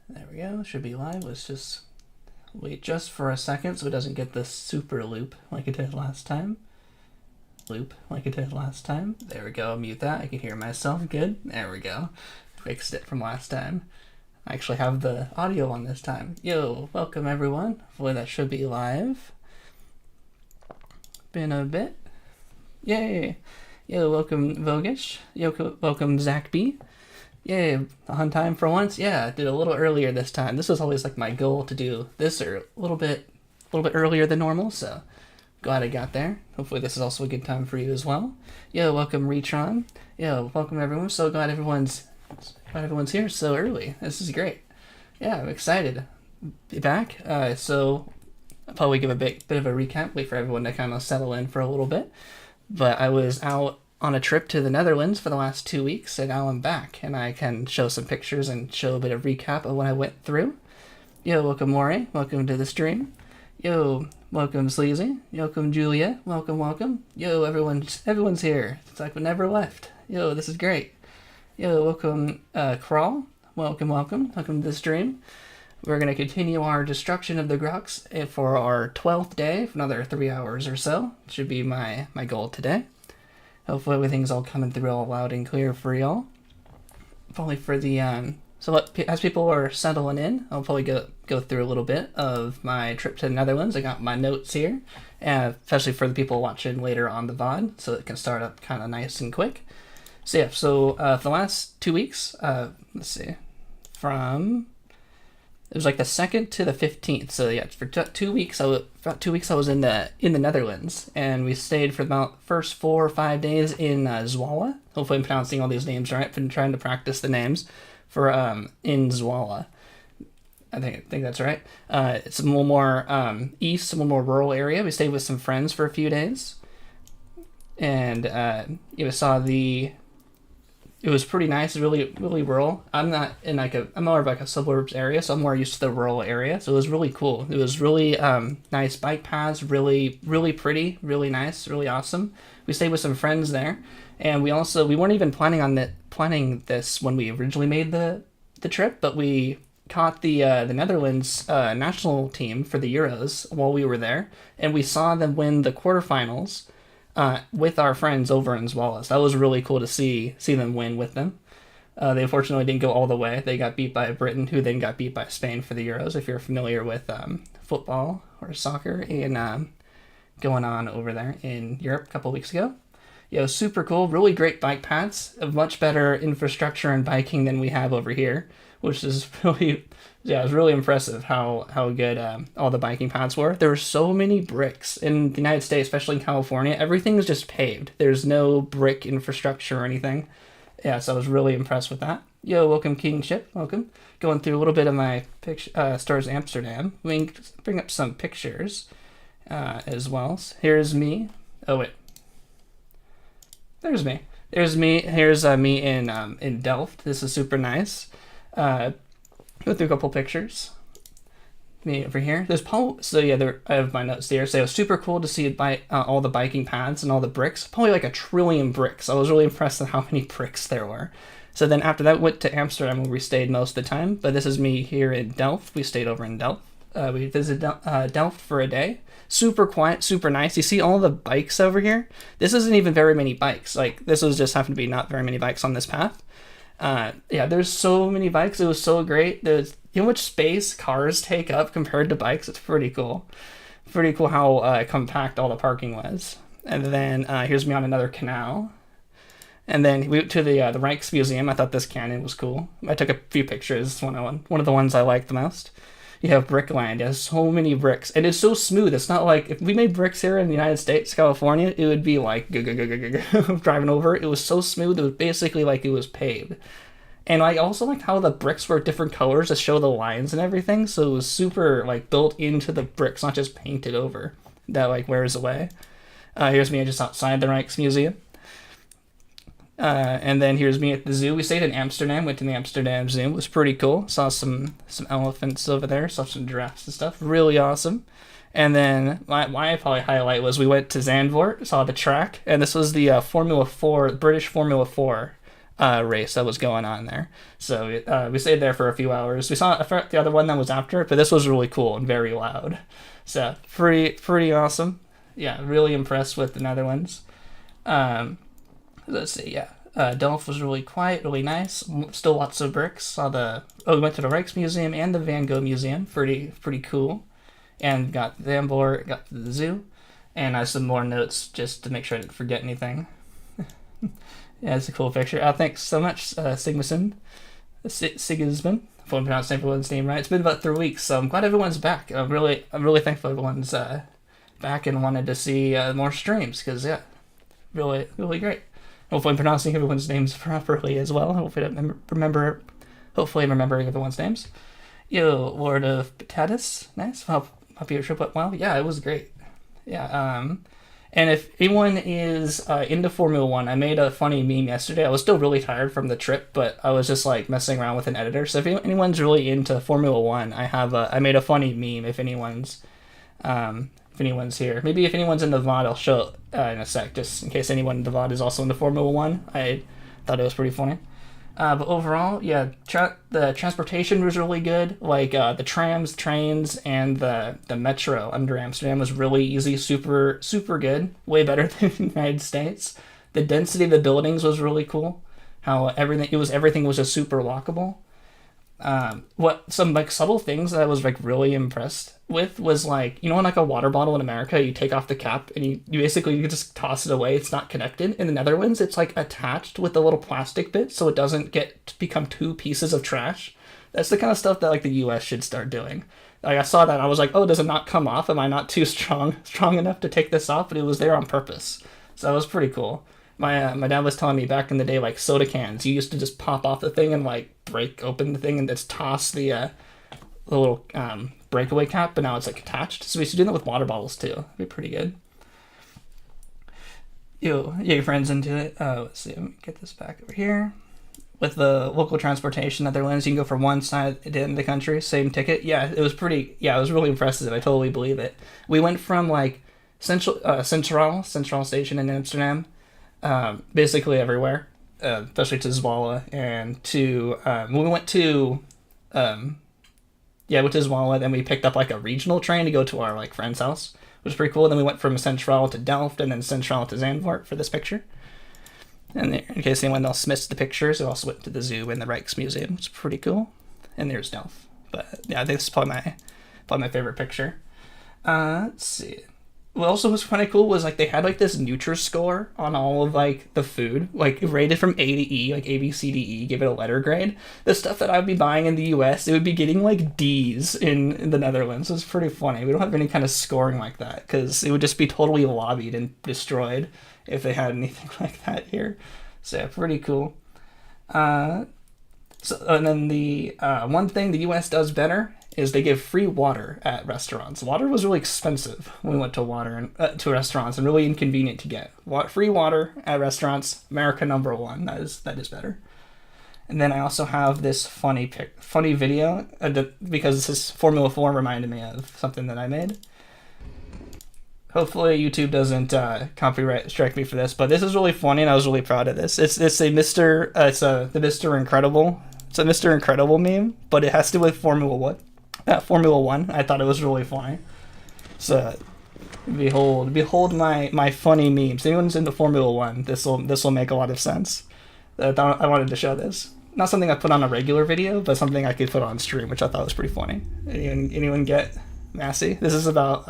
There we go. Should be live. Let's just wait just for a second so it doesn't get the super loop like it did last time. There we go. Mute that. I can hear myself. Good. There we go. Fixed it from last time. I actually have the audio on this time. Yo, welcome everyone. Hopefully that should be live. Been a bit. Yay. Yo, welcome Vogish. Yo, welcome Zach B. Yay, on time for once. Yeah, I did a little earlier this time. This was always like my goal to do this or a little bit earlier than normal, so glad I got there. Hopefully this is also a good time for you as well. Yo, welcome Retron. Yo, welcome everyone. So glad everyone's here so early. This is great. Yeah, I'm excited to be back. So I'll probably give a bit of a recap, wait for everyone to kind of settle in for a little bit. But I was out on a trip to the Netherlands for the last 2 weeks, and now I'm back, and I can show some pictures and show a bit of recap of what I went through. Yo, welcome Maury, welcome to the stream. Yo, welcome Sleazy, welcome Julia, welcome. Yo, everyone's here. It's like we never left. Yo, this is great. Yo, welcome Crawl, welcome to the stream. We're going to continue our destruction of the Grox for our 12th day, for another 3 hours or so. Should be my goal today. Hopefully everything's all coming through all loud and clear for y'all. Probably for the, as people are settling in, I'll probably go through a little bit of my trip to the Netherlands. I got my notes here, especially for the people watching later on the VOD, so it can start up kind of nice and quick. So yeah, for the last 2 weeks, let's see, it was like the 2nd to the 15th. So yeah, for 2 weeks, I was in the Netherlands, and we stayed for about first 4 or 5 days in Zwolle. Hopefully, I'm pronouncing all these names right. I've been trying to practice the names for in Zwolle. I think that's right. It's a little more east, a little more rural area. We stayed with some friends for a few days, and it was pretty nice, really, really rural. I'm not in I'm more of like a suburbs area, so I'm more used to the rural area. So it was really cool. It was really nice bike paths, really, really pretty, really nice, really awesome. We stayed with some friends there, and we weren't even planning this when we originally made the trip, but we caught the Netherlands national team for the Euros while we were there, and we saw them win the quarterfinals. With our friends over in Zwolle. That was really cool to see them win with them. They unfortunately didn't go all the way. They got beat by Britain, who then got beat by Spain for the Euros, if you're familiar with football or soccer and going on over there in Europe a couple weeks ago. Yeah, super cool. Really great bike paths. A much better infrastructure and biking than we have over here, which is really... Yeah, it was really impressive how good all the biking paths were. There were so many bricks in the United States, especially in California. Everything is just paved. There's no brick infrastructure or anything. Yeah, so I was really impressed with that. Yo, welcome Kingship, welcome. Going through a little bit of my Stars Amsterdam. We can bring up some pictures as well. Here's me. Oh wait, there's me. Here's me in Delft. This is super nice. Go through a couple pictures. Me over here. I have my notes there. So it was super cool to see all the biking paths and all the bricks. Probably like 1 trillion bricks. I was really impressed at how many bricks there were. So then after that, went to Amsterdam where we stayed most of the time. But this is me here in Delft. We stayed over in Delft. We visited Delft for a day. Super quiet, super nice. You see all the bikes over here? This isn't even very many bikes. Like, this was just happened to be not very many bikes on this path. There's so many bikes. It was so great. There's how much space cars take up compared to bikes. It's pretty cool. Pretty cool how compact all the parking was. And then here's me on another canal. And then we went to the Rijksmuseum. I thought this canyon was cool. I took a few pictures. One of the ones I liked the most. You have Brickland. It has so many bricks. And it's so smooth. It's not like, if we made bricks here in the United States, California, it would be like driving over. It was so smooth. It was basically like it was paved. And I also liked how the bricks were different colors to show the lines and everything. So it was super like built into the bricks, not just painted over. That like wears away. Here's me just outside the Rijksmuseum. And then here's me at the zoo. We stayed in Amsterdam, went to the Amsterdam Zoo. It was pretty cool. Saw some elephants over there, saw some giraffes and stuff. Really awesome. And then my probably highlight was we went to Zandvoort, saw the track, and this was the British Formula 4 race that was going on there. So we stayed there for a few hours. We saw the other one that was after it, but this was really cool and very loud. So pretty awesome. Yeah, really impressed with the Netherlands. Let's see, yeah. Delft was really quiet, really nice. Still lots of bricks. We went to the Rijksmuseum and the Van Gogh Museum. Pretty cool. And got the Zambor, got to the zoo. And I have some more notes just to make sure I didn't forget anything. Yeah, it's a cool picture. Thanks so much, Sigismund. Sigismund, if I'm pronouncing everyone's name right. It's been about 3 weeks, so I'm glad everyone's back. I'm really thankful everyone's back and wanted to see more streams, because, yeah, really great. Hopefully I'm pronouncing everyone's names properly as well. Hopefully I'm remembering everyone's names. Yo, Lord of Patatus. Nice. Hope your trip went well. Yeah, it was great. Yeah, and if anyone is into Formula 1, I made a funny meme yesterday. I was still really tired from the trip, but I was just like messing around with an editor. So if anyone's really into Formula 1, I made a funny meme if anyone's here. Maybe if anyone's in the VOD, I'll show it in a sec, just in case anyone in the VOD is also into Formula 1. I thought it was pretty funny. But overall, yeah, the transportation was really good. Like the trams, trains, and the metro under Amsterdam was really easy, super good, way better than the United States. The density of the buildings was really cool. How everything was just super lockable. Some like subtle things that I was like really impressed with was like, in like a water bottle in America, you take off the cap and you basically you just toss it away. It's not connected. In the Netherlands, it's like attached with a little plastic bit so it doesn't become two pieces of trash. That's the kind of stuff that like the US should start doing. Like I saw that and I was like, oh, does it not come off? Am I not too strong enough to take this off? But it was there on purpose. So that was pretty cool. My dad was telling me back in the day, like soda cans, you used to just pop off the thing and like break open the thing and just toss the little breakaway cap, but now it's like attached. So we should do that with water bottles too. It'd be pretty good. Your friends into it. Let's see, let me get this back over here. With the local transportation Netherlands, you can go from one side to the end of the country, same ticket. Yeah, it was really impressive. I totally believe it. We went from like Central Station in Amsterdam, basically everywhere, especially to Zwolle, and to we went to Zwolle. Then we picked up like a regional train to go to our like friend's house, which was pretty cool. Then we went from Central to Delft, and then Central to Zandvoort for this picture. And in case anyone else missed the pictures, we also went to the zoo and the Rijksmuseum. It's pretty cool. And there's Delft. But yeah, I think this is probably my favorite picture. Let's see. What also was kind of cool was like they had like this Nutri-Score on all of like the food, like rated from A to E, like A, B, C, D, E, give it a letter grade. The stuff that I would be buying in the US, it would be getting like D's in the Netherlands. It was pretty funny. We don't have any kind of scoring like that because it would just be totally lobbied and destroyed if they had anything like that here. So yeah, pretty cool. And then the one thing the US does better is they give free water at restaurants. Water was really expensive when we went to restaurants and really inconvenient to get. Free water at restaurants, America #1. That is better. And then I also have this funny video because this Formula 4 reminded me of something that I made. Hopefully YouTube doesn't copyright strike me for this, but this is really funny and I was really proud of this. It's the Mr. Incredible. It's a Mr. Incredible meme, but it has to do with Formula 1. I thought it was really funny. So behold my funny memes. If anyone's into Formula 1, this will make a lot of sense. I wanted to show this. Not something I put on a regular video, but something I could put on stream, which I thought was pretty funny. Anyone get Massey? This is about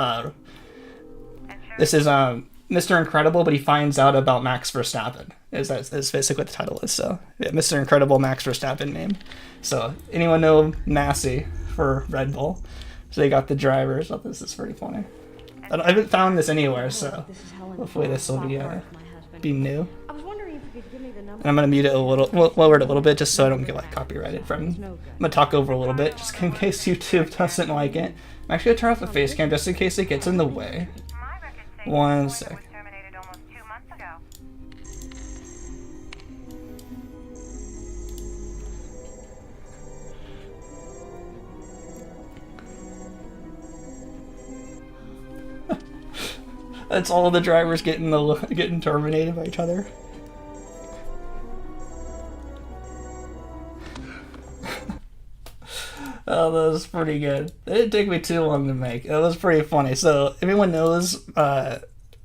Mr. Incredible, but he finds out about Max Verstappen. Is basically what the title is. So yeah, Mr. Incredible Max Verstappen name. So anyone know Massey for Red Bull? So they got the drivers. Oh, this is pretty funny. I haven't found this anywhere, so hopefully this will be new. And I'm gonna mute it lower it a little bit, just so I don't get like copyrighted from. I'm gonna talk over a little bit, just in case YouTube doesn't like it. I'm actually gonna turn off the face cam just in case it gets in the way. 1 sec. That's all the drivers getting terminated by each other. Oh, that was pretty good. It didn't take me too long to make. It was pretty funny. So, if anyone knows,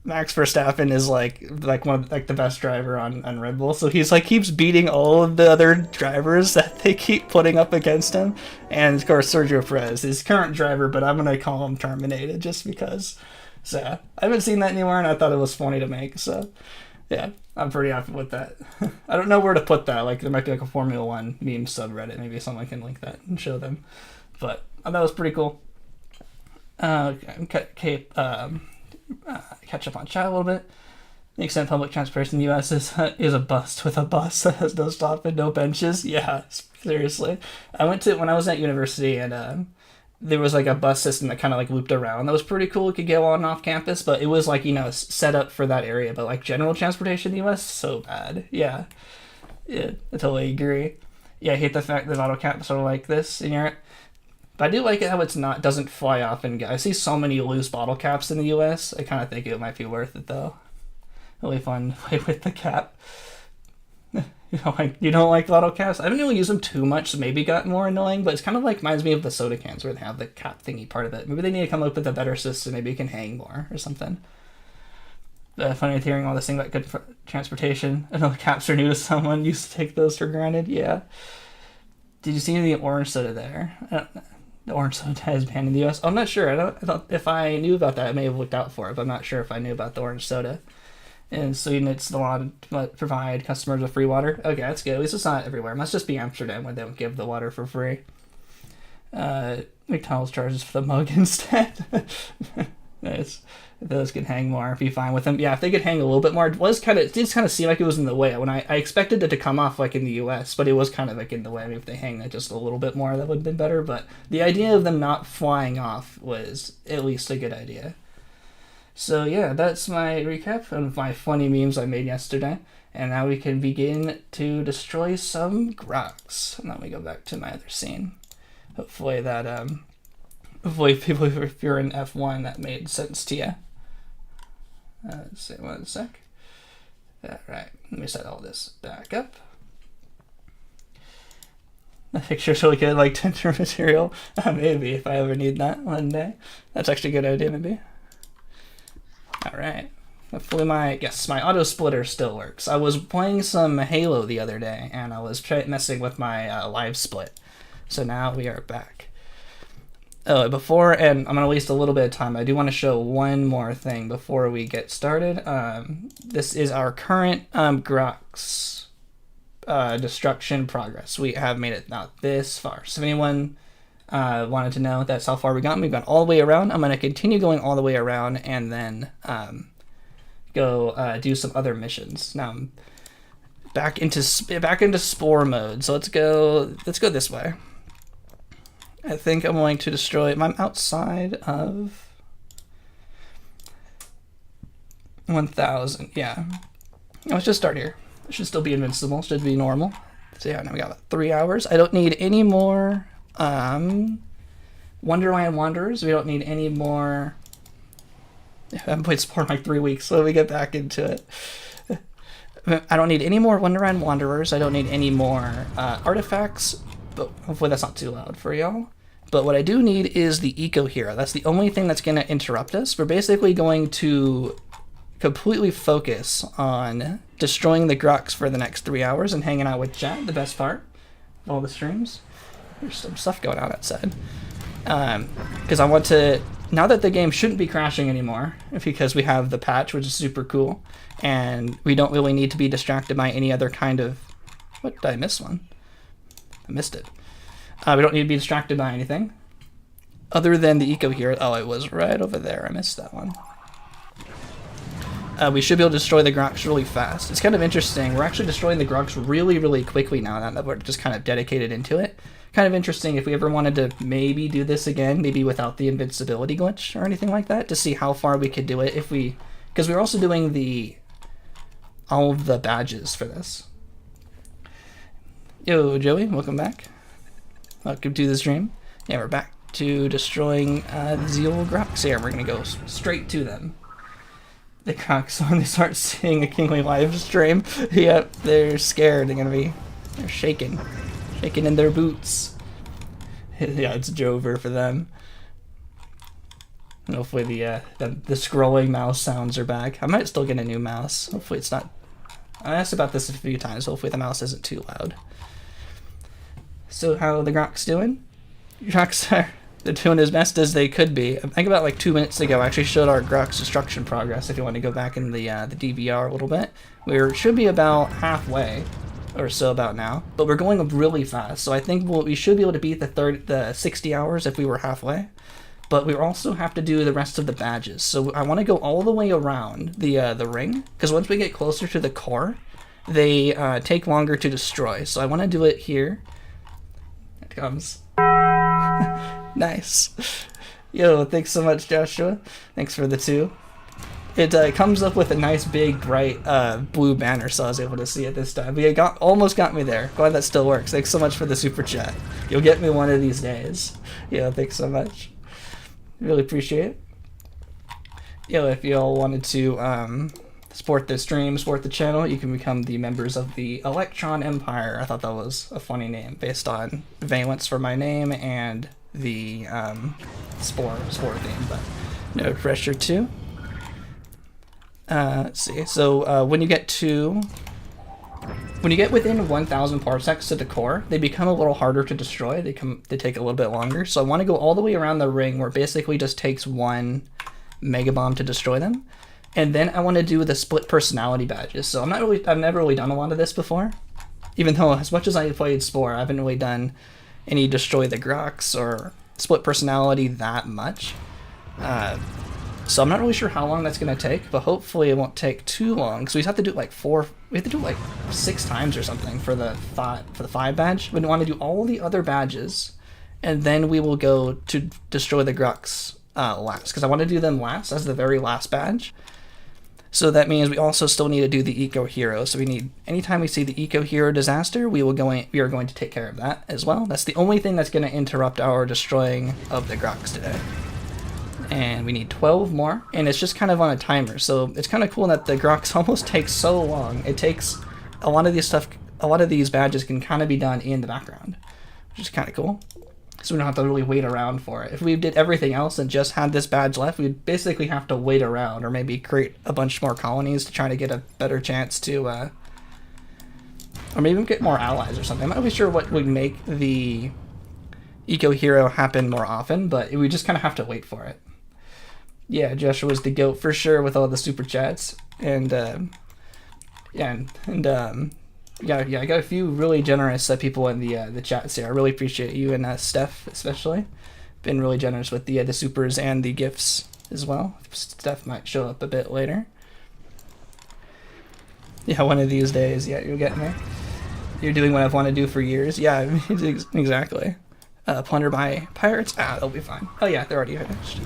Max Verstappen is like one of like the best driver on Red Bull. So he's like keeps beating all of the other drivers that they keep putting up against him. And of course, Sergio Perez, his current driver, but I'm gonna call him Terminated just because. So yeah, I haven't seen that anywhere, and I thought it was funny to make. So yeah, I'm pretty happy with that. I don't know where to put that. Like there might be like a Formula One meme subreddit. Maybe someone can link that and show them. But I thought it was pretty cool. Okay, catch up on chat a little bit. The extent public transportation in the U.S. is a bust with a bus that has no stop and no benches. Yeah, seriously. I went to when I was at university and there was like a bus system that kind of like looped around. That was pretty cool. It could get on and off campus, but it was like set up for that area. But like general transportation in the U.S. so bad. Yeah, I totally agree. Yeah, I hate the fact that auto caps are like this in Europe. But I do like it how it's doesn't fly off and get. I see so many loose bottle caps in the U.S. I kind of think it might be worth it though. Really fun to play with the cap. You don't like bottle caps? I haven't really used them too much, so maybe got more annoying. But it's kind of like reminds me of the soda cans where they have the cap thingy part of it. Maybe they need to come up with a better system. Maybe it can hang more or something. Funny hearing all this thing about good transportation. I know the caps are new to someone. Used to take those for granted. Yeah. Did you see the orange soda there? The orange soda is banned in the U.S. I'm not sure. I thought if I knew about that, I may have looked out for it, but I'm not sure if I knew about the orange soda. In Sweden, it's the law to provide customers with free water. Okay, that's good. At least it's not everywhere. It must just be Amsterdam where they don't give the water for free. McDonald's charges for the mug instead. Nice. If those could hang more, I'd be fine with them. Yeah, if they could hang a little bit more, it did kind of seem like it was in the way. When I expected it to come off like in the US, but it was kind of like in the way. I mean, if they hang that just a little bit more, that would have been better. But the idea of them not flying off was at least a good idea. So yeah, that's my recap of my funny memes I made yesterday. And now we can begin to destroy some Grox. And then we go back to my other scene. Hopefully people, if you're in F1, that made sense to you. Let's see, 1 sec. Alright, let me set all this back up. The picture's really good, like tinter material. Maybe, if I ever need that one day. That's actually a good idea, maybe. Alright. Hopefully my auto splitter still works. I was playing some Halo the other day, and I was messing with my live split. So now we are back. And I'm going to waste a little bit of time. I do want to show one more thing before we get started. This is our current Grox destruction progress. We have made it not this far. So if anyone wanted to know, that's how far we've gone all the way around. I'm going to continue going all the way around and then go do some other missions. Now I'm back into Spore mode. So let's go this way. I think I'm going to destroy. I'm outside of 1,000. Yeah. Let's just start here. It should still be invincible. Should be normal. So yeah, now we got about 3 hours. I don't need any more Wonderland Wanderers. We don't need any more. I haven't played Spore in like 3 weeks, so we get back into it. I don't need any more Wonderland Wanderers. I don't need any more artifacts. But hopefully that's not too loud for y'all. But what I do need is the Eco Hero. That's the only thing that's going to interrupt us. We're basically going to completely focus on destroying the Grox for the next 3 hours and hanging out with chat, the best part of all the streams. There's some stuff going on outside. Because I want to, now that the game shouldn't be crashing anymore, because we have the patch, which is super cool, and we don't really need to be distracted by any other kind of, what, did I miss one? I missed it. We don't need to be distracted by anything other than the Eco Hero. Oh, it was right over there. I missed that one. We should be able to destroy the Grox really fast. It's kind of interesting. We're actually destroying the Grox really, really quickly now that we're just kind of dedicated into it. Kind of interesting if we ever wanted to maybe do this again, maybe without the invincibility glitch or anything like that, to see how far we could do it if we... Because we're also doing all of the badges for this. Yo, Joey, welcome back. Welcome to the stream. Yeah, we're back to destroying the old Grox here. We're going to go straight to them. The Grox, when they start seeing a Kingly live stream, yep, they're scared. They're shaking. Shaking in their boots. Yeah, it's Jover for them. And hopefully the scrolling mouse sounds are back. I might still get a new mouse. Hopefully it's not. I asked about this a few times. Hopefully the mouse isn't too loud. So how are the Grox doing? Grox are they're doing as best as they could be. I think about like 2 minutes ago I actually showed our Grox destruction progress. If you want to go back in the DVR a little bit, we should be about halfway or so about now, but we're going up really fast. So I think we should be able to beat the 60 hours if we were halfway. But we also have to do the rest of the badges. So I want to go all the way around the ring, because once we get closer to the core, they take longer to destroy. So I want to do it here. It comes. Nice. Yo, thanks so much, Joshua. Thanks for the 2. It comes up with a nice big bright blue banner, so I was able to see it this time. But it almost got me there. Glad that still works. Thanks so much for the super chat. You'll get me one of these days. Yeah, thanks so much. Really appreciate it. Yo, if y'all wanted to support the stream, support the channel, you can become the members of the Electron Empire. I thought that was a funny name based on Valence for my name and the Spore theme, but no pressure too. Let's see. So when you get within 1,000 parsecs to the core, they become a little harder to destroy. They take a little bit longer. So I want to go all the way around the ring where it basically just takes 1 mega bomb to destroy them. And then I want to do the split personality badges. So I've never really done a lot of this before. Even though as much as I played Spore, I haven't really done any destroy the Grox or split personality that much. So I'm not really sure how long that's going to take, but hopefully it won't take too long, because we have to do like 6 times or something for the 5 badge. We want to do all the other badges, and then we will go to destroy the Grox last, because I want to do them last as the very last badge. So that means we also still need to do the Eco Hero. So we need, anytime we see the Eco Hero disaster, we are going to take care of that as well. That's the only thing that's going to interrupt our destroying of the Grox today. And we need 12 more, and it's just kind of on a timer, so it's kind of cool that the Grox almost takes so long. It takes a lot of these badges can kind of be done in the background, which is kind of cool. So we don't have to really wait around for it. If we did everything else and just had this badge left, we'd basically have to wait around, or maybe create a bunch more colonies to try to get a better chance to, or maybe get more allies or something. I'm not really sure what would make the Eco Hero happen more often, but we just kind of have to wait for it. Yeah, Joshua's the GOAT for sure with all the super chats, and I got a few really generous people in the chats here. I really appreciate you and Steph especially. Been really generous with the supers and the gifts as well. Steph might show up a bit later. Yeah, one of these days. Yeah, you'll get me. You're doing what I've wanted to do for years. Yeah, exactly. Plunder by pirates. They'll be fine. Oh yeah, they're already finished.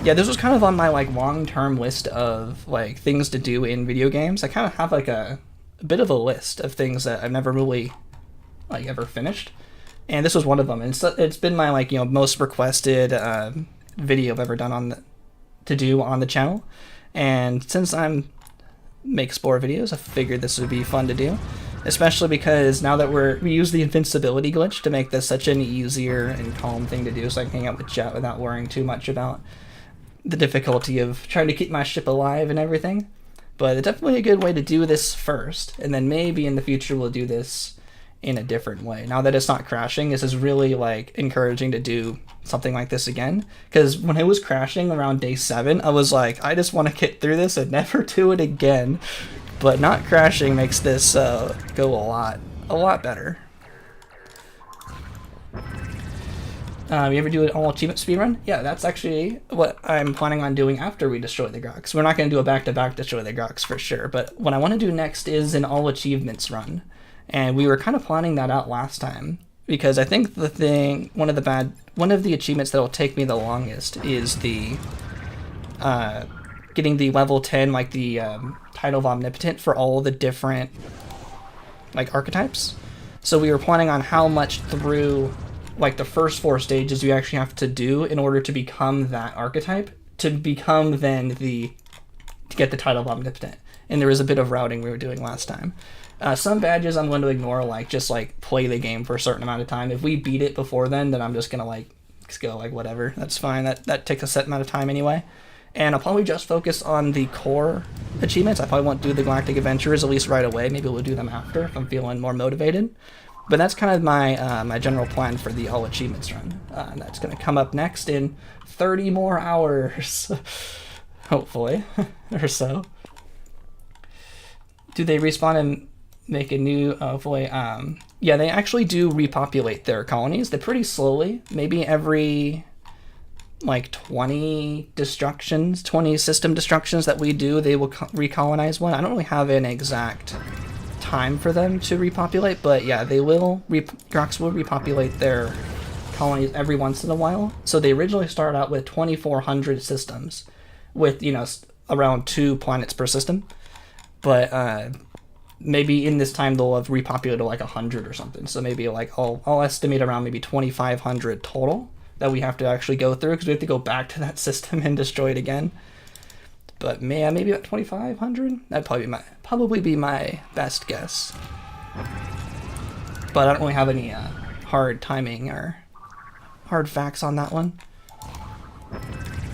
Yeah, this was kind of on my like long-term list of like things to do in video games. I kind of have like a bit of a list of things that I've never really like ever finished, and this was one of them. And so it's been my like most requested video I've ever done to do on the channel. And since I'm make Spore videos, I figured this would be fun to do, especially because now that we use the invincibility glitch to make this such an easier and calm thing to do, so I can hang out with chat without worrying too much about the difficulty of trying to keep my ship alive and everything. But it's definitely a good way to do this first, and then maybe in the future we'll do this in a different way. Now that it's not crashing, this is really like encouraging to do something like this again, because when it was crashing around day 7, I was like, I just want to get through this and never do it again. But not crashing makes this go a lot better. You ever do an all achievement speedrun? Yeah, that's actually what I'm planning on doing after we destroy the Grox. We're not going to do a back-to-back destroy the Grox for sure, but what I want to do next is an all achievements run. And we were kind of planning that out last time, because I think one of the achievements that will take me the longest is the getting the level 10, like the title of Omnipotent for all the different like archetypes. So we were planning on how much through like the first 4 stages you actually have to do in order to become that archetype, to get the title of Omnipotent. And there was a bit of routing we were doing last time. Some badges I'm going to ignore, like just like play the game for a certain amount of time. If we beat it before then I'm just gonna like just go like whatever. That's fine. That takes a set amount of time anyway. And I'll probably just focus on the core achievements. I probably won't do the Galactic Adventurers at least right away. Maybe we'll do them after if I'm feeling more motivated. But that's kind of my my general plan for the all achievements run. And that's going to come up next in 30 more hours, hopefully, or so. Do they respawn and make a new? Hopefully, yeah, they actually do repopulate their colonies. They're pretty slowly, maybe every like 20 destructions, 20 system destructions that we do, they will recolonize one. I don't really have an exact time for them to repopulate, but yeah, they will. Grox will repopulate their colonies every once in a while. So they originally started out with 2,400 systems, with around 2 planets per system. But maybe in this time they'll have repopulated like 100 or something. So maybe like I'll estimate around maybe 2,500 total that we have to actually go through, because we have to go back to that system and destroy it again. But man, maybe about 2,500. That'd probably be my best guess. But I don't really have any hard timing or hard facts on that one.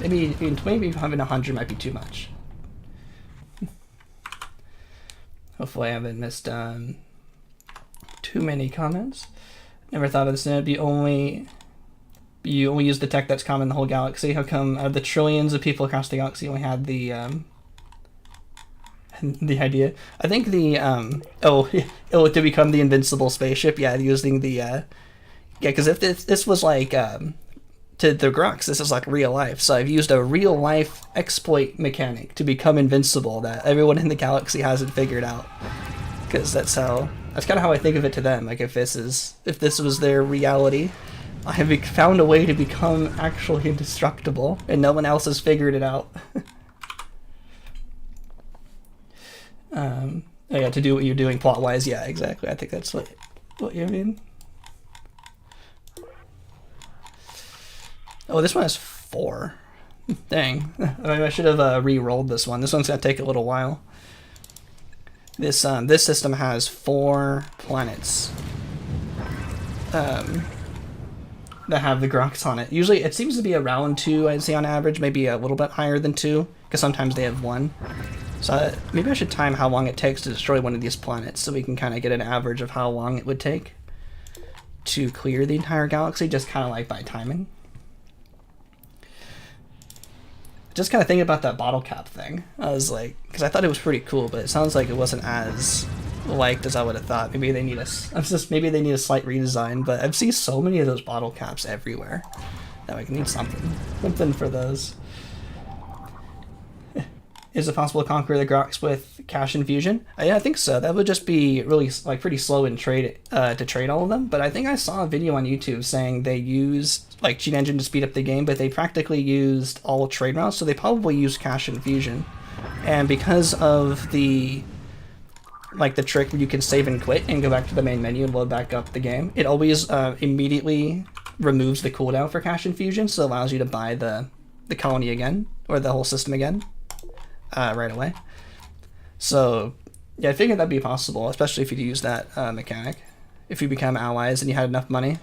Maybe having 100 might be too much. Hopefully I haven't missed too many comments. Never thought of this. You only use the tech that's common in the whole galaxy. How come out of the trillions of people across the galaxy only had the idea? I think to become the invincible spaceship. Yeah, using the because if this was like to the Grox, this is like real life. So I've used a real life exploit mechanic to become invincible that everyone in the galaxy hasn't figured out. Because that's kind of how I think of it to them. Like if this was their reality, I have found a way to become actually indestructible, and no one else has figured it out. Yeah, to do what you're doing plot-wise. Yeah, exactly. I think that's what you mean. Oh, this one has 4. Dang. I should have re-rolled this one. This one's gonna take a little while. This system has 4 planets. That have the Grox on it. Usually it seems to be around 2, I'd say on average, maybe a little bit higher than 2, because sometimes they have 1. So maybe I should time how long it takes to destroy one of these planets so we can kind of get an average of how long it would take to clear the entire galaxy, just kind of like by timing. Just kind of thinking about that bottle cap thing. I was like, because I thought it was pretty cool, but it sounds like it wasn't as liked as I would have thought. Maybe they need a slight redesign, but I've seen so many of those bottle caps everywhere that I need something for those. Is it possible to conquer the Grox with cash infusion? Yeah, I think so. That would just be really pretty slow in to trade all of them. But I think I saw a video on YouTube saying they used cheat engine to speed up the game, but they practically used all trade routes, so they probably used cash infusion. And because of the trick where you can save and quit and go back to the main menu and load back up the game, it always immediately removes the cooldown for cash infusion, so it allows you to buy the colony again, or the whole system again, right away. So yeah, I figured that'd be possible, especially if you use that mechanic, if you become allies and you had enough money.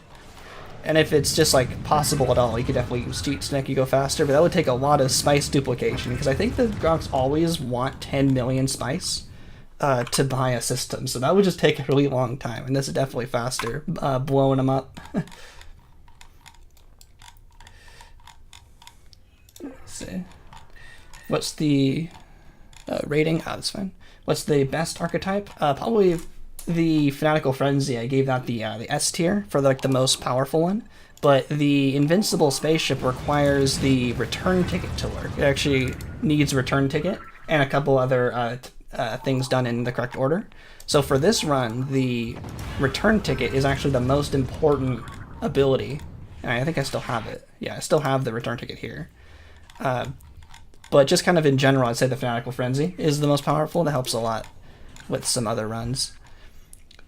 And if it's just possible at all, you could definitely use cheats to make you go faster, but that would take a lot of spice duplication, because I think the Grox always want 10 million spice to buy a system, so that would just take a really long time, and this is definitely faster, blowing them up. Let's see. What's the rating? That's fine. What's the best archetype? Probably the Fanatical Frenzy. I gave that the S tier for the most powerful one, but the Invincible Spaceship requires the return ticket to work. It actually needs a return ticket and a couple other things done in the correct order. So for this run, the return ticket is actually the most important ability, and I think I still have it. Yeah, I still have the return ticket here. But just kind of in general, I'd say the Fanatical Frenzy is the most powerful. That helps a lot with some other runs.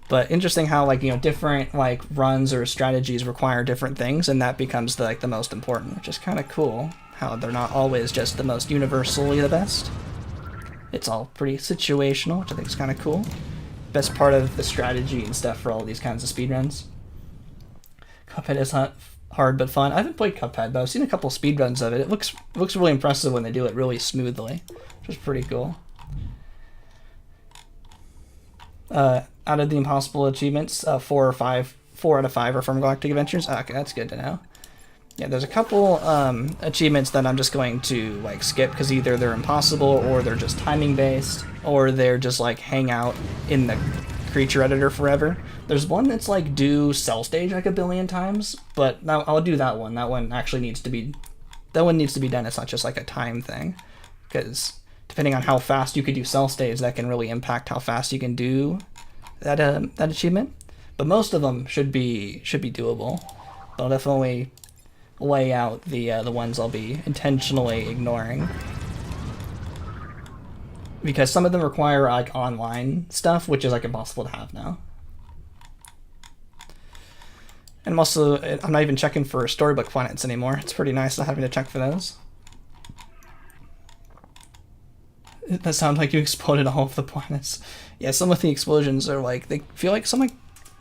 But interesting how different runs or strategies require different things, and that becomes the most important, which is kind of cool. How they're not always just the most universally the best. It's all pretty situational, which I think is kind of cool. best part of the strategy and stuff for all these kinds of speedruns. Cuphead is not hard but fun. I haven't played Cuphead, but I've seen a couple speedruns of it. It looks really impressive when they do it really smoothly, which is pretty cool. Out of the impossible achievements, 4 out of 5 are from Galactic Adventures. Okay, that's good to know. Yeah, there's a couple achievements that I'm just going to like skip because either they're impossible or they're just timing based or they're just like hang out in the creature editor forever. There's one that's like do cell stage like a billion times, but now I'll do that one. That one actually needs to be done. It's not just like a time thing, because depending on how fast you could do cell stage, that can really impact how fast you can do that achievement. But most of them should be doable. I'll definitely lay out the ones I'll be intentionally ignoring, because some of them require like online stuff, which is like impossible to have now. And I'm not even checking for storybook planets anymore. It's pretty nice not having to check for those. That sounds like you exploded all of the planets. Yeah, some of the explosions are like, they feel like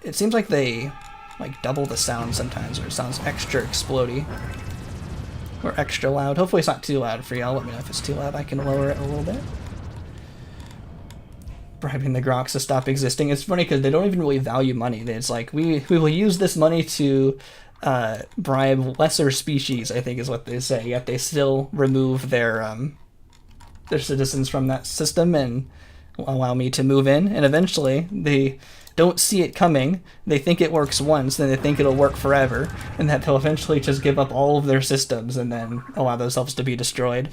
it seems like they like double the sound sometimes, or it sounds extra explodey or extra loud. Hopefully it's not too loud for y'all. Let me know if it's too loud. I can lower it a little bit. Bribing the Grox to stop existing. It's funny because they don't even really value money. It's like, we will use this money to bribe lesser species, I think is what they say, yet they still remove their citizens from that system and allow me to move in, and eventually they don't see it coming. They think it works once, then they think it'll work forever, and that they'll eventually just give up all of their systems and then allow themselves to be destroyed.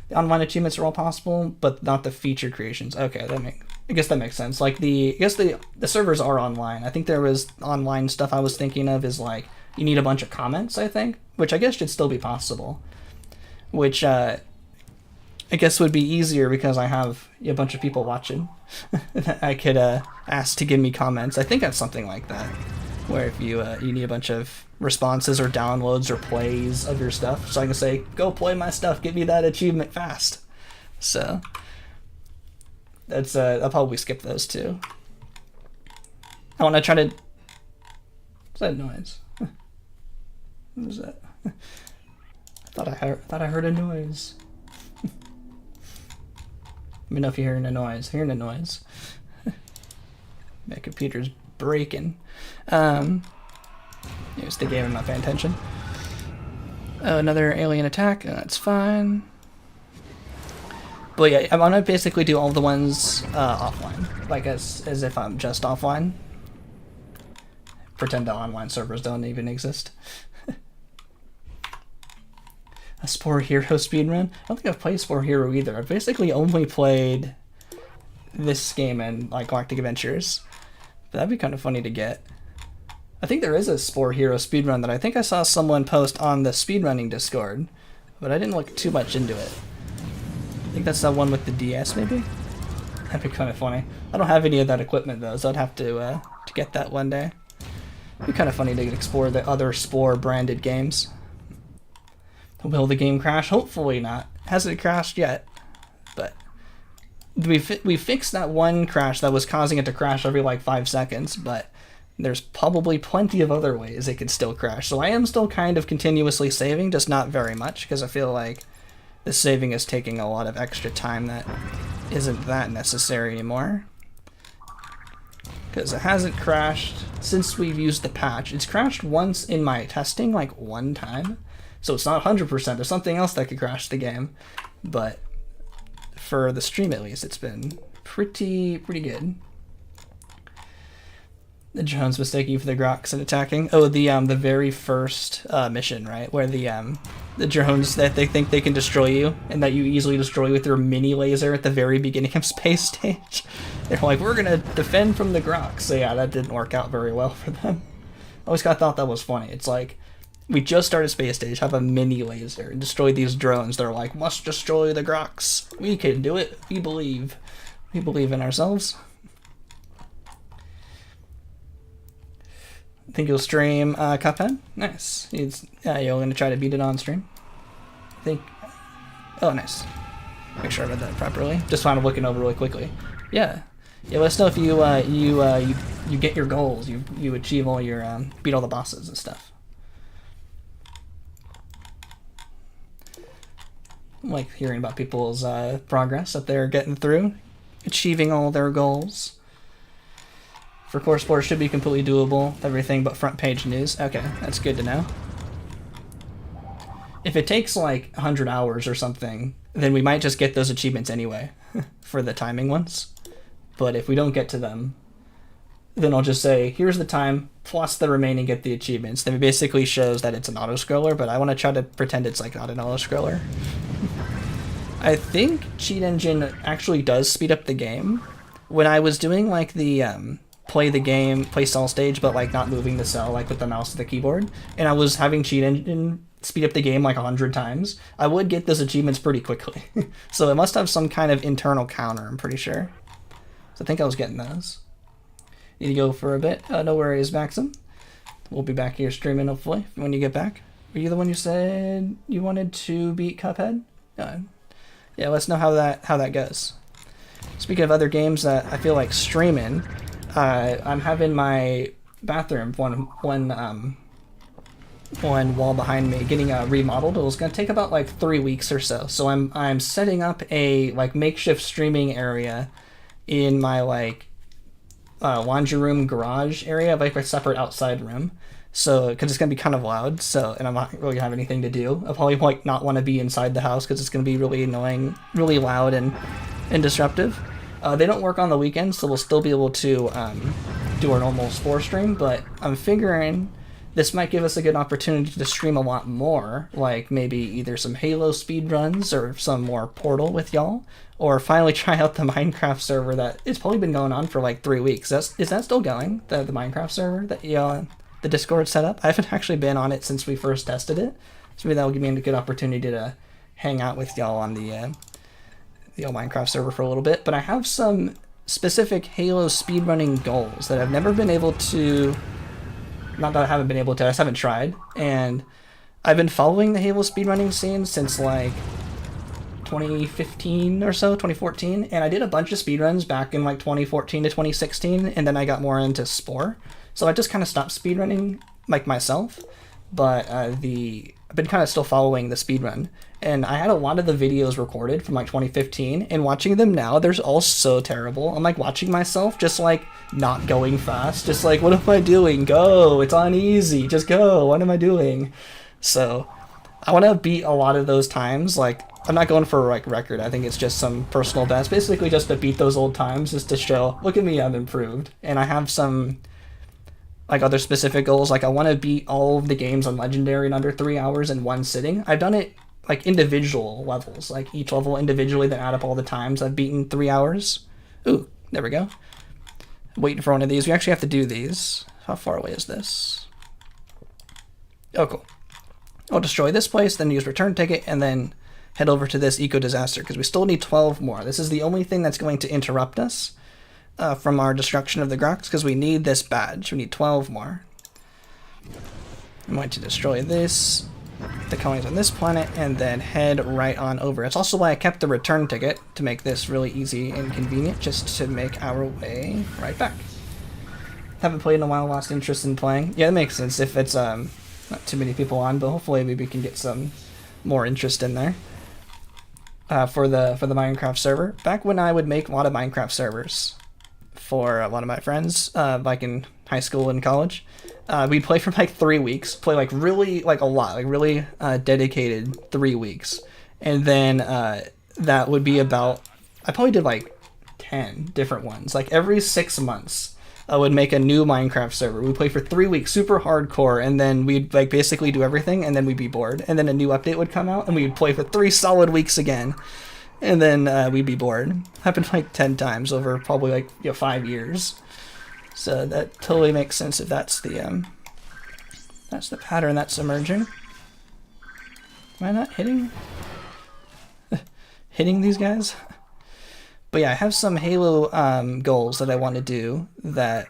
The online achievements are all possible, but not the feature creations. Okay, I guess that makes sense. Like I guess the servers are online. I think there was online stuff I was thinking of is like you need a bunch of comments, I think, which I guess should still be possible. Which I guess would be easier because I have a bunch of people watching. I could ask to give me comments. I think that's something like that, where if you need a bunch of responses or downloads or plays of your stuff, so I can say, go play my stuff, get me that achievement fast. So that's I'll probably skip those too. I want to try to. What's that noise? What was that? I thought I heard a noise. Let me know if you're hearing a noise. Hearing a noise. My computer's breaking. It's the game, I'm not paying attention. Oh, another alien attack. That's fine. But yeah, I want to basically do all the ones offline, like as if I'm just offline. Pretend the online servers don't even exist. A Spore Hero speedrun? I don't think I've played Spore Hero either. I've basically only played this game and like Galactic Adventures. But that'd be kind of funny to get. I think there is a Spore Hero speedrun that I think I saw someone post on the speedrunning Discord, but I didn't look too much into it. I think that's that one with the DS, maybe? That'd be kind of funny. I don't have any of that equipment though, so I'd have to get that one day. It'd be kind of funny to explore the other Spore branded games. Will the game crash? Hopefully not. Hasn't crashed yet, but we fixed that one crash that was causing it to crash every like 5 seconds, but there's probably plenty of other ways it could still crash. So I am still kind of continuously saving, just not very much, because I feel like the saving is taking a lot of extra time that isn't that necessary anymore. Because it hasn't crashed since we've used the patch. It's crashed once in my testing, like one time. So it's not 100%. There's something else that could crash the game. But for the stream at least, it's been pretty good. The drones mistaking you for the Grox and attacking. Oh, the very first mission, right? Where the drones that they think they can destroy you and that you easily destroy with your mini laser at the very beginning of Space Stage. They're like, we're gonna defend from the Grox. So yeah, that didn't work out very well for them. I always thought that was funny. It's like, we just started Space Stage, have a mini laser, and destroy these drones. They're like, must destroy the Grox. We can do it. We believe. We believe in ourselves. Think you'll stream Cuphead? Nice. You're going to try to beat it on stream? I think Oh, nice. Make sure I read that properly. Just kind of looking over really quickly. Yeah. Yeah, let us know if you get your goals. You achieve all your beat all the bosses and stuff. I like hearing about people's progress that they're getting through, achieving all their goals. For core sports should be completely doable. Everything but front page news. Okay, that's good to know. If it takes like 100 hours or something, then we might just get those achievements anyway for the timing ones. But if we don't get to them, then I'll just say, here's the time, plus the remaining get the achievements. Then it basically shows that it's an auto-scroller, but I want to try to pretend it's like not an auto-scroller. I think Cheat Engine actually does speed up the game. When I was doing like the play cell stage, but like not moving the cell like with the mouse to the keyboard, and I was having Cheat Engine speed up the game like 100 times, I would get those achievements pretty quickly. So it must have some kind of internal counter, I'm pretty sure. So I think I was getting those. Need to go for a bit. No worries, Maxim. We'll be back here streaming hopefully when you get back. Were you the one who said you wanted to beat Cuphead? Yeah, let's know how that goes. Speaking of other games that I feel like streaming, I'm having my bathroom one wall behind me getting remodeled. It was gonna take about like 3 weeks or so. So I'm setting up a like makeshift streaming area in my like laundry room garage area, like a separate outside room. So because it's gonna be kind of loud. So and I'm not really gonna have anything to do. I'll probably like not want to be inside the house because it's gonna be really annoying, really loud and disruptive. They don't work on the weekends, so we'll still be able to do our normal Spore stream, but I'm figuring this might give us a good opportunity to stream a lot more, like maybe either some Halo speedruns or some more Portal with y'all, or finally try out the Minecraft server that it's probably been going on for like 3 weeks. Is that still going, the Minecraft server that the Discord set up? I haven't actually been on it since we first tested it, so maybe that will give me a good opportunity to hang out with y'all on the old Minecraft server for a little bit. But I have some specific Halo speedrunning goals that I've never been able to, not that I haven't been able to, I just haven't tried. And I've been following the Halo speedrunning scene since like 2015 or so, 2014, and I did a bunch of speedruns back in like 2014 to 2016, and then I got more into Spore. So I just kind of stopped speedrunning like myself, but I've been kind of still following the speedrun. And I had a lot of the videos recorded from like 2015, and watching them now, they're all so terrible. I'm like watching myself just like not going fast, just like, what am I doing? Go, it's on easy, just go, what am I doing? So I want to beat a lot of those times. Like, I'm not going for like record, I think it's just some personal best, basically just to beat those old times, just to show, look at me, I've improved. And I have some like other specific goals, like I want to beat all of the games on Legendary in under 3 hours in one sitting. I've done it like individual levels, like each level individually, that add up all the times I've beaten 3 hours. Ooh, there we go. Waiting for one of these. We actually have to do these. How far away is this? Oh, cool. I'll destroy this place, then use return ticket, and then head over to this eco disaster, because we still need 12 more. This is the only thing that's going to interrupt us from our destruction of the Grox, because we need this badge. We need 12 more. I'm going to destroy this, the colonies on this planet, and then head right on over. It's also why I kept the return ticket, to make this really easy and convenient, just to make our way right back. Haven't played in a while, lost interest in playing. Yeah, that makes sense if it's not too many people on, but hopefully maybe we can get some more interest in there. For the Minecraft server. Back when I would make a lot of Minecraft servers for a lot of my friends, like in high school and college, we'd play for like 3 weeks, play like really, like a lot, like really dedicated 3 weeks. And then that would be about, I probably did like 10 different ones. Like every 6 months, I would make a new Minecraft server. We'd play for 3 weeks, super hardcore, and then we'd like basically do everything, and then we'd be bored. And then a new update would come out, and we'd play for 3 solid weeks again. And then we'd be bored. Happened like 10 times over probably like 5 years. So that totally makes sense if that's the pattern that's emerging. Am I not hitting these guys? But yeah, I have some Halo goals that I want to do that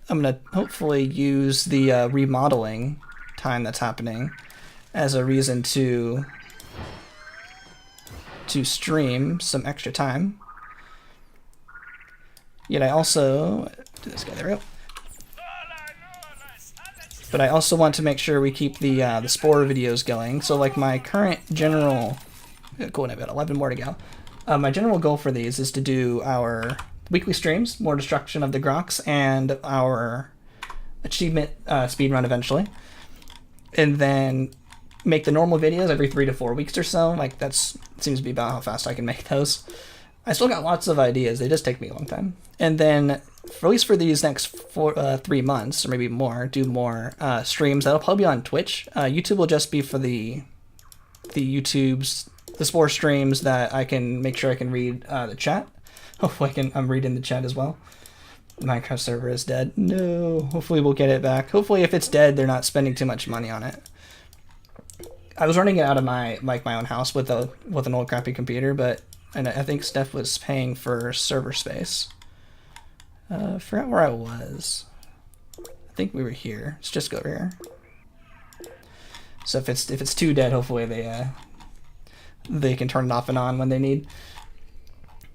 I'm going to hopefully use the remodeling time that's happening as a reason to to stream some extra time. Yet I also do this guy, there we go. But I also want to make sure we keep the Spore videos going. So like my current general, cool, I've got 11 more to go. My general goal for these is to do our weekly streams, more destruction of the Grox, and our achievement speedrun eventually. And then make the normal videos every 3 to 4 weeks or so. Like that seems to be about how fast I can make those. I still got lots of ideas. They just take me a long time. And then, at least for these next 3 months, or maybe more, do more streams. That'll probably be on Twitch. YouTube will just be for the Spore streams that I can make sure I can read the chat. Hopefully I'm reading the chat as well. The Minecraft server is dead. No. Hopefully we'll get it back. Hopefully if it's dead, they're not spending too much money on it. I was running it out of my own house with an old crappy computer, but I think Steph was paying for server space. I forgot where I was. I think we were here. Let's just go over here. So if it's too dead, hopefully they can turn it off and on when they need.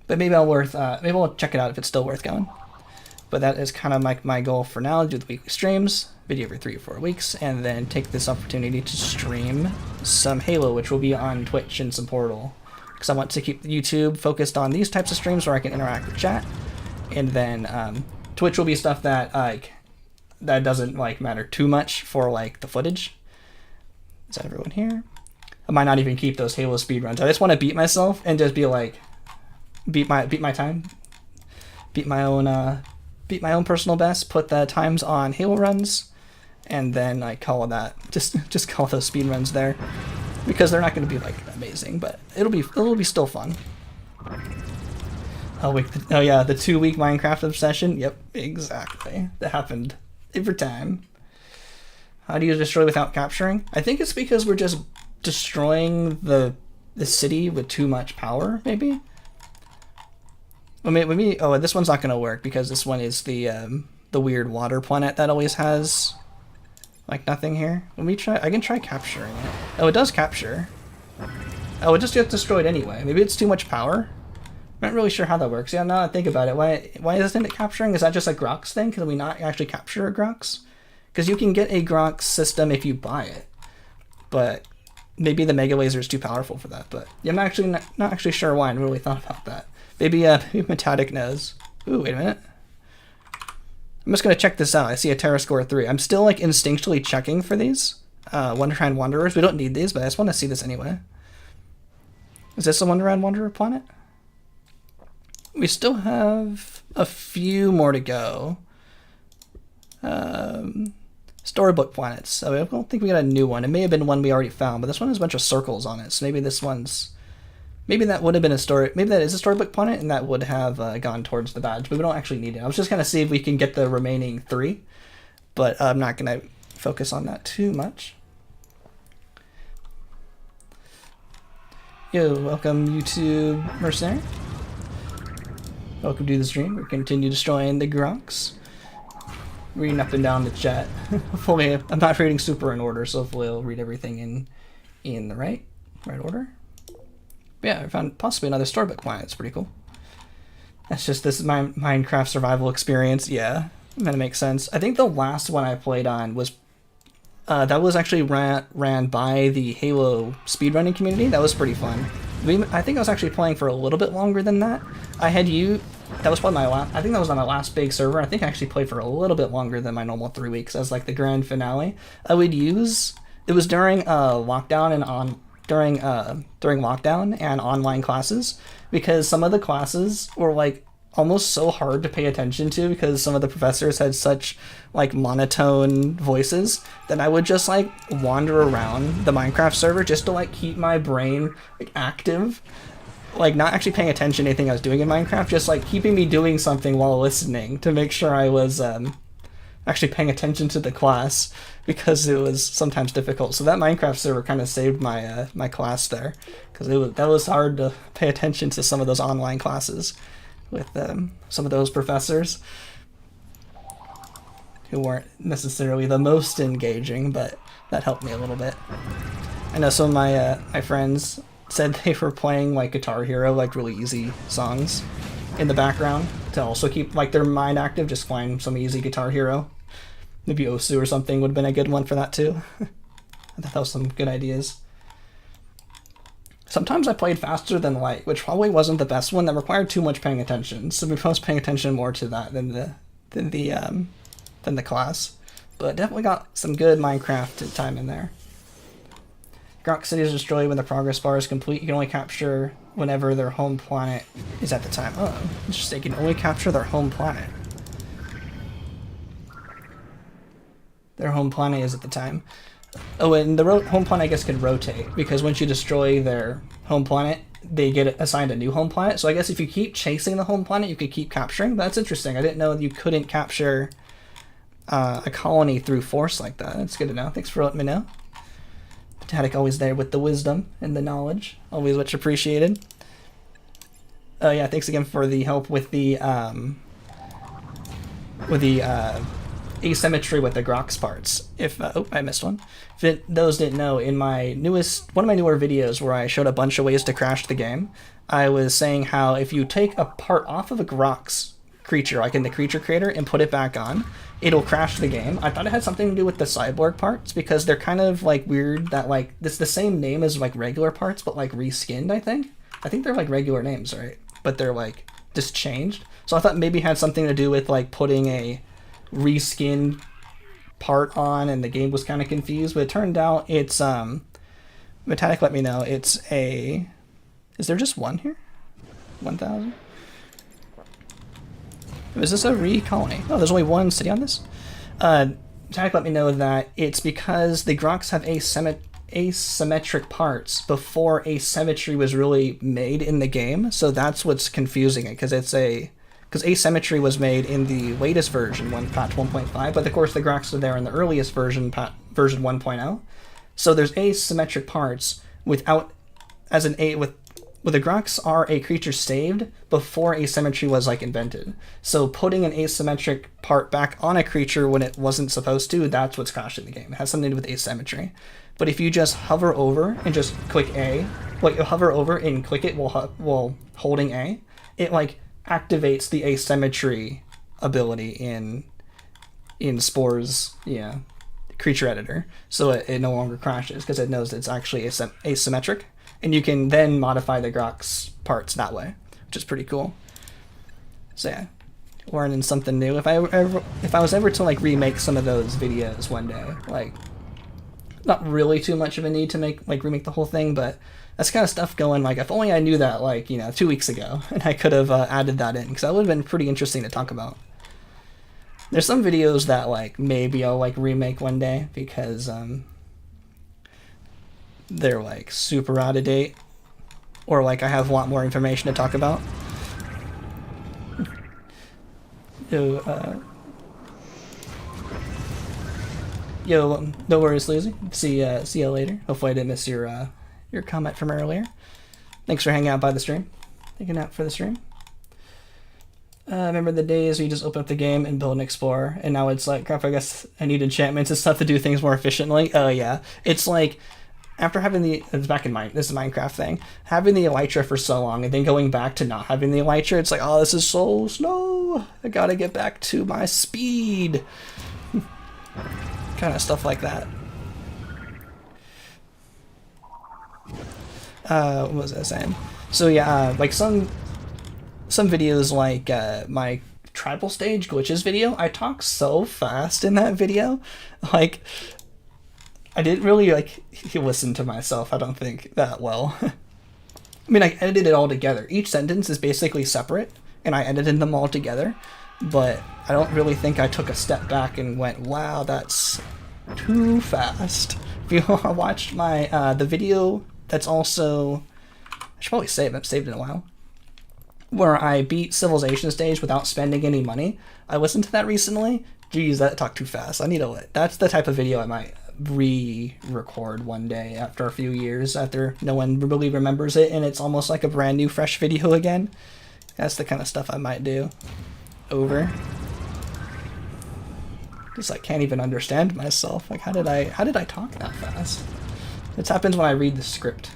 But maybe I'll check it out if it's still worth going. But that is kind of my goal for now. Do the weekly streams, video every 3 or 4 weeks, and then take this opportunity to stream some Halo, which will be on Twitch and some Portal. Because I want to keep YouTube focused on these types of streams where I can interact with chat. And then Twitch will be stuff that that doesn't matter too much for the footage. Is that everyone here? I might not even keep those Halo speedruns. I just want to beat myself and just be beat my time, beat my own personal best, put the times on Halo runs, and then call that just call those speedruns there, because they're not going to be amazing, but it'll be still fun. Oh yeah, the 2-week Minecraft obsession. Yep, exactly. That happened every time. How do you destroy without capturing? I think it's because we're just destroying the city with too much power, maybe. Maybe. Oh, this one's not going to work because this one is the weird water planet that always has nothing here. Let me try. I can try capturing it. Oh, it does capture. Oh, it just gets destroyed anyway. Maybe it's too much power. I'm not really sure how that works. Yeah, now I think about it. Why isn't it capturing? Is that just a Grox thing? Can we not actually capture a Grox? Because you can get a Grox system if you buy it, but maybe the Mega Laser is too powerful for that. But yeah, I'm actually not actually sure why. I never really thought about that. Maybe Metatic knows. Ooh, wait a minute. I'm just gonna check this out. I see a Terra Score 3. I'm still instinctually checking for these Wonderland Wanderers. We don't need these, but I just want to see this anyway. Is this a Wonderland Wanderer planet? We still have a few more to go. Storybook planets. So I don't think we got a new one. It may have been one we already found, but this one has a bunch of circles on it. So maybe this one's... Maybe that would have been a story... Maybe that is a storybook planet, and that would have gone towards the badge, but we don't actually need it. I was just going to see if we can get the remaining 3, but I'm not going to focus on that too much. Yo, welcome YouTube Mercenary. Welcome to the stream. We're continue destroying the Grox. Reading up and down the chat. Hopefully, I'm not reading super in order, so hopefully I'll read everything in the right order. But yeah, I found possibly another storybook planet. It's pretty cool. This is my Minecraft survival experience. Yeah, that makes sense. I think the last one I played on was that was actually ran by the Halo speedrunning community. That was pretty fun. I think I was actually playing for a little bit longer than that. That was probably my last. I think that was on my last big server. I think I actually played for a little bit longer than my normal 3 weeks as the grand finale. I would use. It was during lockdown and during lockdown and online classes, because some of the classes were almost so hard to pay attention to because some of the professors had such monotone voices that I would just wander around the Minecraft server just to keep my brain active, not actually paying attention to anything I was doing in Minecraft, just keeping me doing something while listening to make sure I was actually paying attention to the class, because it was sometimes difficult. So that Minecraft server kind of saved my my class there, because that was hard to pay attention to some of those online classes with some of those professors who weren't necessarily the most engaging, but that helped me a little bit. I know some of my friends said they were playing like Guitar Hero, like really easy songs in the background to also keep like their mind active. Just find some easy Guitar Hero. Maybe Osu or something would have been a good one for that too. I thought that was some good ideas. Sometimes I played faster than light, which probably wasn't the best one. That required too much paying attention. So I was paying attention more to that than the class. But definitely got some good Minecraft time in there. Grox City is destroyed when the progress bar is complete. You can only capture whenever their home planet is at the time. Oh, interesting. You can only capture their home planet. Their home planet is at the time. Oh, and the home planet, I guess, could rotate, because once you destroy their home planet, they get assigned a new home planet. So I guess if you keep chasing the home planet, you could keep capturing. That's interesting. I didn't know you couldn't capture a colony through force like that. That's good to know. Thanks for letting me know. Tadic always there with the wisdom and the knowledge. Always much appreciated. Oh yeah, thanks again for the help with the asymmetry with the Grox parts. If oh, I missed one. If those didn't know, in my one of my newer videos where I showed a bunch of ways to crash the game, I was saying how if you take a part off of a Grox creature, like in the creature creator, and put it back on, it'll crash the game. I thought it had something to do with the cyborg parts, because they're kind of like weird that like it's the same name as like regular parts, but like reskinned. I think they're like regular names, right? But they're like just changed. So I thought maybe it had something to do with like putting a reskin part on, and the game was kind of confused. But it turned out it's Metallic let me know it's a. Is there just one here? 1,000. Is this a re-colony? Oh, there's only one city on this? Metallic let me know that it's because the Grox have asymmetric parts before asymmetry was really made in the game, so that's what's confusing it, because asymmetry was made in the latest version, patch 1.5, but of course the Grox are there in the earliest version, version 1.0. So there's asymmetric parts without, with the Grox are a creature saved before asymmetry was like invented. So putting an asymmetric part back on a creature when it wasn't supposed to, that's what's crashing the game. It has something to do with asymmetry. But if you just hover over and just click A, like you hover over and click it while holding A, it like activates the asymmetry ability in Spore's creature editor, so it no longer crashes because it knows it's actually asymmetric. And you can then modify the Grox parts that way, which is pretty cool. So yeah, learning something new. If I was ever to like remake some of those videos one day, like not really too much of a need to remake the whole thing, but that's kind of stuff going, like if only I knew that 2 weeks ago, and I could have added that in, because that would have been pretty interesting to talk about. There's some videos that like maybe I'll like remake one day, because they're like super out of date, or like I have a lot more information to talk about. Yo, no worries, Lizzie. See you later. Hopefully I didn't miss your comment from earlier. Thanks for hanging out by the stream. Hanging out for the stream. Remember the days where you just open up the game and build an explorer, and now it's like, crap, I guess I need enchantments and stuff to do things more efficiently. Oh yeah, it's like after having this is a Minecraft thing, having the elytra for so long and then going back to not having the elytra, it's like, oh, this is so slow. I gotta get back to my speed. Kind of stuff like that. What was I saying? So yeah, like some videos, like my tribal stage glitches video, I talk so fast in that video, like I didn't really listen to myself, I don't think, that well. I mean, I edited it all together. Each sentence is basically separate, and I edited them all together, but I don't really think I took a step back and went, wow, that's too fast. If you watched my the video that's also, I should probably save it, I've saved it in a while, where I beat Civilization stage without spending any money. I listened to that recently. Geez, that talked too fast. I need to, that's the type of video I might re-record one day after a few years, after no one really remembers it and it's almost like a brand new fresh video again. That's the kind of stuff I might do over. Just like can't even understand myself. Like how did I talk that fast? It happens when I read the script.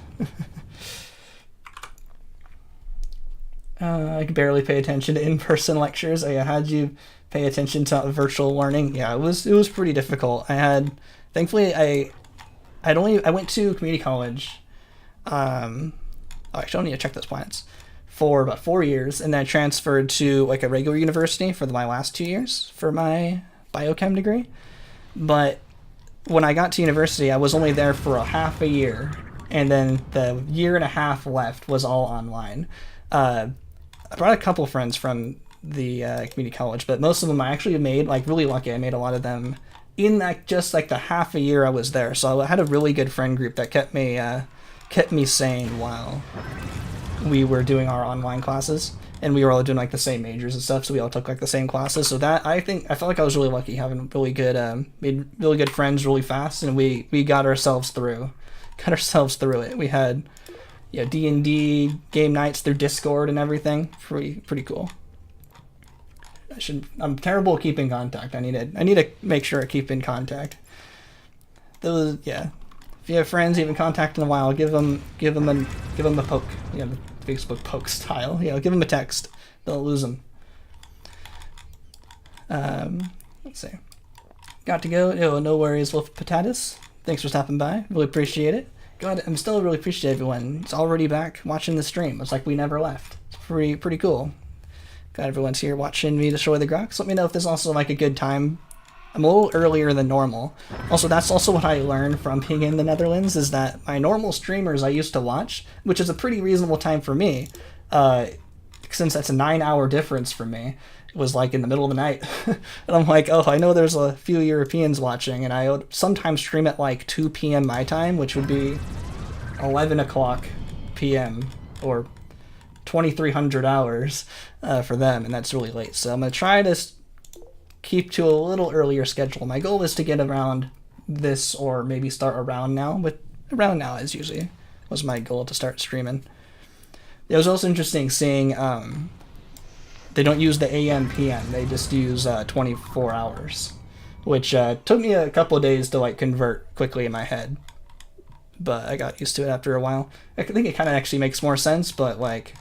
I could barely pay attention to in-person lectures. How'd you pay attention to virtual learning? Yeah, it was pretty difficult. Thankfully, I went to community college. Actually, I don't need to check those plans for about 4 years, and then I transferred to like a regular university for my last 2 years for my biochem degree. But when I got to university, I was only there for a half a year, and then the year and a half left was all online. I brought a couple friends from the community college, but most of them I actually made, like, really lucky. I made a lot of them in that just like the half a year I was there. So I had a really good friend group that kept me sane while we were doing our online classes, and we were all doing like the same majors and stuff. So we all took like the same classes. So that I felt like I was really lucky having really good made really good friends really fast, and we got ourselves through it. We had D&D game nights through Discord and everything. Pretty cool. I'm terrible at keeping contact. I need to make sure I keep in contact. If you have friends you haven't contacted in a while, give them a poke. The Facebook poke style. Give them a text. Don't lose them. Let's see. Got to go. No worries, Wolf Potatoes. Thanks for stopping by. Really appreciate it. God, I'm still really appreciate everyone. It's already back watching the stream. It's like we never left. It's pretty cool. Glad everyone's here watching me destroy the Grox. Let me know if this is also like a good time. I'm a little earlier than normal. Also, that's also what I learned from being in the Netherlands, is that my normal streamers I used to watch, which is a pretty reasonable time for me, since that's a 9-hour difference for me, it was like in the middle of the night. And I'm like, oh, I know there's a few Europeans watching, and I would sometimes stream at like 2 p.m. my time, which would be 11 o'clock p.m. or 2300 hours for them, and that's really late. So I'm going to try to keep to a little earlier schedule. My goal is to get around this, or maybe start around now, but around now is usually was my goal to start streaming. It was also interesting seeing they don't use the AM PM, they just use 24 hours, which took me a couple of days to like convert quickly in my head, but I got used to it after a while. I think it kind of actually makes more sense, but like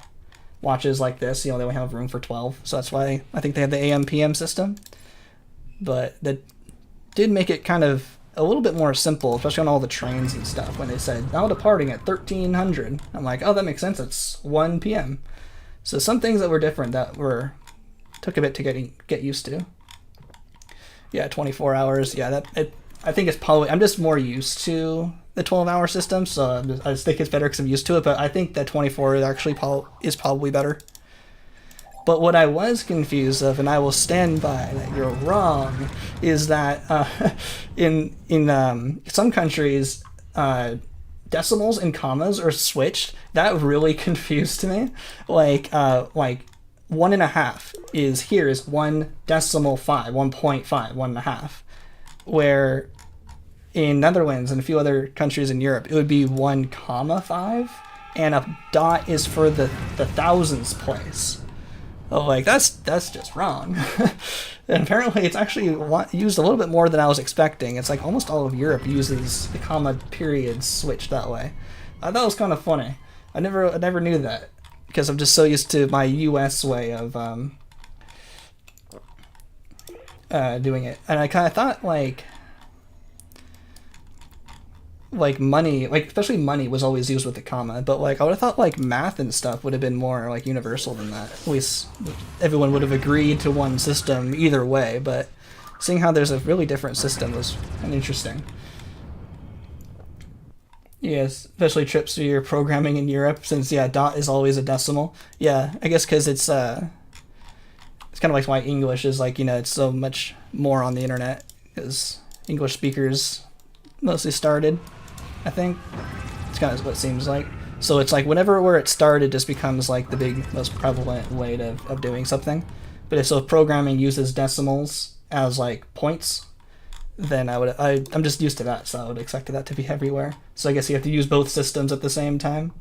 watches like this, they only have room for 12, so that's why I think they have the AM PM system. But that did make it kind of a little bit more simple, especially on all the trains and stuff, when they said, now departing at 1300. I'm like, oh, that makes sense, it's 1 p.m. So some things that were different that took a bit to get used to. Yeah, 24 hours, I think it's probably, I'm just more used to the 12-hour system, so I just think it's better because I'm used to it, but I think that 24 is probably better. But what I was confused of, and I will stand by that you're wrong, is that in some countries, decimals and commas are switched. That really confused me. Like 1.5 is 1 decimal 5, 1.5, 1.5. Where in Netherlands and a few other countries in Europe, it would be 1.5, and a dot is for the thousandths place. Oh, like that's just wrong. And apparently it's actually used a little bit more than I was expecting. It's like almost all of Europe uses the comma periods switched that way. I thought it was kind of funny. I never knew that, because I'm just so used to my US way of doing it. And I kind of thought like money, like especially money was always used with the comma, but like I would have thought like math and stuff would have been more like universal than that. At least everyone would have agreed to one system either way, but seeing how there's a really different system was kind of interesting. Yes, especially trips to your programming in Europe, since dot is always a decimal. Yeah, I guess because it's kind of like why English is like, it's so much more on the internet, because English speakers mostly started, I think. It's kind of what it seems like. So it's like where it started just becomes like the big, most prevalent way of doing something. But if programming uses decimals as like points, then I'm just used to that, so I would expect that to be everywhere. So I guess you have to use both systems at the same time.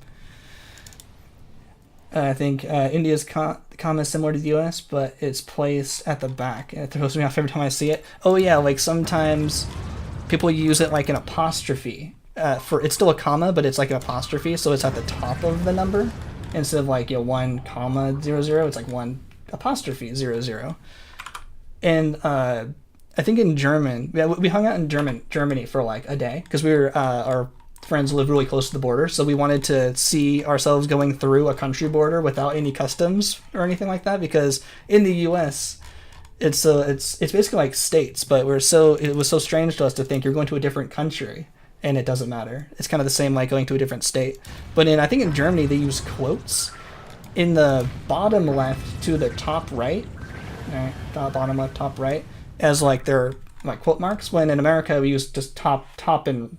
I think India's comma is similar to the US, but it's placed at the back. It throws me off every time I see it. Oh yeah, like sometimes people use it like an apostrophe. It's still a comma, but it's like an apostrophe, so it's at the top of the number. instead of like 1,00, it's like 1'00. And I think in German, we hung out in Germany for like a day because we were our friends live really close to the border, so we wanted to see ourselves going through a country border without any customs or anything like that, because in the US it's basically like states, but it was so strange to us to think you're going to a different country and it doesn't matter. It's kind of the same like going to a different state. But I think in Germany they use quotes in the bottom left to the top right, right, bottom left, top right, as like their like quote marks, when in America we use just top and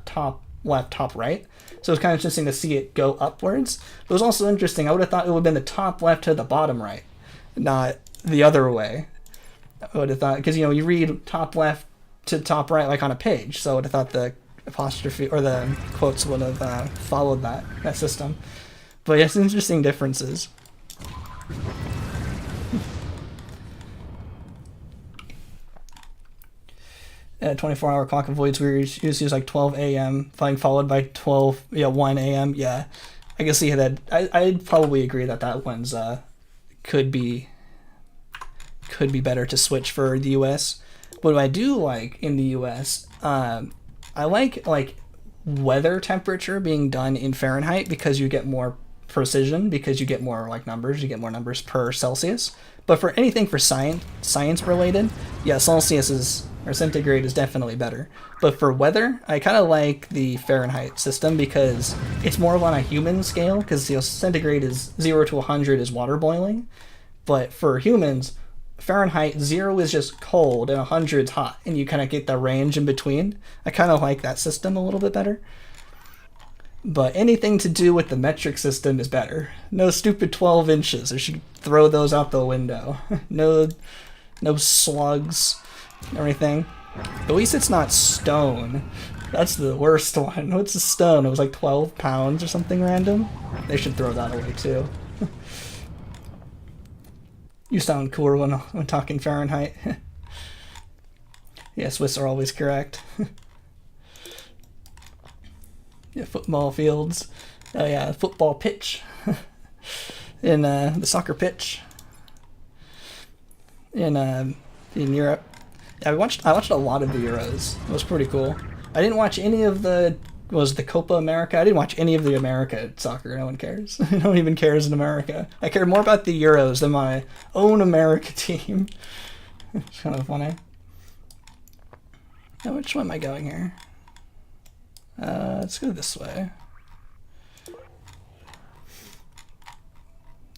top left, top right. So it's kind of interesting to see it go upwards. It was also interesting. I would have thought it would have been the top left to the bottom right, not the other way. I would have thought, because you read top left to top right like on a page, so I would have thought the apostrophe or the quotes would have followed that system. But yes, interesting differences. 24-hour clock avoids weird usually like 12 a.m. followed by 1 a.m. Yeah, I can see that. I'd probably agree that one's could be better to switch for the US. What I do like in the US, I like weather temperature being done in Fahrenheit, because you get more precision, because you get more like numbers, you get more numbers per Celsius. But for anything for science related, yeah, Celsius or centigrade is definitely better. But for weather, I kind of like the Fahrenheit system because it's more on a human scale, because centigrade is 0 to 100 is water boiling. But for humans, Fahrenheit 0 is just cold and 100 is hot, and you kind of get the range in between. I kind of like that system a little bit better. But anything to do with the metric system is better. No stupid 12 inches. I should throw those out the window. No slugs or anything. At least it's not stone. That's the worst one. What's a stone? It was like 12 pounds or something random. They should throw that away too. You sound cooler when talking Fahrenheit. Yeah, Swiss are always correct. Yeah, football fields. Oh yeah, football pitch. In the soccer pitch. In Europe. Yeah, I watched a lot of the Euros. It was pretty cool. I didn't watch any of the Copa America. I didn't watch any of the America soccer. No one cares. No one even cares in America. I care more about the Euros than my own America team. It's kind of funny. Now, which way am I going here? Let's go this way.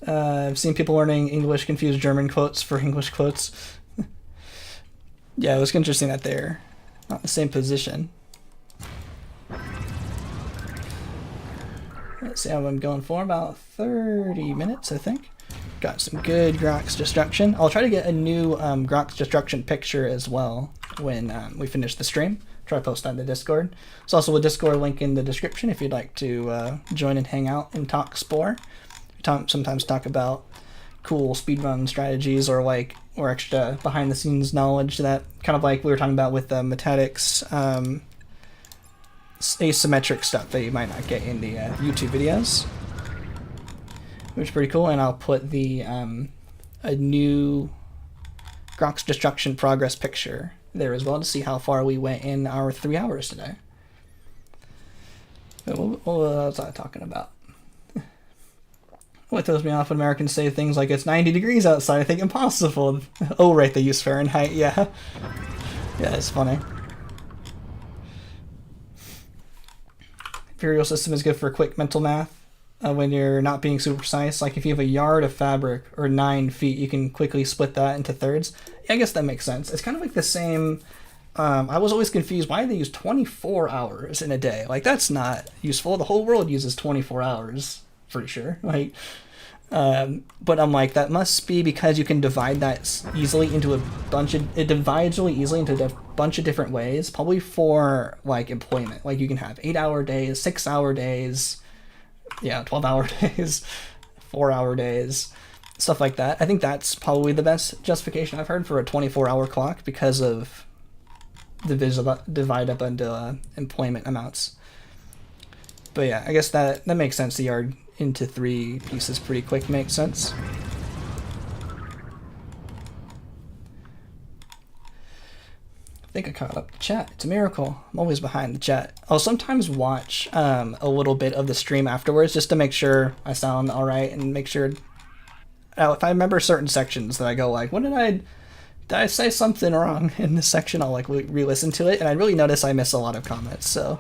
I've seen people learning English confuse German quotes for English quotes. Yeah, it was interesting that they're not in the same position. Let's see how I'm going for. About 30 minutes, I think. Got some good Grox destruction. I'll try to get a new Grox destruction picture as well when we finish the stream. Try to post that in the Discord. There's also a Discord link in the description if you'd like to join and hang out and talk Spore. We sometimes talk about cool speedrun strategies or extra behind the scenes knowledge, that kind of like we were talking about with the Metatics asymmetric stuff that you might not get in the YouTube videos, which is pretty cool. And I'll put the a new Grox destruction progress picture there as well to see how far we went in our 3 hours today. What was I talking about? What throws me off when Americans say things like it's 90 degrees outside, I think impossible. Oh, right, they use Fahrenheit, yeah. Yeah, it's funny. Imperial system is good for quick mental math when you're not being super precise. Like if you have a yard of fabric or 9 feet, you can quickly split that into thirds. Yeah, I guess that makes sense. It's kind of like the same. I was always confused. Why do they use 24 hours in a day? Like, that's not useful. The whole world uses 24 hours, pretty sure. Like, but I'm like, that must be because you can divide that easily into it divides really easily into a bunch of different ways, probably for like employment. Like you can have 8-hour days, 6-hour days, 12-hour days, 4-hour days, stuff like that. I think that's probably the best justification I've heard for a 24-hour clock, because of the divide up into employment amounts. But yeah, I guess that makes sense. The yard into 3 pieces pretty quick makes sense. I think I caught up the chat. It's a miracle. I'm always behind the chat. I'll sometimes watch a little bit of the stream afterwards just to make sure I sound all right and make sure if I remember certain sections that I go like, did I say something wrong in this section? I'll like re-listen to it, and I really notice I miss a lot of comments. So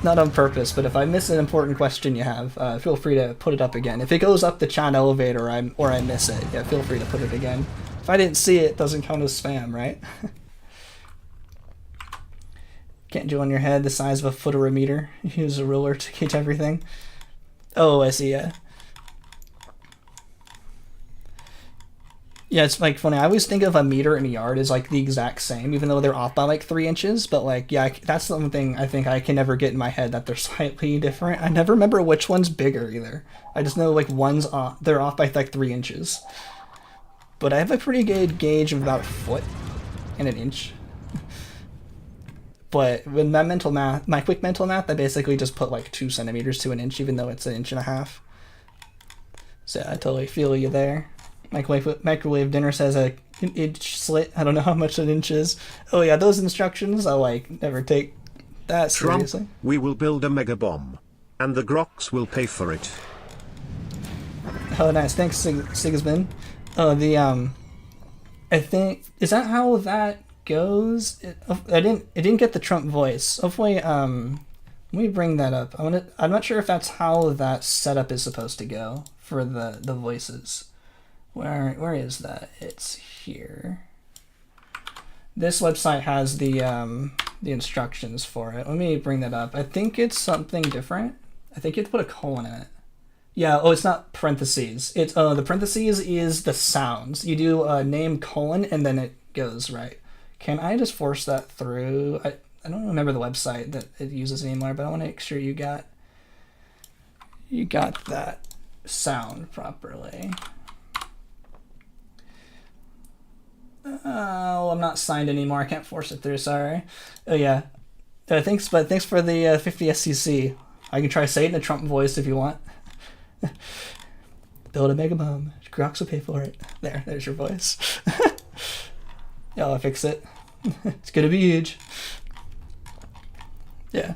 not on purpose, but if I miss an important question you have, feel free to put it up again. If it goes up the chat elevator or I miss it, yeah, feel free to put it again. If I didn't see it, it doesn't count as spam, right? Can't do on your head the size of a foot or a meter. Use a ruler to gauge everything. Oh, I see, yeah. Yeah, it's like funny. I always think of a meter and a yard as like the exact same, even though they're off by like 3 inches. But like, yeah, that's something I think I can never get in my head, that they're slightly different. I never remember which one's bigger either. I just know like one's off, they're off by like 3 inches. But I have a pretty good gauge of about a foot and an inch. But with my mental math, my quick mental math, I basically just put like 2 centimeters to an inch, even though it's 1.5 inches. So I totally feel you there. Microwave dinner says an inch slit. I don't know how much an inch is. Oh yeah, those instructions I like never take that seriously. Trump, we will build a mega bomb, and the Grox will pay for it. Oh nice, thanks Sigismund. Oh I think, is that how that goes? It didn't get the Trump voice. Hopefully let me bring that up. I'm not sure if that's how that setup is supposed to go for the voices. Where is that? It's here. This website has the instructions for it. Let me bring that up. I think it's something different. I think you have to put a colon in it. Yeah, oh, it's not parentheses. It's the parentheses is the sounds. You do name colon and then it goes right. Can I just force that through? I don't remember the website that it uses anymore, but I want to make sure you got that sound properly. Oh, I'm not signed anymore. I can't force it through. Sorry. Oh yeah. Thanks for the 50 SCC. I can try saying it in a Trump voice if you want. Build a mega bomb. Grox will pay for it. There's your voice. Yeah, I'll fix it. It's gonna be huge. Yeah.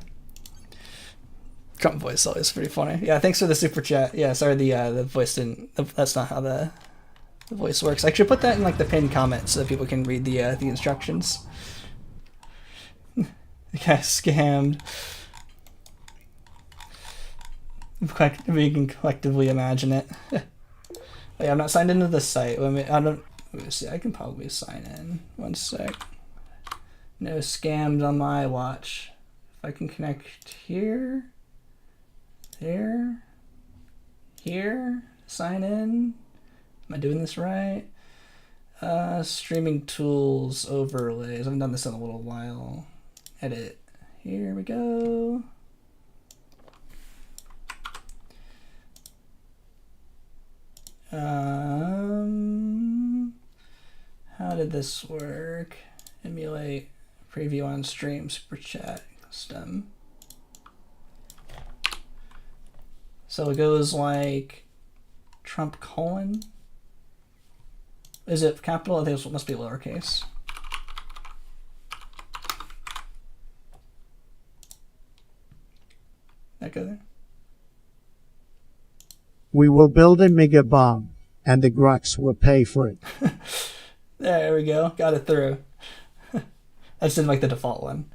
Trump voice always pretty funny. Yeah, thanks for the super chat. Yeah, sorry the voice didn't. That's not how the voice works. I should put that in like the pinned comment so that people can read the instructions. The guy scammed. We can collectively imagine it. Yeah, I'm not signed into the site. Let me see. I can probably sign in. 1 sec. No scams on my watch. If I can connect here, there, here, sign in. Am I doing this right? Streaming tools, overlays. I haven't done this in a little while. Edit. Here we go. How did this work? Emulate, preview on stream, super chat, custom. So it goes like Trump colon. Is it capital? I think it must be lowercase. That go there? We will build a mega bomb, and the Grox will pay for it. There we go. Got it through. That's in like the default one.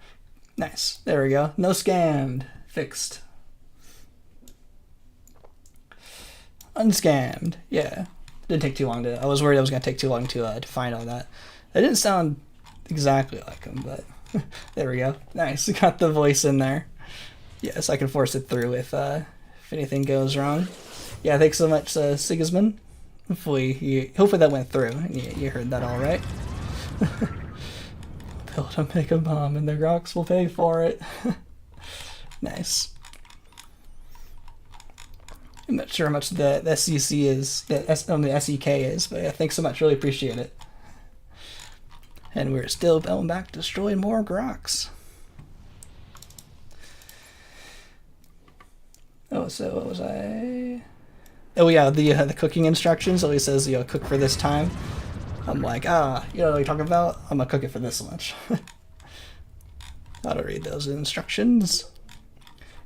Nice. There we go. No scammed. Fixed. Unscammed. Yeah. Didn't take too long to. I was worried it was gonna take too long to find all that. It didn't sound exactly like him, but there we go. Nice. Got the voice in there. Yes, I can force it through if anything goes wrong. Yeah, thanks so much, Sigismund. Hopefully that went through and you heard that all right. Build a mega bomb and the Grox will pay for it. Nice. I'm not sure how much the SEC is, the SEK is, but yeah, thanks so much. Really appreciate it. And we're still going back to destroying more Grox. Oh, so what was I? Oh yeah, the cooking instructions always says, you know, cook for this time. I'm like, you know what you're talking about? I'm gonna cook it for this much. Gotta read those instructions.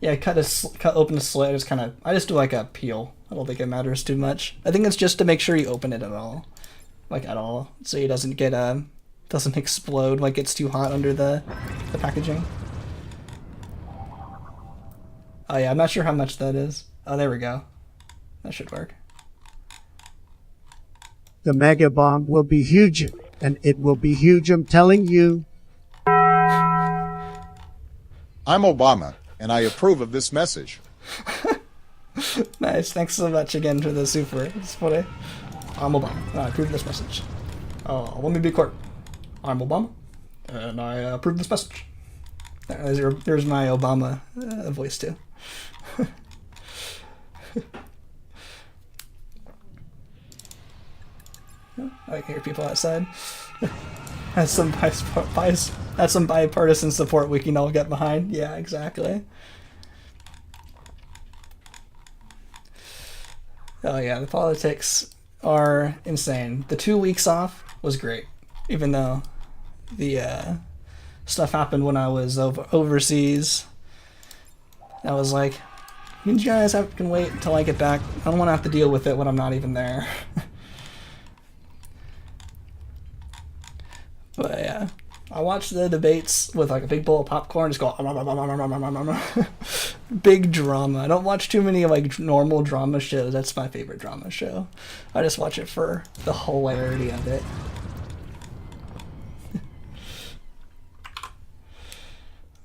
Yeah, cut open a slit. I just do like a peel. I don't think it matters too much. I think it's just to make sure you open it at all, so it doesn't get doesn't explode, like it's too hot under the packaging. Oh yeah, I'm not sure how much that is. Oh, there we go. That should work. The mega bomb will be huge, and it will be huge, I'm telling you. I'm Obama, and I approve of this message. Nice, thanks so much again for the super. It's funny. I'm Obama, and I approve this message. Let me be clear. I'm Obama, and I approve this message. There's my Obama voice too. I can hear people outside. That's some bipartisan support we can all get behind. Yeah, exactly. Oh yeah, the politics are insane. The 2 weeks off was great, even though the stuff happened when I was overseas. I was like, you guys can wait until I get back. I don't want to have to deal with it when I'm not even there. But yeah, I watched the debates with like a big bowl of popcorn, just go big drama. I don't watch too many like normal drama shows. That's my favorite drama show. I just watch it for the hilarity of it.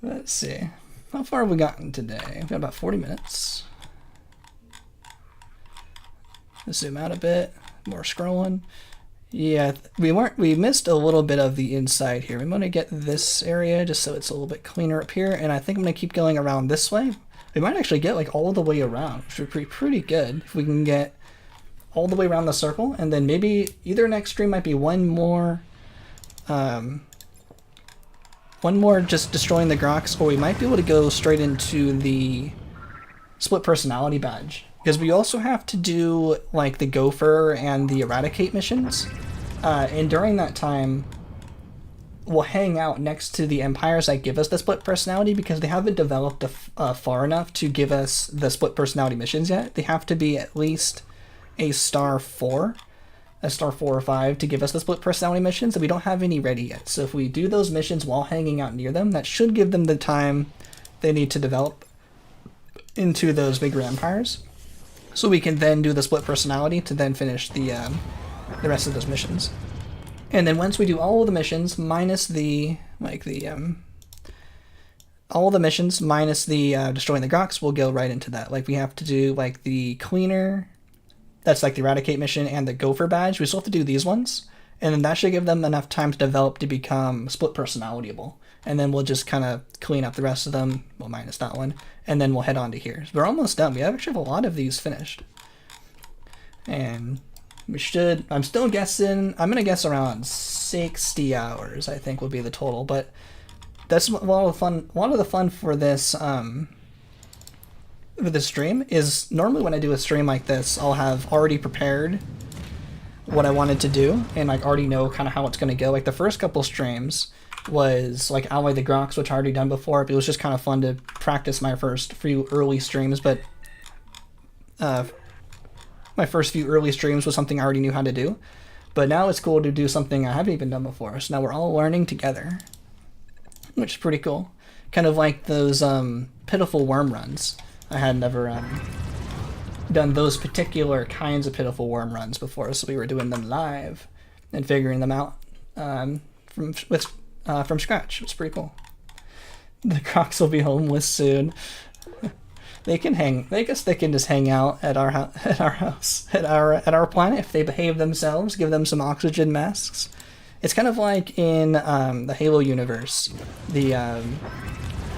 Let's see. How far have we gotten today? We've got about 40 minutes. Let's zoom out a bit. More scrolling. Yeah, we missed a little bit of the inside here. We want to get this area just so it's a little bit cleaner up here, and I think I'm going to keep going around this way. We might actually get like all the way around, which would be pretty good if we can get all the way around the circle, and then maybe either next stream might be one more just destroying the Grox, or we might be able to go straight into the split personality badge. Because we also have to do like the Gopher and the Eradicate missions. And during that time, we'll hang out next to the empires that give us the split personality, because they haven't developed far enough to give us the split personality missions yet. They have to be at least a star 4 or 5 to give us the split personality missions, and we don't have any ready yet. So if we do those missions while hanging out near them, that should give them the time they need to develop into those bigger empires. So we can then do the split personality to then finish the rest of those missions. And then once we do all of the missions minus all the missions minus the destroying the Grox, we'll go right into that. Like we have to do like the cleaner, that's like the Eradicate mission, and the Gopher badge. We still have to do these ones, and then that should give them enough time to develop to become split personalityable. And then we'll just kind of clean up the rest of them, well, minus that one, and then we'll head on to here. So we're almost done. We actually have a lot of these finished. And we should, I'm still guessing, I'm going to guess around 60 hours, I think, will be the total. But that's a lot of the fun for this, with this stream is normally when I do a stream like this, I'll have already prepared what I wanted to do and like already know kind of how it's going to go. Like the first couple streams was like Alloy the Grox, which I already done before. It was just kind of fun to practice my first few early streams, but my first few early streams was something I already knew how to do. But now it's cool to do something I haven't even done before. So now we're all learning together, which is pretty cool. Kind of like those pitiful worm runs. I had never done those particular kinds of pitiful worm runs before, so we were doing them live and figuring them out from scratch. It's pretty cool. The Crocs will be homeless soon. They can hang. I guess they can just hang out at our house, at our planet if they behave themselves. Give them some oxygen masks. It's kind of like in the Halo universe, the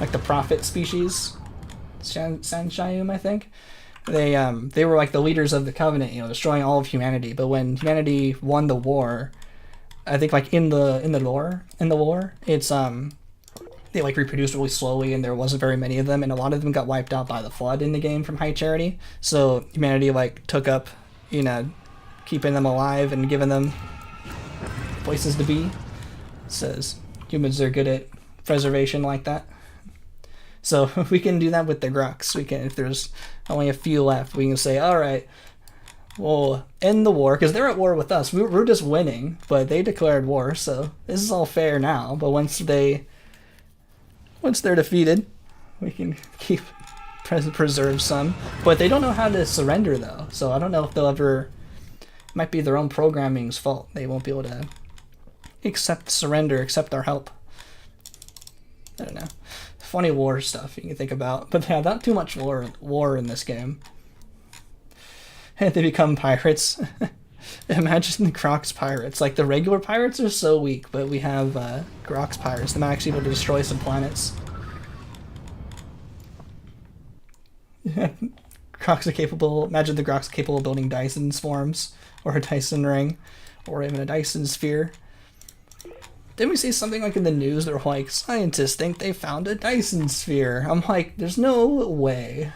like the Prophet species, Sanshayum, I think. They were like the leaders of the Covenant, destroying all of humanity. But when humanity won the war, I think like in the lore, it's they like reproduced really slowly, and there wasn't very many of them, and a lot of them got wiped out by the flood in the game from High Charity. So humanity like took up, you know, keeping them alive and giving them places to be. It says humans are good at preservation like that. So we can do that with the Grox. We can, if there's only a few left, we can say, all right, we'll end the war, because they're at war with us. We're just winning, but they declared war, so this is all fair now. But once they're defeated, we can preserve some. But they don't know how to surrender, though, so I don't know if they'll ever... It might be their own programming's fault. They won't be able to surrender, accept our help. I don't know. Funny war stuff you can think about, but yeah, not too much war in this game. And they become pirates. Imagine the Grox pirates. Like, the regular pirates are so weak, but we have Grox pirates. They might actually be able to destroy some planets. Grox are capable. Imagine the Grox capable of building Dyson swarms, or a Dyson ring, or even a Dyson sphere. Didn't we see something like in the news that were like, scientists think they found a Dyson sphere? I'm like, there's no way.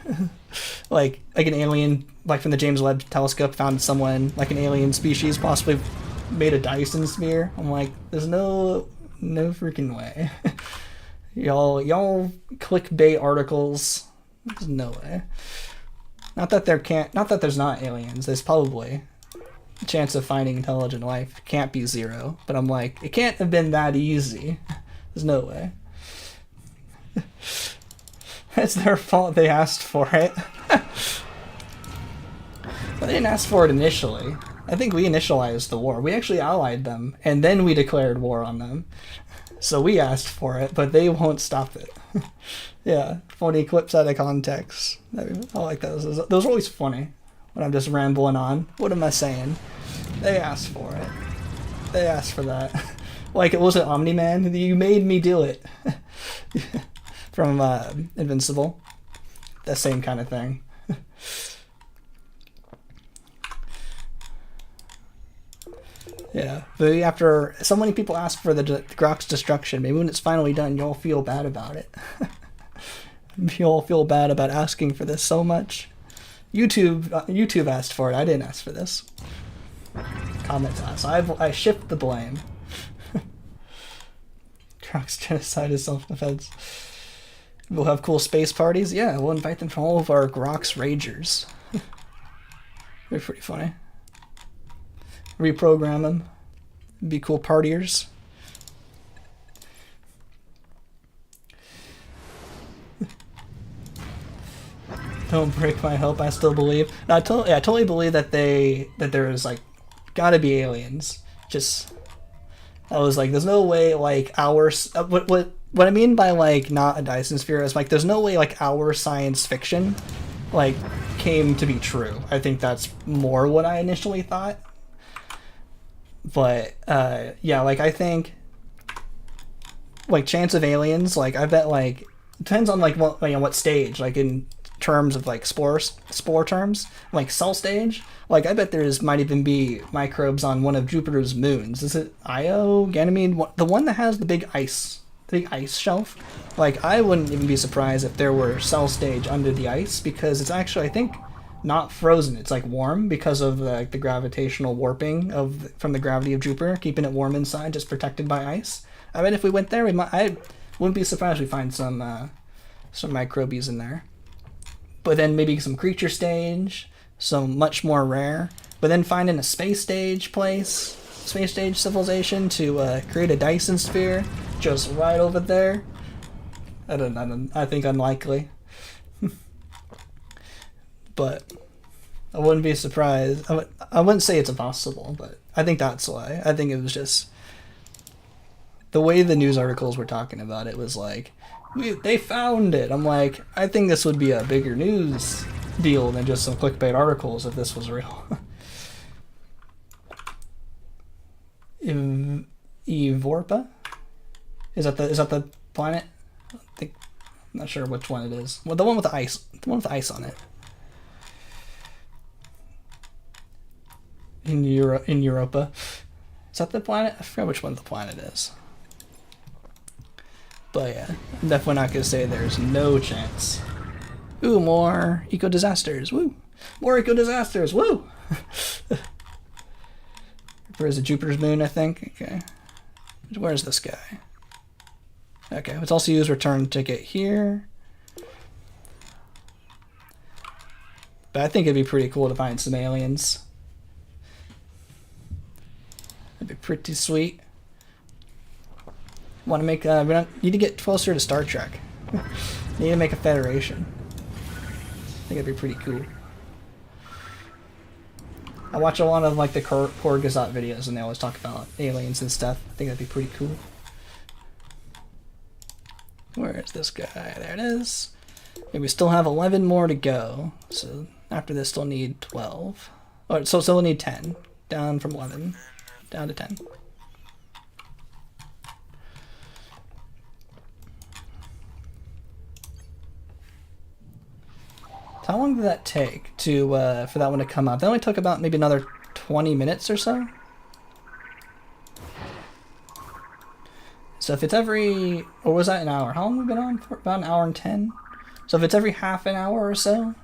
like an alien, like from the James Webb telescope, found someone, like an alien species, possibly made a Dyson sphere. I'm like, there's no freaking way. y'all clickbait articles. There's no way. Not that there's not aliens. There's probably chance of finding intelligent life can't be 0, but I'm like, it can't have been that easy. There's no way. It's their fault they asked for it. But they didn't ask for it initially. I think we initialized the war. We actually allied them, and then we declared war on them. So we asked for it, but they won't stop it. Yeah, funny clips out of context. I like those. Those are always funny. When I'm just rambling on. What am I saying? They asked for it. They asked for that. Like, it wasn't Omni-Man. You made me do it. From Invincible. That same kind of thing. Yeah. But after so many people ask for the Grox destruction, maybe when it's finally done, you'll feel bad about it. You'll feel bad about asking for this so much. YouTube asked for it. I didn't ask for this. Comments asked. I shift the blame. Grox genocide is self-defense. We'll have cool space parties. Yeah, we'll invite them from all of our Grox Ragers. They're pretty funny. Reprogram them. Be cool partiers. Don't break my hope. I still believe. No, I totally believe that there is like gotta be aliens. Just I was like, there's no way like our what I mean by like not a Dyson sphere is like there's no way like our science fiction like came to be true. I think that's more what I initially thought. But yeah, like I think like chance of aliens, like I bet like depends on like what stage, like in terms of like spore terms, like cell stage, like I bet might even be microbes on one of Jupiter's moons. Is it Io, Ganymede, the one that has the big ice shelf? Like I wouldn't even be surprised if there were cell stage under the ice, because it's actually, I think, not frozen. It's like warm because of the gravitational warping from the gravity of Jupiter, keeping it warm inside, just protected by ice. I bet if we went there, I wouldn't be surprised if we find some microbes in there. But then maybe some creature stage, some much more rare. But then finding a space stage civilization to create a Dyson sphere just right over there. I think unlikely. But I wouldn't be surprised. I wouldn't say it's impossible, but I think that's why. I think it was just the way the news articles were talking about it was like, they found it. I'm like, I think this would be a bigger news deal than just some clickbait articles if this was real. Evorpa? Is that the planet? I'm not sure which one it is. Well, the one with the ice. The one with the ice on it. In Europa. Is that the planet? I forgot which one the planet is. But yeah, I'm definitely not gonna say there's no chance. Ooh, more eco disasters. Woo! More eco disasters. Woo! Where's the Jupiter's moon? I think. Okay. Where's this guy? Okay. Let's also use return ticket here. But I think it'd be pretty cool to find some aliens. That'd be pretty sweet. Want to make? We don't need to get closer to Star Trek. Need to make a federation. I think it'd be pretty cool. I watch a lot of like the Core Gazette videos, and they always talk about aliens and stuff. I think that'd be pretty cool. Where is this guy? There it is. Okay, we still have 11 more to go. So after this, still need 12. Oh, so we'll need 10. Down from 11, down to 10. How long did that take to for that one to come up? That only took about maybe another 20 minutes or so. So if it's every, or was that an hour? How long have we been on for? About an hour and 10. So if it's every half an hour or so,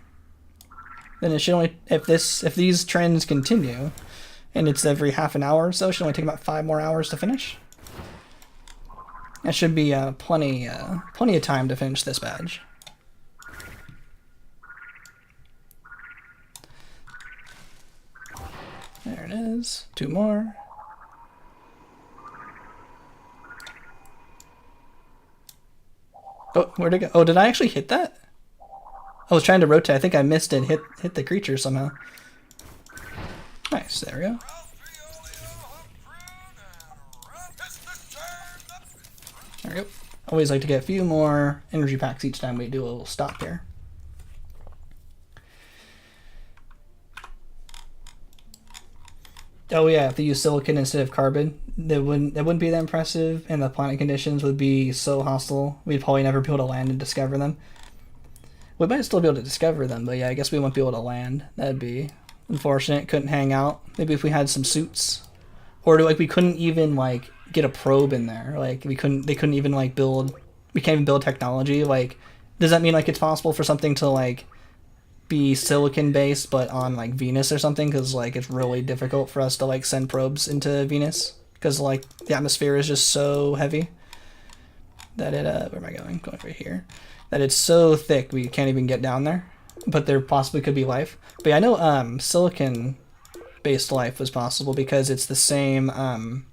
then it should only, if these trends continue, and it's every half an hour or so, it should only take about 5 more hours to finish. That should be plenty of time to finish this badge. There it is. 2 more. Oh, where'd it go? Oh, did I actually hit that? I was trying to rotate. I think I missed it. Hit the creature somehow. Nice. There we go. There we go. Always like to get a few more energy packs each time we do a little stop here. Oh yeah, if they use silicon instead of carbon, it wouldn't be that impressive, and the planet conditions would be so hostile, we'd probably never be able to land and discover them. We might still be able to discover them, but yeah, I guess we won't be able to land. That'd be unfortunate. Couldn't hang out. Maybe if we had some suits, or like we couldn't even like get a probe in there. Like they couldn't even like build. We can't even build technology. Like, does that mean like it's possible for something to like be silicon based but on like Venus or something, because like it's really difficult for us to like send probes into Venus because like the atmosphere is just so heavy that it where am I going over here, that it's so thick we can't even get down there, but there possibly could be life. But yeah, I know silicon based life was possible because it's the same where am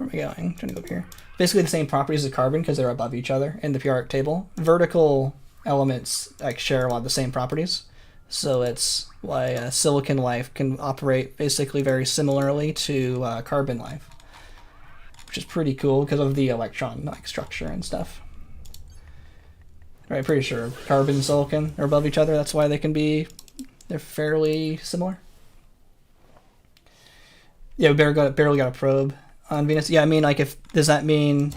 I going? I'm trying to go up here. Basically the same properties as carbon because they're above each other in the periodic table. Vertical elements like share a lot of the same properties, so it's why silicon life can operate basically very similarly to carbon life, which is pretty cool because of the electron like structure and stuff. Right, pretty sure carbon and silicon are above each other. That's why they're fairly similar. Yeah, we barely got a probe on Venus. Yeah, I mean, like, does that mean,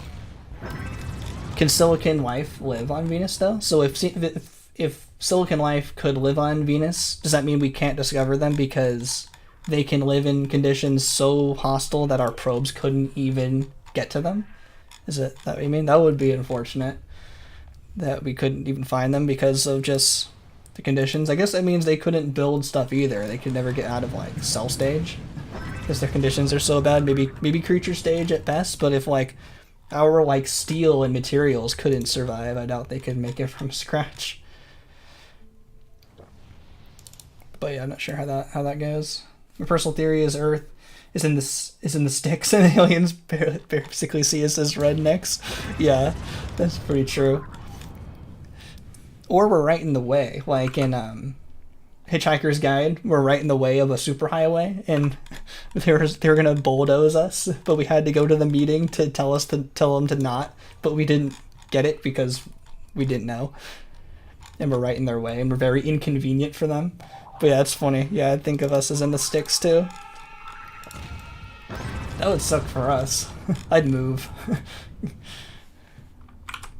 can silicon life live on Venus though? So if silicon life could live on Venus, does that mean we can't discover them because they can live in conditions so hostile that our probes couldn't even get to them? Is it that what you mean? That would be unfortunate that we couldn't even find them because of just the conditions. I guess that means they couldn't build stuff either. They could never get out of like cell stage because their conditions are so bad. Maybe creature stage at best, but if like our like steel and materials couldn't survive, I doubt they could make it from scratch. But yeah, I'm not sure how that goes. My personal theory is Earth is in the sticks and aliens basically see us as rednecks. Yeah, that's pretty true. Or we're right in the way, like in Hitchhiker's Guide. We're right in the way of a superhighway, and they were gonna bulldoze us, but we had to go to the meeting to tell them to not. But we didn't get it because we didn't know, and we're right in their way, and we're very inconvenient for them. But yeah, it's funny. Yeah, I'd think of us as in the sticks too. That would suck for us. I'd move.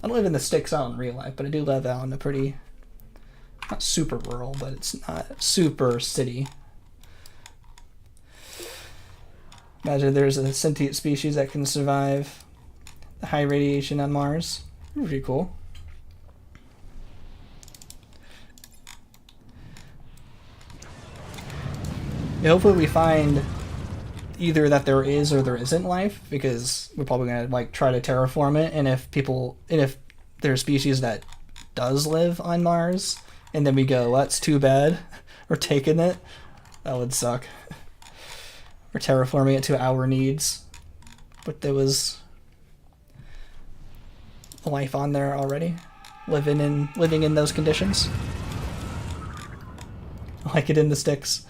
I don't live in the sticks out in real life, but I do live out in a pretty, not super rural, but it's not super city. Imagine there's a sentient species that can survive The high radiation on Mars. Pretty cool. Yeah, hopefully we find either that there is or there isn't life, because we're probably gonna like try to terraform it, and if there's species that does live on Mars, and then we go, well, that's too bad, we're taking it, that would suck. We're terraforming it to our needs, but there was life on there already, living in those conditions. Like it in the sticks.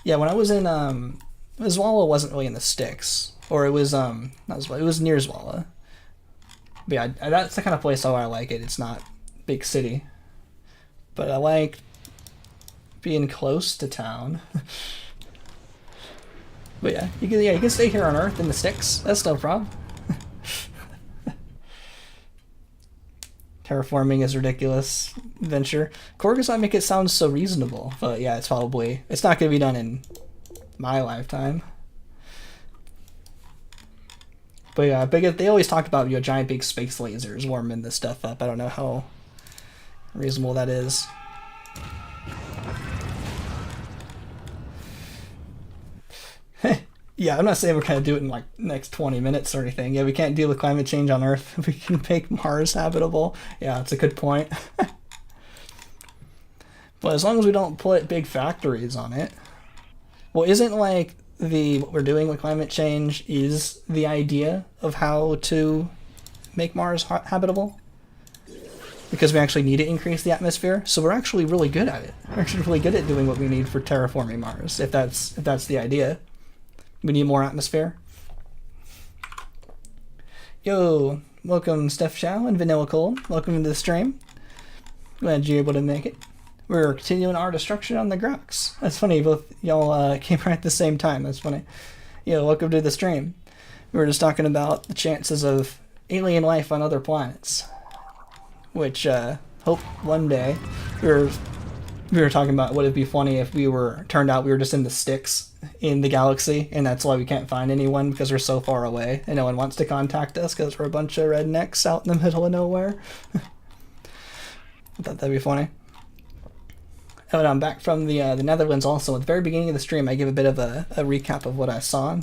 Yeah, when I was in Zwala wasn't really in the sticks, or it was not Zwala, it was near Zwala. But yeah, that's the kind of place how I like it. It's not big city, but I like being close to town. But yeah, you can stay here on Earth in the sticks. That's no problem. Terraforming is ridiculous venture. Coruscant make it sound so reasonable, but yeah, it's not going to be done in my lifetime. But yeah, they always talk about giant big space lasers warming this stuff up. I don't know how reasonable that is. Yeah, I'm not saying we're going to do it in like next 20 minutes or anything. Yeah, we can't deal with climate change on Earth. We can make Mars habitable. Yeah, that's a good point. But as long as we don't put big factories on it. Well, isn't like what we're doing with climate change is the idea of how to make Mars habitable? Because we actually need to increase the atmosphere. So we're actually really good at it. We're actually really good at doing what we need for terraforming Mars, if that's the idea. We need more atmosphere. Yo, welcome Steph Chow and Vanilla Cold. Welcome to the stream. Glad you're able to make it. We're continuing our destruction on the Grox. That's funny, both y'all came right at the same time. That's funny. Yo, welcome to the stream. We were just talking about the chances of alien life on other planets. Which, hope one day. We were talking about would it be funny if turned out we were just in the sticks in the galaxy, and that's why we can't find anyone, because we're so far away and no one wants to contact us because we're a bunch of rednecks out in the middle of nowhere. I thought that'd be funny. And I'm back from the Netherlands also. At the very beginning of the stream, I gave a bit of a recap of what I saw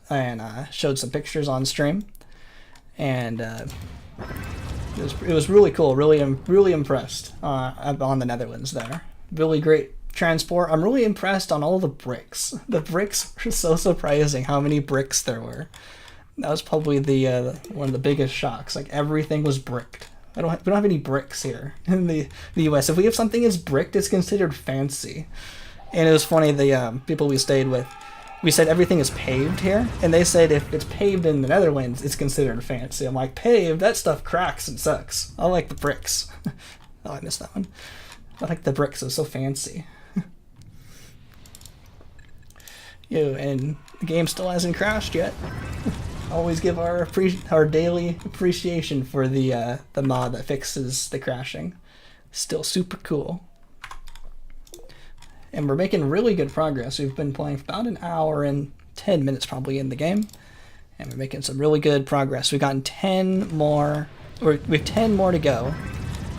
and showed some pictures on stream. And it was really cool. Really impressed on the Netherlands there. Really great transport. I'm really impressed on all the bricks. The bricks were so surprising how many bricks there were. That was probably one of the biggest shocks. Like everything was bricked. We don't have any bricks here in the U.S. If we have something that's bricked, it's considered fancy. And it was funny, the people we stayed with, we said everything is paved here, and they said if it's paved in the Netherlands, it's considered fancy. I'm like, paved? That stuff cracks and sucks. I like the bricks. Oh, I missed that one. I like the bricks. It's so fancy. Yo, and the game still hasn't crashed yet. Always give our daily appreciation for the mod that fixes the crashing. Still super cool. And we're making really good progress. We've been playing for about an hour and 10 minutes probably in the game. And we're making some really good progress. We've gotten 10 more, or we have 10 more to go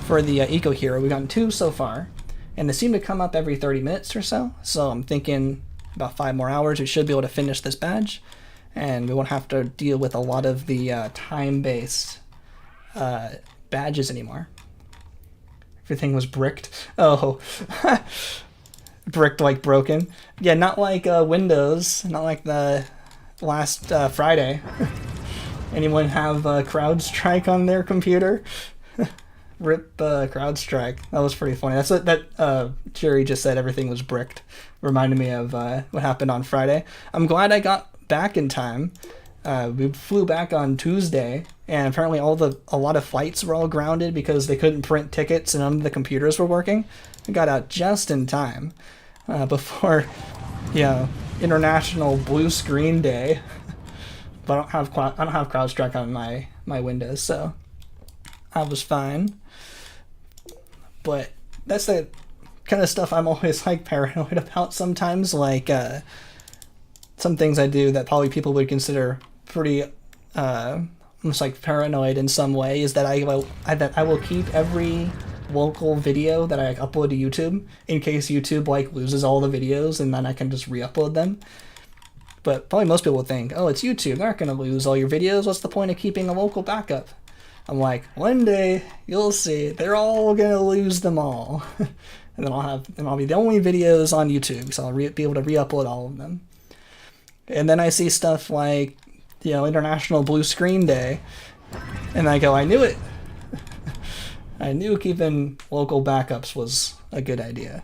for the Eco Hero. We've gotten 2 so far. And they seem to come up every 30 minutes or so. So I'm thinking about 5 more hours we should be able to finish this badge. And we won't have to deal with a lot of the time-based badges anymore. Everything was bricked. Oh, bricked like broken. Yeah, not like Windows, not like the last Friday. Anyone have CrowdStrike on their computer? Rip CrowdStrike. That was pretty funny. That's what that Jerry just said. Everything was bricked. Reminded me of what happened on Friday. I'm glad I got back in time. We flew back on Tuesday, and apparently a lot of flights were all grounded because they couldn't print tickets and none of the computers were working. I got out just in time before, International Blue Screen Day. But I don't have CrowdStrike on my Windows, so I was fine. But that's the kind of stuff I'm always like paranoid about sometimes, like some things I do that probably people would consider pretty almost like paranoid in some way is that I will keep every local video that I upload to YouTube in case YouTube like loses all the videos, and then I can just re-upload them. But probably most people think, oh, it's YouTube, they're not going to lose all your videos, what's the point of keeping a local backup? I'm like, one day you'll see, they're all going to lose them all. And then I'll be the only videos on YouTube, so I'll be able to re-upload all of them. And then I see stuff like, you know, International Blue Screen Day, and I go, I knew it. I knew keeping local backups was a good idea.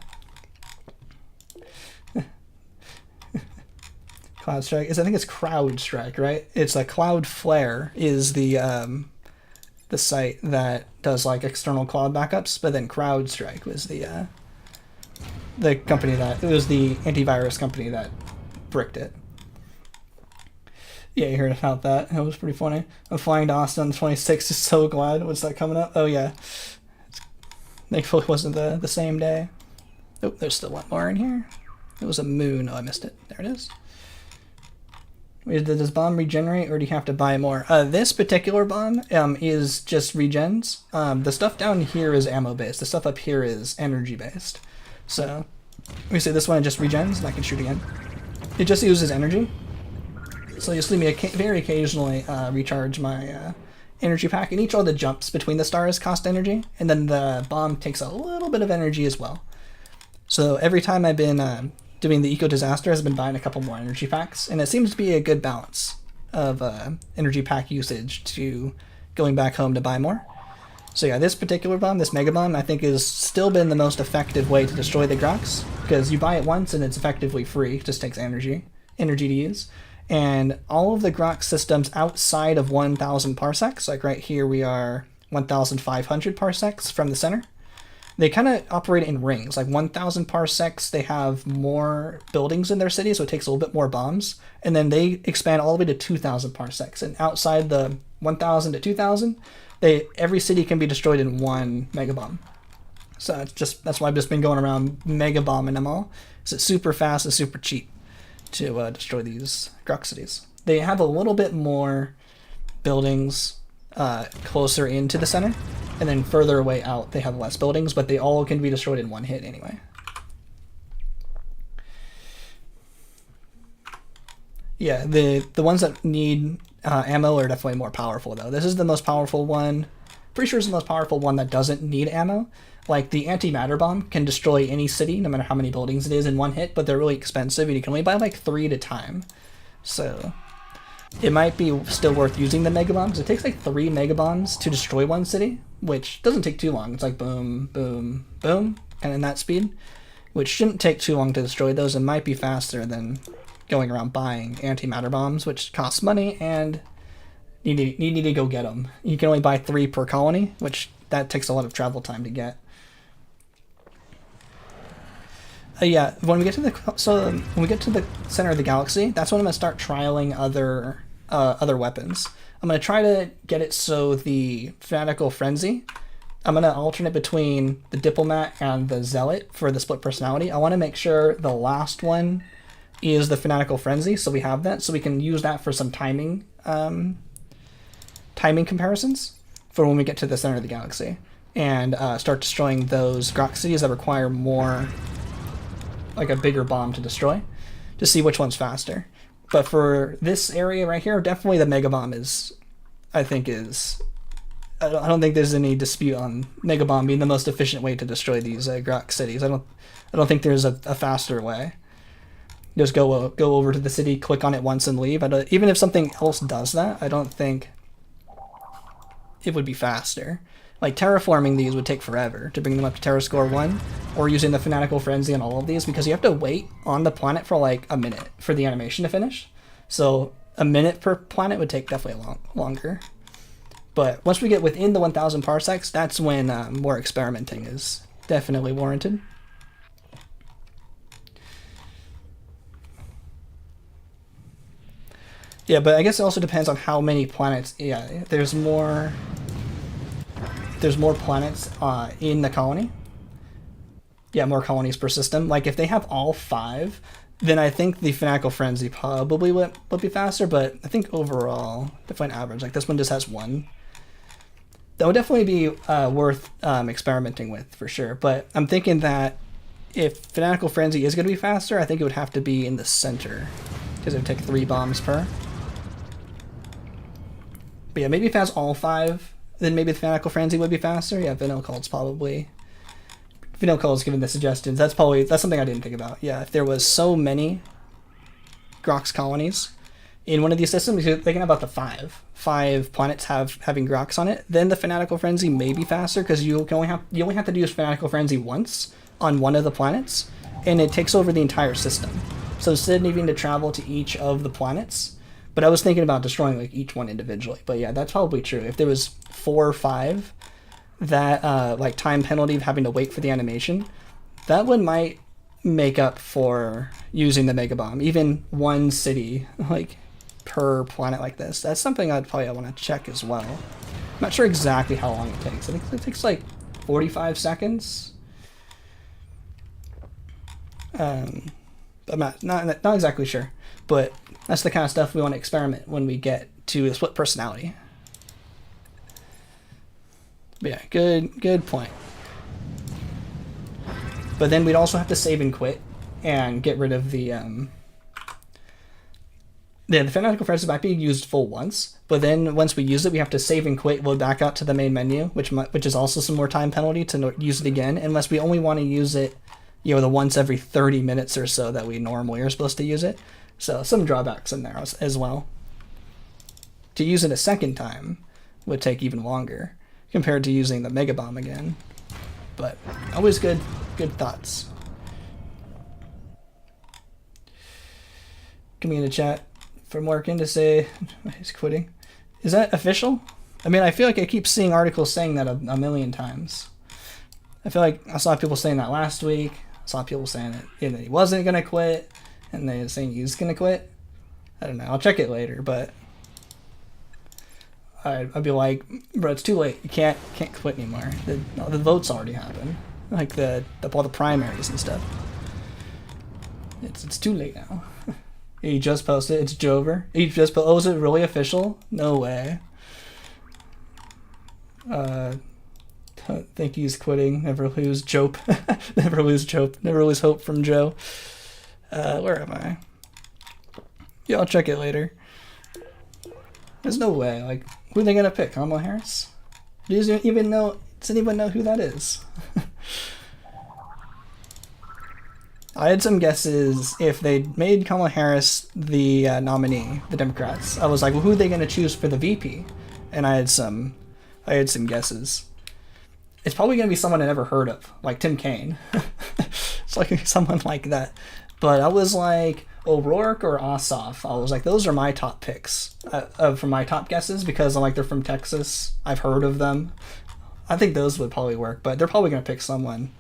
CloudStrike is, I think it's CrowdStrike, right? It's like Cloudflare is the site that does like external cloud backups, but then CrowdStrike was the company that, it was the antivirus company that bricked it. Yeah, you heard about that. It was pretty funny. I'm flying to Austin on the 26th. So glad. What's that coming up? Oh, yeah. Thankfully it wasn't the same day. Oh, there's still one more in here. It was a moon. Oh, I missed it. There it is. Wait, does bomb regenerate, or do you have to buy more? This particular bomb is just regens. The stuff down here is ammo-based. The stuff up here is energy-based. So, we see this one just regens, and I can shoot again. It just uses energy. So you'll see me very occasionally recharge my energy pack, and each of the jumps between the stars cost energy, and then the bomb takes a little bit of energy as well. So every time I've been doing the eco disaster, I've been buying a couple more energy packs, and it seems to be a good balance of energy pack usage to going back home to buy more. So yeah, this particular bomb, this mega bomb, I think has still been the most effective way to destroy the Grox, because you buy it once and it's effectively free. It just takes energy to use. And all of the Grox systems outside of 1,000 parsecs, like right here we are 1,500 parsecs from the center, they kind of operate in rings. Like 1,000 parsecs, they have more buildings in their city, so it takes a little bit more bombs. And then they expand all the way to 2,000 parsecs. And outside the 1,000 to 2,000, every city can be destroyed in one mega bomb. So that's why I've just been going around mega bombing them all. It's super fast and super cheap to destroy these Grox cities. They have a little bit more buildings closer into the center, and then further away out they have less buildings, but they all can be destroyed in one hit anyway. Yeah, the ones that need ammo are definitely more powerful though. This is the most powerful one. Pretty sure it's the most powerful one that doesn't need ammo. Like, the antimatter bomb can destroy any city, no matter how many buildings it is, in one hit, but they're really expensive, and you can only buy like 3 at a time. So, it might be still worth using the mega bomb, because it takes like 3 mega bombs to destroy one city, which doesn't take too long. It's like boom, boom, boom, and in that speed, which shouldn't take too long to destroy those, and might be faster than going around buying antimatter bombs, which costs money, and you need to go get them. You can only buy 3 per colony, which that takes a lot of travel time to get. Yeah, when we get to the center of the galaxy, that's when I'm gonna start trialing other weapons. I'm gonna try to get it so the Fanatical Frenzy, I'm gonna alternate between the Diplomat and the Zealot for the split personality. I want to make sure the last one is the Fanatical Frenzy, so we have that, so we can use that for some timing comparisons for when we get to the center of the galaxy, and start destroying those Grox cities that require more, like a bigger bomb to destroy, to see which one's faster. But for this area right here, definitely the Mega Bomb I don't think there's any dispute on Mega Bomb being the most efficient way to destroy these Grox cities. I don't think there's a faster way. Just go over to the city, click on it once, and leave. Even if something else does that, I don't think it would be faster. Like, terraforming these would take forever to bring them up to Terra Score 1, or using the Fanatical Frenzy on all of these, because you have to wait on the planet for like a minute for the animation to finish. So a minute per planet would take definitely longer. But once we get within the 1,000 parsecs, that's when more experimenting is definitely warranted. Yeah, but I guess it also depends on how many planets. Yeah, there's more planets in the colony. Yeah, more colonies per system. Like, if they have all 5, then I think the Fanatical Frenzy probably would be faster, but I think overall, if I average, like this one just has 1. That would definitely be worth experimenting with for sure. But I'm thinking that if Fanatical Frenzy is going to be faster, I think it would have to be in the center, because it would take 3 bombs per. But yeah, maybe if it has all 5, then maybe the Fanatical Frenzy would be faster. Yeah, Vanilla Cold's probably... Vanilla Cold's giving the suggestions. That's something I didn't think about. Yeah, if there was so many Grox colonies in one of these systems, thinking about the 5 planets having Grox on it, then the Fanatical Frenzy may be faster, because you only have to do Fanatical Frenzy once on one of the planets, and it takes over the entire system. So instead of needing to travel to each of the planets, but I was thinking about destroying like each one individually. But yeah, that's probably true. If there was 4 or 5, that like time penalty of having to wait for the animation, that one might make up for using the Mega Bomb. Even 1 city like per planet like this, that's something I'd probably want to check as well. I'm not sure exactly how long it takes. I think it takes like 45 seconds. I'm not exactly sure, but that's the kind of stuff we want to experiment when we get to the split personality. But yeah, good point. But then we'd also have to save and quit and get rid of the Fanatical Frenzy might be used full once, but then once we use it, we have to save and quit, load back out to the main menu, which is also some more time penalty to use it again, unless we only want to use it, the once every 30 minutes or so that we normally are supposed to use it. So some drawbacks in there as well. To use it a second time would take even longer compared to using the Mega Bomb again. But always good thoughts. Coming in the chat from working to say he's quitting. Is that official? I mean, I feel like I keep seeing articles saying that a million times. I feel like I saw people saying that last week. I saw people saying that he wasn't going to quit, and they were saying he's going to quit. I don't know. I'll check it later, but I'd be like, bro, it's too late. You can't quit anymore. The votes already happened, like all the primaries and stuff. It's too late now. He just posted. It's Jover. He just posted. Oh, is it really official? No way. Think he's quitting. Never lose Jope. Never lose Jope. Never lose hope from Joe. Where am I? Yeah, I'll check it later. There's no way. Like, who are they gonna pick? Kamala Harris? Does anyone know who that is? I had some guesses if they made Kamala Harris the nominee, the Democrats. I was like, well, who are they gonna choose for the VP? And I had some guesses. It's probably gonna be someone I never heard of, like Tim Kaine. It's like someone like that. But I was like, O'Rourke or Ossoff. I was like, those are my top picks from my top guesses, because I'm like, they're from Texas. I've heard of them. I think those would probably work, but they're probably gonna pick someone.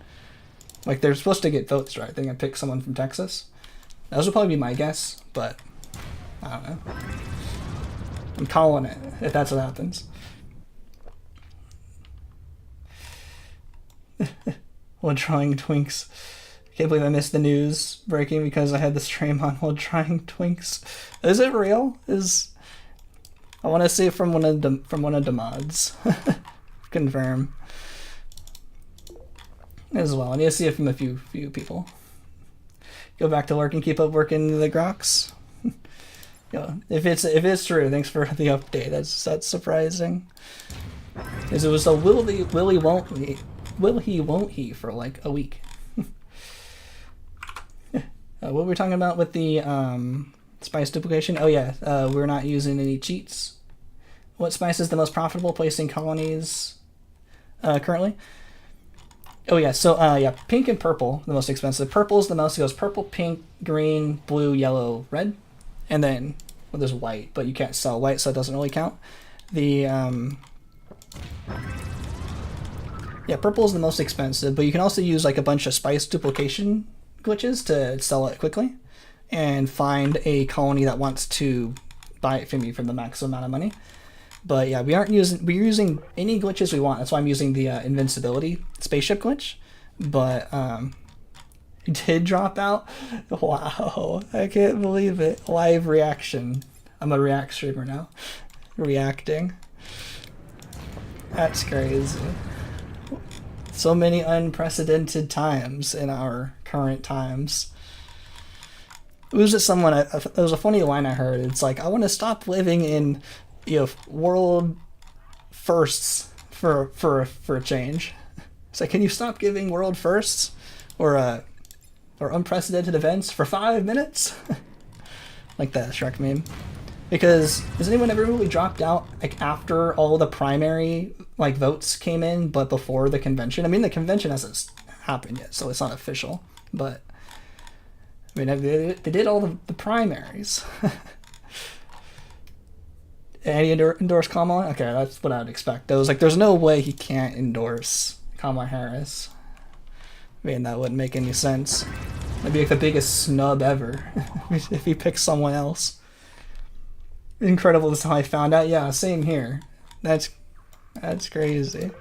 Like, they're supposed to get votes, right? They're gonna pick someone from Texas. Those would probably be my guess, but I don't know. I'm calling it if that's what happens. While trying Twinks. Can't believe I missed the news breaking because I had the stream on while trying Twinks. Is it real? I want to see it from one of the mods. Confirm. As well. I need to see it from a few people. Go back to work and keep up working the Grox. Yeah, if it's true, thanks for the update. That's surprising. Because it was a will he won't he for like a week. What were we talking about with the spice duplication? Oh yeah, we're not using any cheats. What spice is the most profitable placing colonies currently? Oh yeah, so pink and purple, the most expensive. Purple is the most. It goes purple, pink, green, blue, yellow, red, and then there's white, but you can't sell white, so it doesn't really count. The purple is the most expensive, but you can also use like a bunch of spice duplication glitches to sell it quickly and find a colony that wants to buy it from you for the maximum amount of money. But yeah, we're using any glitches we want. That's why I'm using the invincibility spaceship glitch. But He did drop out? Wow. I can't believe it. Live reaction. I'm a react streamer now. Reacting. That's crazy. So many unprecedented times in our current times. It was just someone, it was a funny line I heard. It's like, I want to stop living in, world firsts for a change. It's like, can you stop giving world firsts or unprecedented events for 5 minutes? Like that Shrek meme. Because has anyone ever really dropped out like after all the primary like votes came in, but before the convention? I mean, the convention hasn't happened yet, so it's not official. But I mean, they did all the primaries. And he endorsed Kamala? Okay, that's what I would expect. There's no way he can't endorse Kamala Harris. I mean, that wouldn't make any sense. That'd be like the biggest snub ever if he picks someone else. Incredible, this is how I found out. Yeah, same here. That's crazy.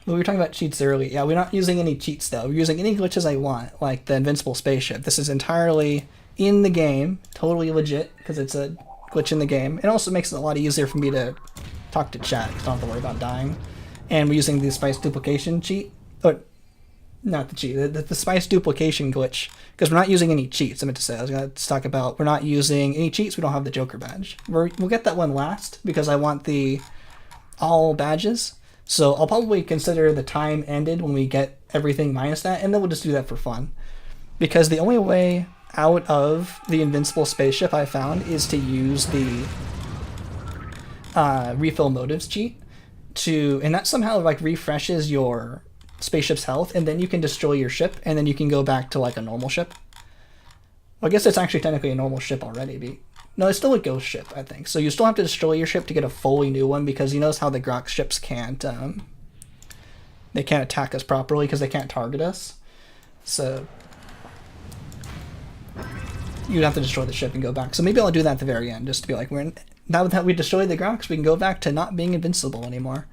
Well, we were talking about cheats earlier. Yeah, we're not using any cheats though. We're using any glitches I want, like the invincible spaceship. This is entirely in the game, totally legit, because it's a glitch in the game. It also makes it a lot easier for me to talk to chat, because I don't have to worry about dying. And we're using the spice duplication cheat. Or, not the cheat, the spice duplication glitch, because we're not using any cheats. I meant to say, I was going to talk about, we're not using any cheats, we don't have the Joker badge. We'll get that one last, because I want the all badges. So I'll probably consider the time ended when we get everything minus that, and then we'll just do that for fun. Because the only way out of the invincible spaceship I found is to use the refill motives cheat and that somehow like refreshes your spaceship's health, and then you can destroy your ship, and then you can go back to like a normal ship. Well, I guess it's actually technically a normal ship already. No, it's still a ghost ship, I think. So you still have to destroy your ship to get a fully new one, because you notice how the Grox ships can't attack us properly because they can't target us. So you'd have to destroy the ship and go back. So maybe I'll do that at the very end, just to be like, now that we destroyed the Grox, we can go back to not being invincible anymore.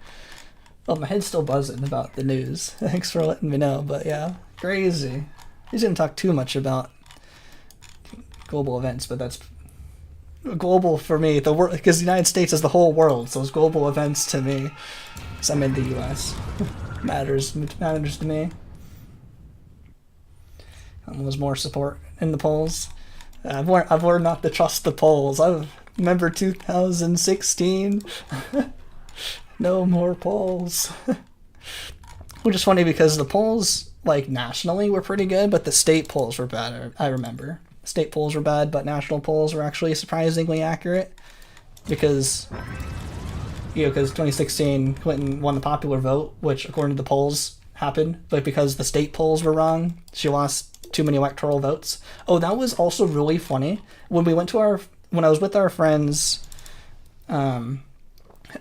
Well, my head's still buzzing about the news. Thanks for letting me know, but yeah, crazy. He didn't talk too much about global events, but that's global for me. The world, because the United States is the whole world, so it's global events to me. Because I'm in the U.S. matters to me. There's more support in the polls. I've learned not to trust the polls. I remember 2016. No more polls. Which is funny because the polls, like, nationally were pretty good, but the state polls were bad, I remember. State polls were bad, but national polls were actually surprisingly accurate. Because 2016, Clinton won the popular vote, which, according to the polls, happened. But because the state polls were wrong, she lost too many electoral votes. Oh, that was also really funny. When I was with our friends,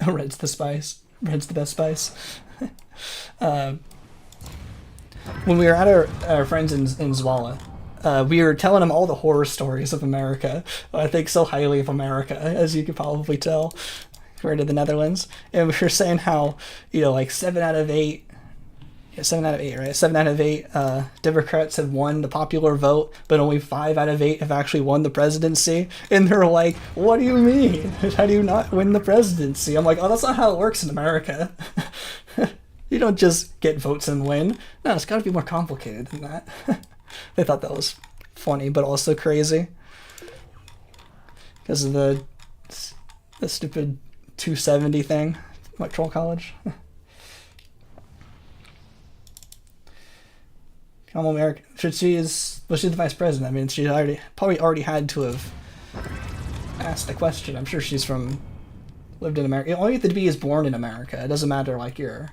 Red's the spice. Red's the best spice. When we were at our friends in Zwolle, we were telling them all the horror stories of America. I think so highly of America, as you could probably tell, compared to the Netherlands. And we were saying how, like 7 out of 8, right? 7 out of 8 Democrats have won the popular vote, but only 5 out of 8 have actually won the presidency. And they're like, what do you mean? How do you not win the presidency? I'm like, oh, that's not how it works in America. You don't just get votes and win. No, it's got to be more complicated than that. They thought that was funny, but also crazy. Because of the stupid 270 thing, Electoral College. Kamala Harris, she's the vice president. I mean, she probably already had to have asked the question. I'm sure she's lived in America. All you have to be is born in America. It doesn't matter like your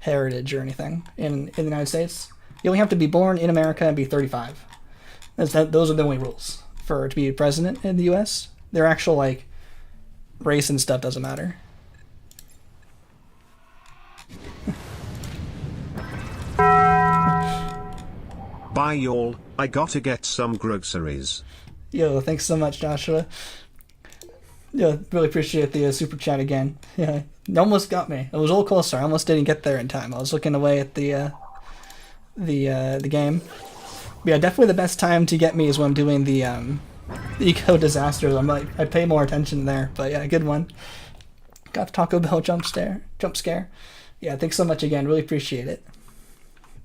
heritage or anything in the United States. You only have to be born in America and be 35. Those are the only rules to be president in the U.S. Their actual like race and stuff doesn't matter. Bye y'all, I gotta get some groceries. Yo, thanks so much, Joshua. Yeah, really appreciate the super chat again. Yeah, it almost got me. It was a little closer. I almost didn't get there in time. I was looking away at the the game. But yeah, definitely the best time to get me is when I'm doing the eco disasters. I pay more attention there. But yeah, good one. Got the Taco Bell jump scare. Yeah, thanks so much again. Really appreciate it.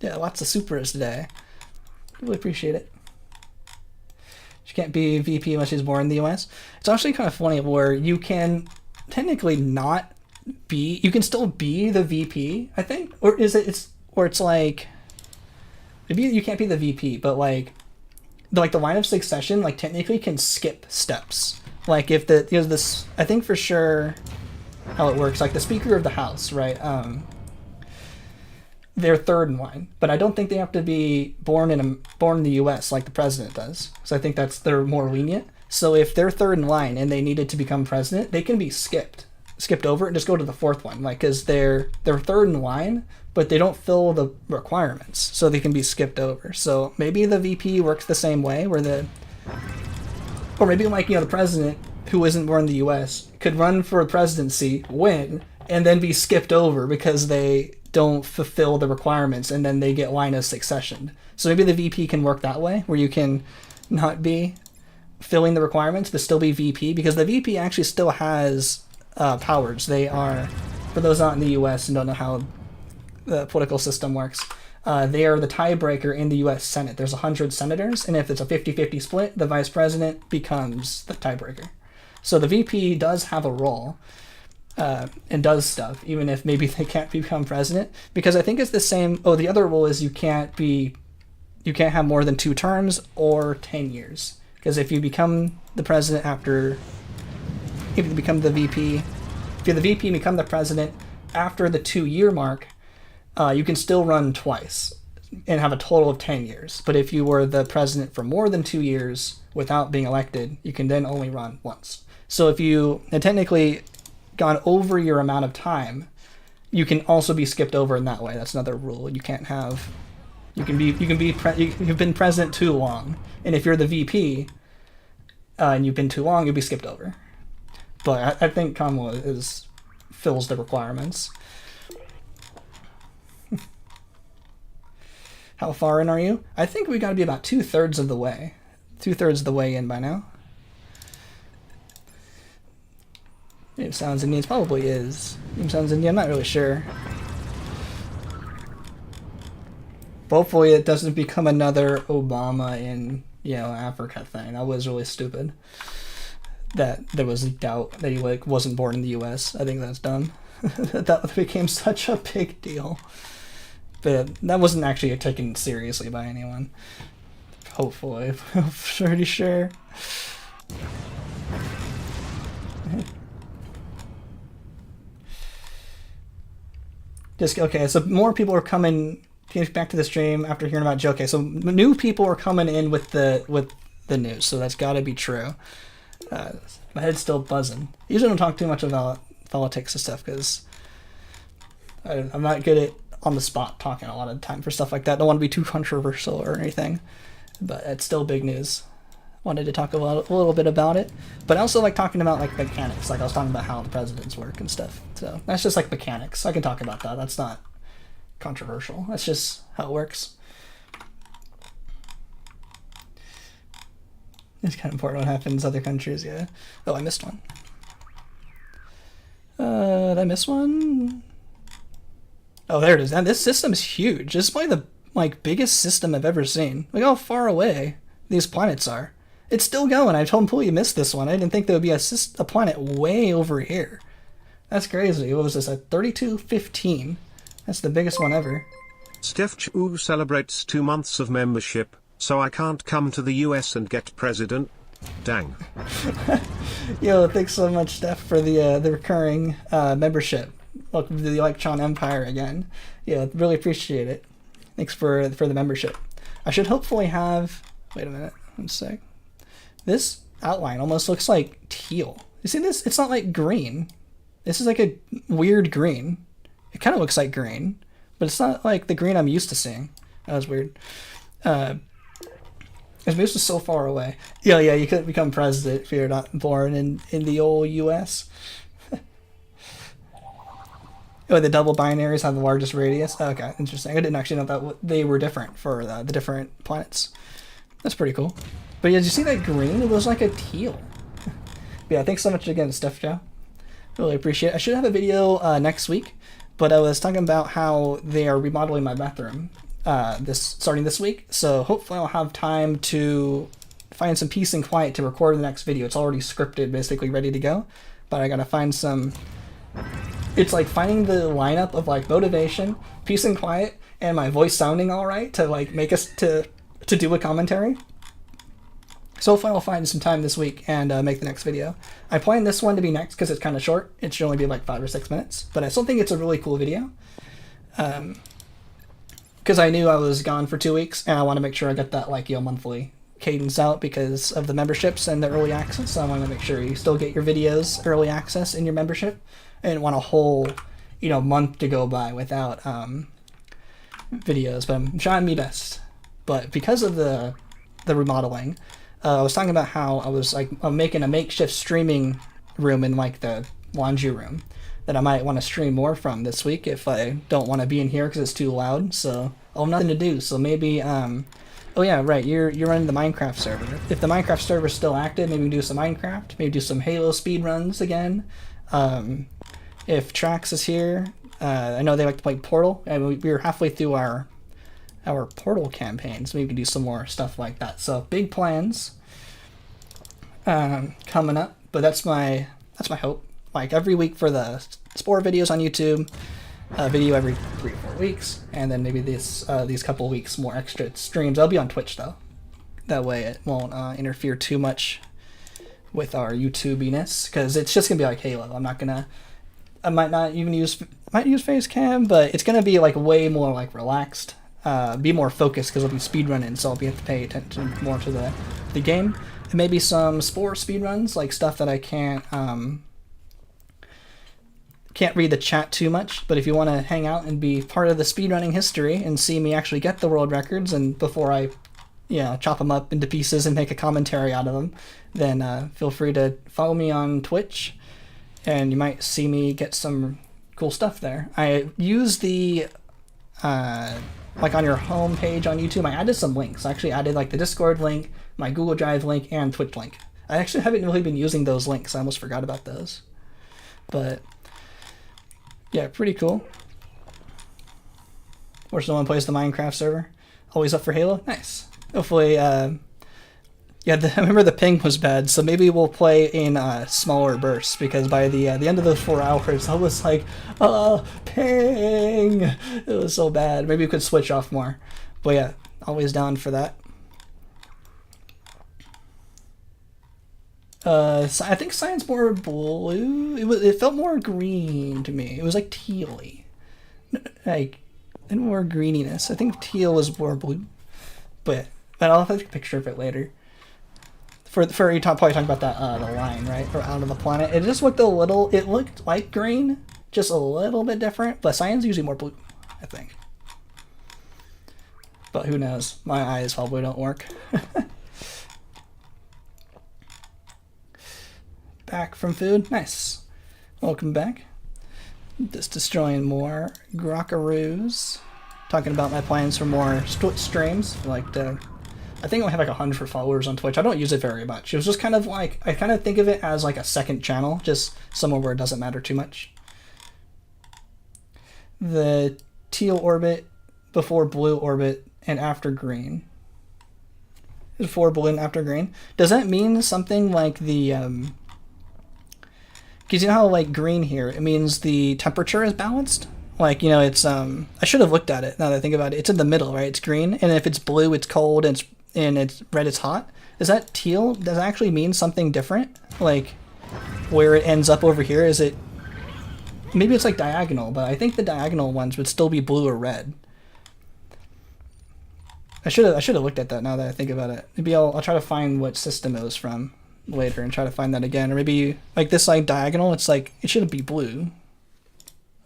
Yeah, lots of supers today. Really appreciate it. She can't be VP unless she's born in the US. It's actually kind of funny where you can technically not be. You can still be the VP, I think, or is it? It's like maybe you can't be the VP, but like the line of succession like technically can skip steps. Like if this, I think for sure how it works. Like the Speaker of the House, right? They're third in line, but I don't think they have to be born in the U.S. like the president does. So I think they're more lenient. So if they're third in line and they needed to become president, they can be skipped over and just go to the fourth one, like because they're third in line, but they don't fill the requirements, so they can be skipped over. So maybe the VP works the same way, or maybe like the president who isn't born in the U.S. could run for a presidency, win, and then be skipped over because they don't fulfill the requirements, and then they get line of succession. So maybe the VP can work that way, where you can not be filling the requirements but still be VP, because the VP actually still has powers. They are, for those not in the US and don't know how the political system works, they are the tiebreaker in the US Senate. There's 100 senators, and if it's a 50-50 split, the vice president becomes the tiebreaker. So the VP does have a role and does stuff, even if maybe they can't become president, because I think it's the same. Oh, the other rule is you can't have more than 2 terms or 10 years. Because if you become the president if you become the VP, if you're the VP and become the president after the 2-year mark, you can still run twice and have a total of 10 years. But if you were the president for more than 2 years without being elected, you can then only run once. So if you had technically gone over your amount of time, you can also be skipped over in that way. That's another rule. You've been president too long, and if you're the VP and you've been too long, you'll be skipped over. But I think Kamala fills the requirements. How far in are you? I think we got to be about 2/3 of the way. 2/3 of the way in by now. It sounds Indian. It probably is. It sounds Indian. I'm not really sure. Hopefully it doesn't become another Obama in Africa thing. That was really stupid. That there was doubt that he wasn't born in the U.S. I think that's dumb. That became such a big deal. But that wasn't actually taken seriously by anyone. Hopefully. I'm pretty sure. Okay, so more people are coming back to the stream after hearing about Joe. Okay, so new people are coming in with the news, so that's got to be true. My head's still buzzing. I usually don't talk too much about politics and stuff because I'm not good at on the spot talking a lot of the time for stuff like that. Don't want to be too controversial or anything, but it's still big news. Wanted to talk a little bit about it, but I also like talking about like mechanics. Like I was talking about how the presidents work and stuff. So that's just like mechanics. I can talk about that. That's not controversial. That's just how it works. It's kind of important what happens in other countries, yeah. Oh, I missed one. Did I miss one? Oh, there it is. And this system is huge. This is probably the biggest system I've ever seen. Look how far away these planets are. It's still going. I completely missed this one. I didn't think there would be a planet way over here. That's crazy. What was this? At 3215. That's the biggest one ever. Steph Chu celebrates 2 months of membership, so I can't come to the US and get president. Dang. Yo, thanks so much, Steph, for the recurring membership. Welcome to the Grox Empire again. Yeah, really appreciate it. Thanks for the membership. I should hopefully have... Wait a minute. One sec. This outline almost looks like teal. You see this? It's not like green. This is like a weird green. It kind of looks like green, but it's not like the green I'm used to seeing. That was weird. It's just so far away. Yeah, you couldn't become president if you're not born in the old U.S. Oh, the double binaries have the largest radius. Oh, okay, interesting. I didn't actually know that they were different for the different planets. That's pretty cool. But yeah, did you see that green? It was like a teal. But yeah, thanks so much again, Steph Joe. Really appreciate it. I should have a video next week, but I was talking about how they are remodeling my bathroom starting this week. So hopefully I'll have time to find some peace and quiet to record the next video. It's already scripted, basically ready to go, but I gotta find some. It's like finding the lineup of like motivation, peace and quiet, and my voice sounding all right to like make us to do a commentary. So hopefully I'll find some time this week and make the next video. I plan this one to be next because it's kind of short. It should only be like 5 or 6 minutes, but I still think it's a really cool video. Because I knew I was gone for 2 weeks, and I want to make sure I get that like monthly cadence out because of the memberships and the early access. So I want to make sure you still get your videos early access in your membership. I didn't want a whole month to go by without videos, but I'm trying my best. But because of the remodeling, I was talking about how I was like making a makeshift streaming room in like the laundry room that I might want to stream more from this week if I don't want to be in here because it's too loud. So I'll have nothing to do. So maybe oh yeah, right. You're running the Minecraft server. If the Minecraft server is still active, maybe we can do some Minecraft. Maybe do some Halo speedruns again. If Trax is here, I know they like to play Portal, and we were halfway through our Portal campaign, so maybe we can do some more stuff like that. So big plans coming up, but that's my hope. Like every week for the Spore videos on YouTube, a video every 3 or 4 weeks, and then maybe these couple weeks more extra streams. I'll be on Twitch though, that way it won't interfere too much with our YouTubiness, because it's just gonna be like Halo. I might use face cam, but it's gonna be like way more like relaxed, be more focused because I'll be speedrunning, so I'll be able to pay attention more to the game, and maybe some Spore speedruns, like stuff that I can't read the chat too much. But if you want to hang out and be part of the speedrunning history and see me actually get the world records, and before I chop them up into pieces and make a commentary out of them, then feel free to follow me on Twitch, and you might see me get some cool stuff there. I use the like on your home page on YouTube, I added some links. I actually added like the Discord link, my Google Drive link, and Twitch link. I actually haven't really been using those links. I almost forgot about those. But yeah, pretty cool. Or someone plays the Minecraft server. Always up for Halo? Nice. Hopefully, I remember the ping was bad, so maybe we'll play in smaller bursts, because by the end of those 4 hours, I was like, ping! It was so bad. Maybe we could switch off more. But yeah, always down for that. So I think Cyan's more blue. It felt more green to me. It was like tealy, like and more greeniness. I think teal was more blue, but I'll have to take a picture of it later. You're probably talking about that the line, right, or out of the planet. It just looked a little. It looked like green, just a little bit different. But Cyan's usually more blue, I think. But who knows? My eyes probably don't work. Back from food. Nice. Welcome back. Just destroying more grockaroos. Talking about my plans for more streams. I think I have like 100 followers on Twitch. I don't use it very much. It was just kind of like, I kind of think of it as like a second channel, just somewhere where it doesn't matter too much. The teal orbit before blue orbit and after green. Before blue and after green. Does that mean something like the because you know how like green here, it means the temperature is balanced? Like, it's I should have looked at it now that I think about it. It's in the middle, right? It's green, and if it's blue, it's cold, and it's red, it's hot. Is that teal? Does that actually mean something different? Like where it ends up over here, is it maybe it's like diagonal, but I think the diagonal ones would still be blue or red. I should have looked at that now that I think about it. Maybe I'll try to find what system it was from later and try to find that again. Or maybe like this like diagonal, it's like it shouldn't be blue.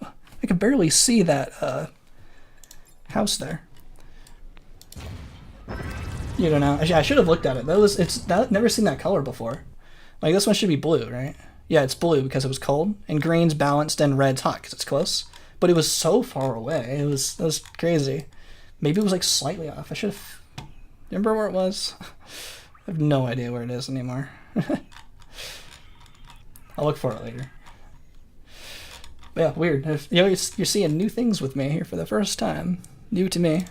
I can barely see that house there. You don't know. I should have looked at it. Never seen that color before. Like this one should be blue, right? Yeah, it's blue because it was cold, and green's balanced and red's hot because it's close. but it was so far away. That was crazy. Maybe it was like slightly off. I should have... Remember where it was? I have no idea where it is anymore. I'll look for it later. But yeah, weird. You know, you're seeing new things with me here for the first time. New to me.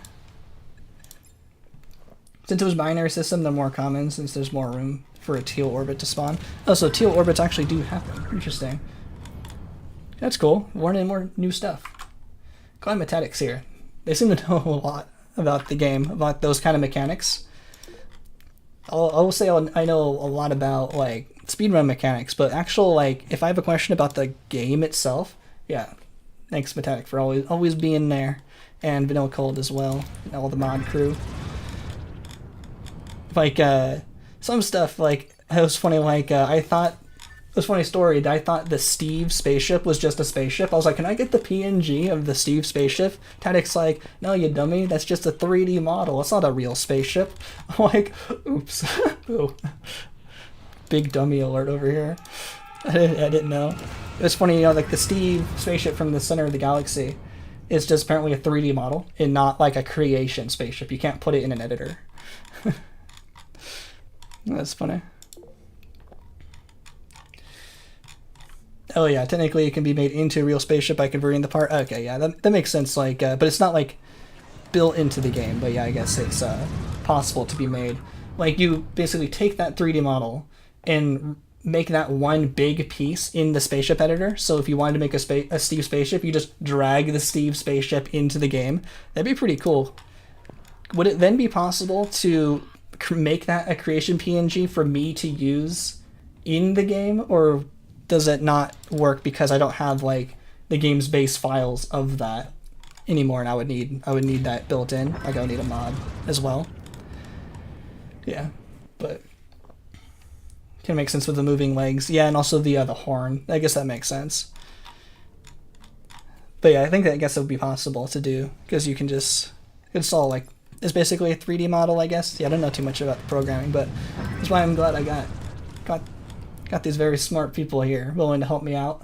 Since it was binary system, they're more common since there's more room for a teal orbit to spawn. Oh, so teal orbits actually do happen. Interesting. That's cool. Learning more new stuff. Climatatics here. They seem to know a lot about the game, about those kind of mechanics. I'll say I know a lot about like speedrun mechanics, but actual like if I have a question about the game itself, yeah, thanks Metatic for always being there, and Vanilla Cold as well, and all the mod crew. Like some stuff like it was funny. Like I thought it was a funny story. I thought the Steve spaceship was just a spaceship. I was like, can I get the PNG of the Steve spaceship? Tadic's like, no, you dummy. That's just a 3D model. It's not a real spaceship. I'm like, oops. Ooh. Big dummy alert over here. I didn't know. It was funny, you know, like the Steve spaceship from the center of the galaxy is just apparently a 3D model and not like a creation spaceship. You can't put it in an editor. That's funny. Oh yeah, technically it can be made into a real spaceship by converting the part. Okay, yeah, that makes sense. Like, but it's not like built into the game. But yeah, I guess it's possible to be made. Like you basically take that 3D model and make that one big piece in the spaceship editor. So if you wanted to make a Steve spaceship, you just drag the Steve spaceship into the game. That'd be pretty cool. Would it then be possible to make that a creation PNG for me to use in the game, or does it not work because I don't have like the game's base files of that anymore, and I would need that built in? Like I would need a mod as well. Yeah, but can make sense with the moving legs. Yeah, and also the horn. I guess that makes sense. But yeah, I guess it would be possible to do because you can just install like it's basically a 3D model, I guess. Yeah, I don't know too much about the programming, but that's why I'm glad I got these very smart people here willing to help me out.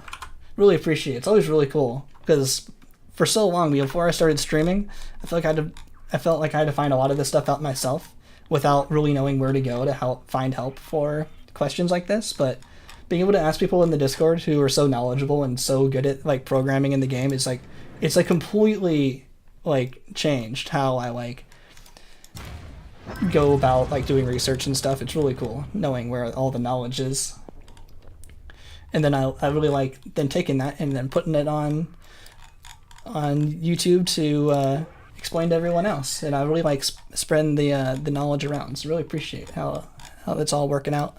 Really appreciate it. It's always really cool because for so long before I started streaming, I felt like I had to find a lot of this stuff out myself without really knowing where to go to find help for questions like this. But being able to ask people in the Discord who are so knowledgeable and so good at like programming in the game is like it's like completely like changed how I like go about like doing research and stuff. It's really cool knowing where all the knowledge is. And then I really like then taking that and then putting it on YouTube to explain to everyone else. And I really like spreading the knowledge around. So really appreciate how it's all working out.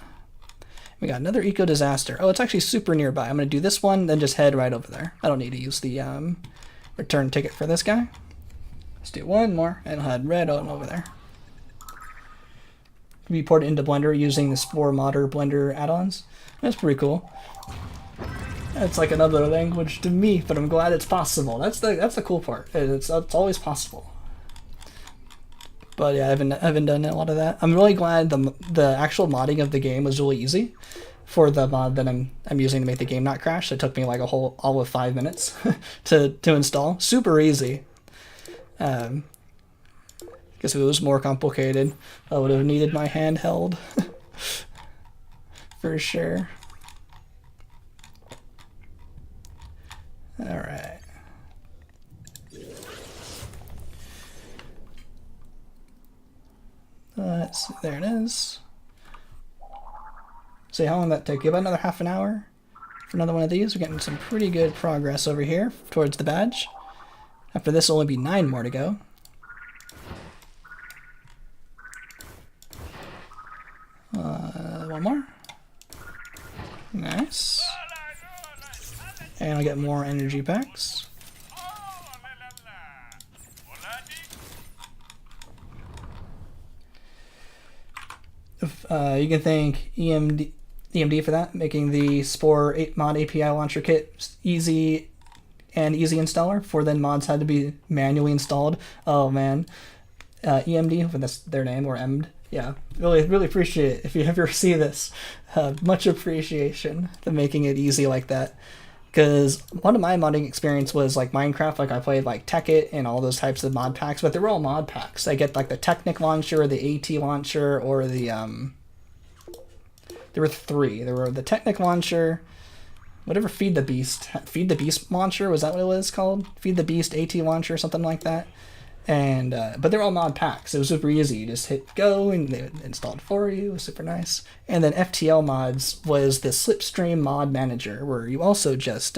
We got another eco disaster. Oh, it's actually super nearby. I'm gonna do this one, then just head right over there. I don't need to use the return ticket for this guy. Let's do one more and I'll head right on over there. Be ported into Blender using the Spore Modder Blender add-ons. That's pretty cool. It's like another language to me, but I'm glad it's possible. That's the cool part. It's always possible. But yeah, I haven't done a lot of that. I'm really glad the actual modding of the game was really easy for the mod that I'm using to make the game not crash. It took me like all of 5 minutes to install. Super easy. Because if it was more complicated, I would have needed my handheld. For sure. Alright. Let's see, there it is. See how long that took you? About another half an hour for another one of these. We're getting some pretty good progress over here towards the badge. After this, will only be 9 more to go. One more. Nice. And I'll get more energy packs. You can thank EMD for that, making the Spore mod API launcher kit easy installer. Before then, mods had to be manually installed. Oh man, EMD, if that's their name, or EMD. Yeah, really appreciate it. If you ever see this, much appreciation for making it easy like that. Because one of my modding experience was like Minecraft. Like I played like Tekkit and all those types of mod packs, but they were all mod packs. I get like the Technic launcher, or the AT launcher, or the There were three. There were the Technic launcher, whatever Feed the Beast launcher, was that what it was called? Feed the Beast AT launcher, something like that. And but they're all mod packs. It was super easy. You just hit go and they installed for you. It was super nice. And then FTL mods was the Slipstream mod manager, where you also just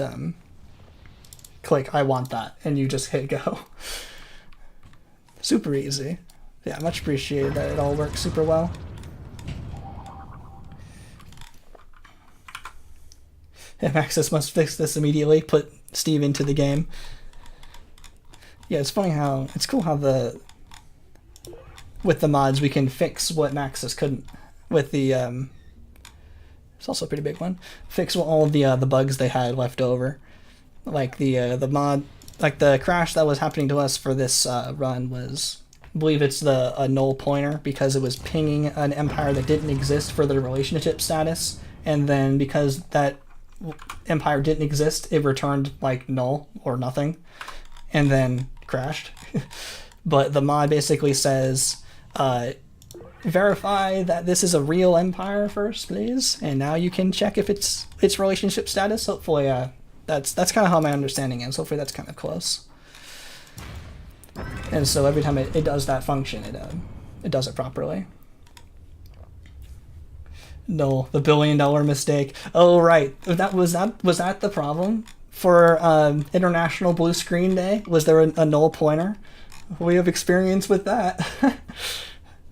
click I want that and you just hit go. Super easy. Yeah, much appreciated that it all works super well. If Access must fix this immediately, put Steve into the game. Yeah, it's funny how it's cool how with the mods we can fix what Maxis couldn't with the it's also a pretty big one. Fix all of the bugs they had left over. Like the mod, like the crash that was happening to us for this run was, I believe it's a null pointer, because it was pinging an empire that didn't exist for the relationship status, and then because that empire didn't exist, it returned like null or nothing, and then crashed. But the mod basically says, verify that this is a real empire first, please, and now you can check if it's relationship status. Hopefully, that's kind of how my understanding is. Hopefully, that's kind of close. And so every time it does that function, it does it properly. No, the $1 billion mistake. Oh right, was that the problem for International Blue Screen Day? Was there a null pointer? We have experience with that.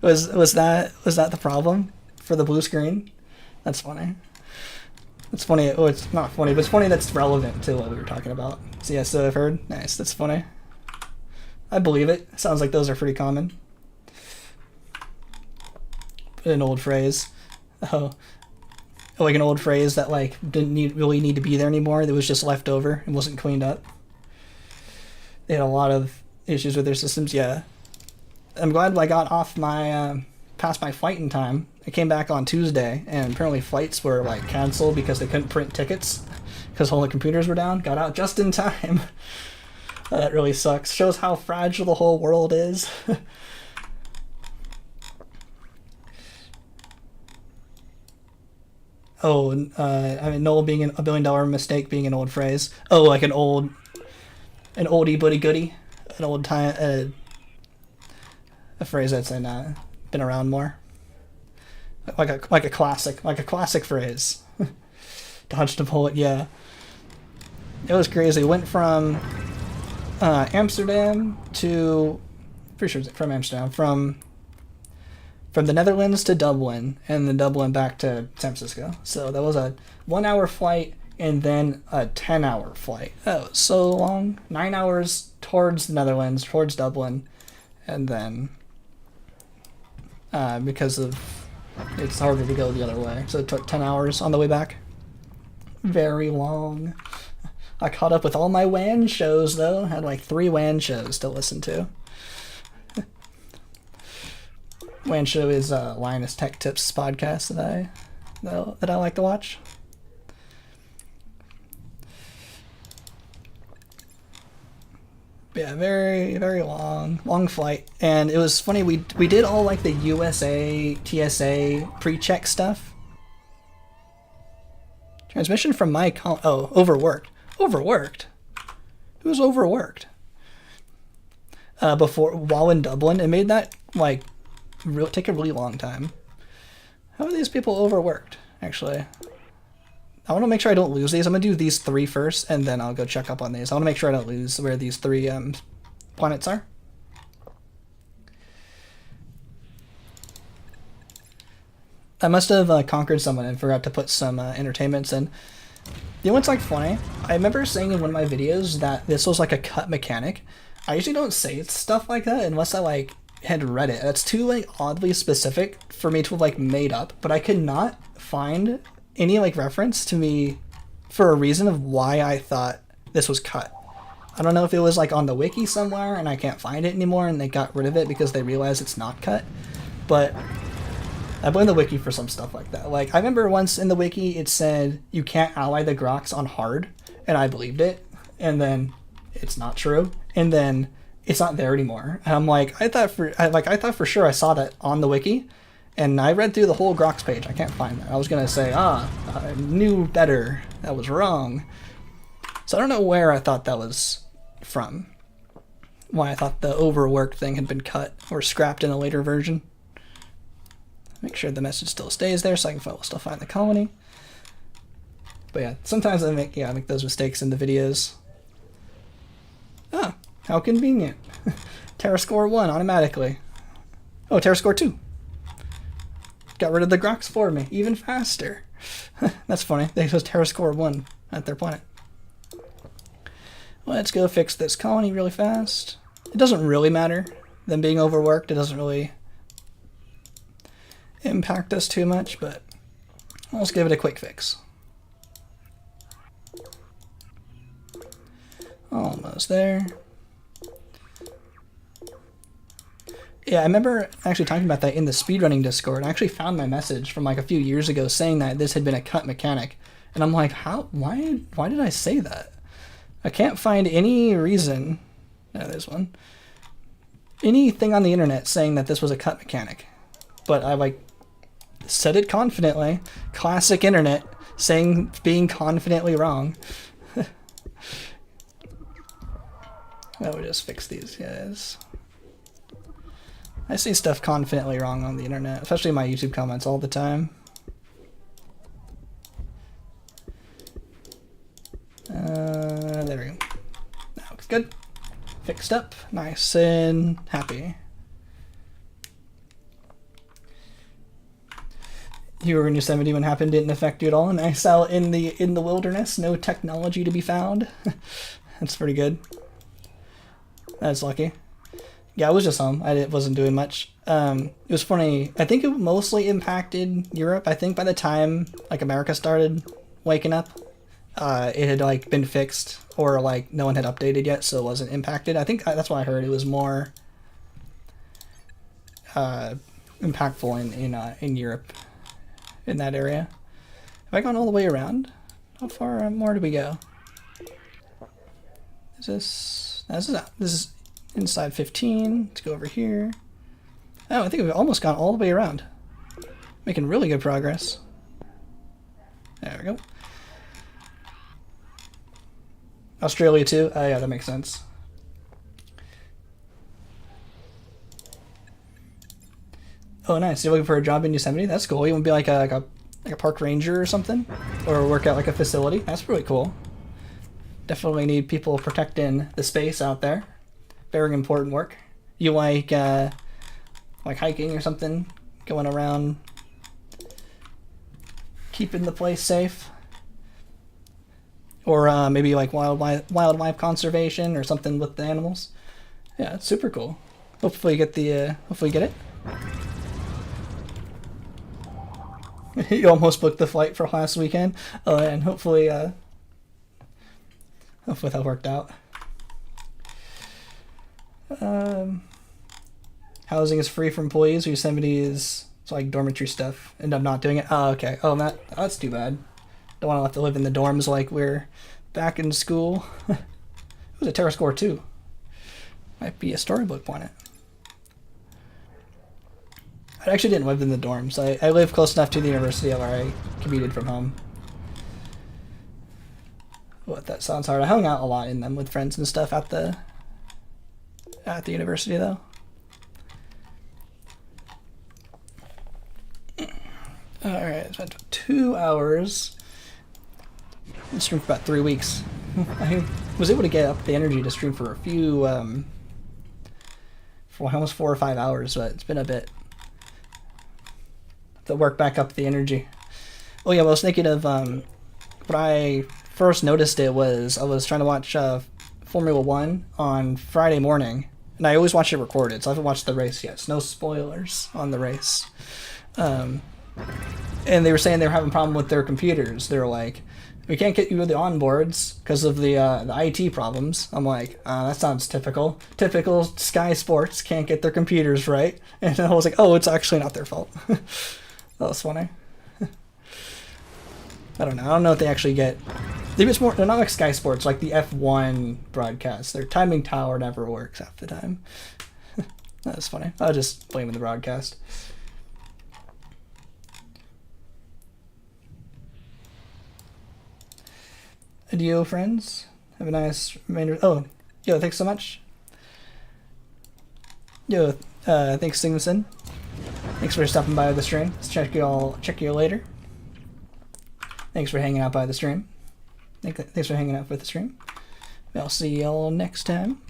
was that the problem for the blue screen? That's funny. It's funny. Oh, it's not funny, but it's funny that's relevant to what we were talking about. So yeah, so I've heard. Nice, that's funny. I believe it. Sounds like those are pretty common. An old phrase. Oh, like an old phrase that like didn't really need to be there anymore. That was just left over and wasn't cleaned up. They had a lot of issues with their systems. Yeah, I'm glad I got off my past my flight in time. I came back on Tuesday, and apparently flights were like canceled because they couldn't print tickets because all the computers were down. Got out just in time. That really sucks. Shows how fragile the whole world is. Oh, I mean, Noel being a $1 billion mistake being an old phrase. Oh, like an oldie buddy goodie, an old time, a phrase that's been around more. Like a classic phrase. Dodged a bullet, yeah. It was crazy. It went from Amsterdam to, pretty sure it's from Amsterdam, from the Netherlands to Dublin, and then Dublin back to San Francisco. So that was a 1 hour flight and then a 10-hour flight. That was so long. 9 hours towards the Netherlands, towards Dublin, and then because of it's harder to go the other way, so it took 10 hours on the way back. Very long. I caught up with all my WAN shows though. Had like 3 WAN shows to listen to. WAN show is Linus Tech Tips podcast that I like to watch. Yeah, very, very long flight. And it was funny, we did all like the USA, TSA pre-check stuff. Transmission from my overworked. Overworked? Who's overworked? While in Dublin, it made that like take a really long time. How are these people overworked, actually? I want to make sure I don't lose these. I'm going to do these 3 first, and then I'll go check up on these. I want to make sure I don't lose where these 3 planets are. I must have conquered someone and forgot to put some entertainments in. You know what's like funny? I remember saying in one of my videos that this was like a cut mechanic. I usually don't say stuff like that unless I like had read it. That's too like oddly specific for me to have like made up, but I could not find any like reference to me for a reason of why I thought this was cut. I don't know if it was like on the wiki somewhere and I can't find it anymore and they got rid of it because they realized it's not cut, but I blame the wiki for some stuff like that. Like I remember once in the wiki it said you can't ally the Grox on hard, and I believed it, and then it's not true, and then it's not there anymore. And I'm like, I thought for sure I saw that on the wiki, and I read through the whole Grox page. I can't find that. I was gonna say, I knew better. That was wrong. So I don't know where I thought that was from. Why I thought the overworked thing had been cut or scrapped in a later version. Make sure the message still stays there so I can still find the colony. But yeah, sometimes I make those mistakes in the videos. Ah, how convenient. Terra score 1 automatically. Oh, Terra score 2. Got rid of the Grox for me, even faster. That's funny. They chose Terra score 1 at their planet. Let's go fix this colony really fast. It doesn't really matter, them being overworked. It doesn't really impact us too much, but let's give it a quick fix. Almost there. Yeah, I remember actually talking about that in the speedrunning Discord. I actually found my message from like a few years ago saying that this had been a cut mechanic. And I'm like, why did I say that? I can't find any reason. No, there's one. Anything on the internet saying that this was a cut mechanic. But I like said it confidently. Classic internet being confidently wrong. Well, we'll just fix these guys. I see stuff confidently wrong on the internet, especially in my YouTube comments all the time. There we go. That looks good. Fixed up, nice and happy. You were in Yosemite when it happened, didn't affect you at all. Nice out in the wilderness, no technology to be found. That's pretty good. That's lucky. Yeah, I was just home. I wasn't doing much. It was funny. I think it mostly impacted Europe. I think by the time like America started waking up, it had like been fixed, or like no one had updated yet, so it wasn't impacted. I think that's what I heard. It was more impactful in Europe, in that area. Have I gone all the way around? How far more do we go? This is inside 15. Let's go over here. Oh, I think we've almost gone all the way around. Making really good progress. There we go. Australia too? Yeah, that makes sense. Oh, nice. You're looking for a job in Yosemite? That's cool. You want to be like a park ranger or something? Or work at like a facility? That's really cool. Definitely need people protecting the space out there. Very important work. You like hiking or something? Going around keeping the place safe? Or maybe like wildlife conservation or something with the animals? Yeah, it's super cool. Hopefully you get it. You almost booked the flight for last weekend. Oh, and hopefully that worked out. Housing is free for employees. Yosemite is like dormitory stuff. End up not doing it. Oh, okay. Oh, that's too bad. Don't want to have to live in the dorms like we're back in school. It was a Terra score 2. Might be a storybook planet. I actually didn't live in the dorms. I live close enough to the university where I commuted from home. What, that sounds hard. I hung out a lot in them with friends and stuff at the university though. Alright, spent 2 hours. I streamed for about 3 weeks. I was able to get up the energy to stream for a few, for almost 4 or 5 hours, but it's been a bit. To work back up the energy. Oh yeah, I was thinking of, when I first noticed it was, I was trying to watch Formula 1 on Friday morning, and I always watch it recorded, so I haven't watched the race yet. So no spoilers on the race. And they were saying they were having a problem with their computers. They were like, we can't get you the onboards because of the IT problems. I'm like, that sounds typical. Typical Sky Sports can't get their computers right. And I was like, oh, it's actually not their fault. That was funny. I don't know if they actually get Maybe it's more, they're not like Sky Sports, like the F1 broadcast. Their timing tower never works half the time. That's funny. I was just blaming the broadcast. Adieu, friends. Have a nice remainder. Oh, yo, thanks so much. Yo, thanks, Sigmason. Thanks for stopping by the stream. Let's check you later. Thanks for hanging out by the stream. Thanks for hanging out for the stream. I'll see y'all next time.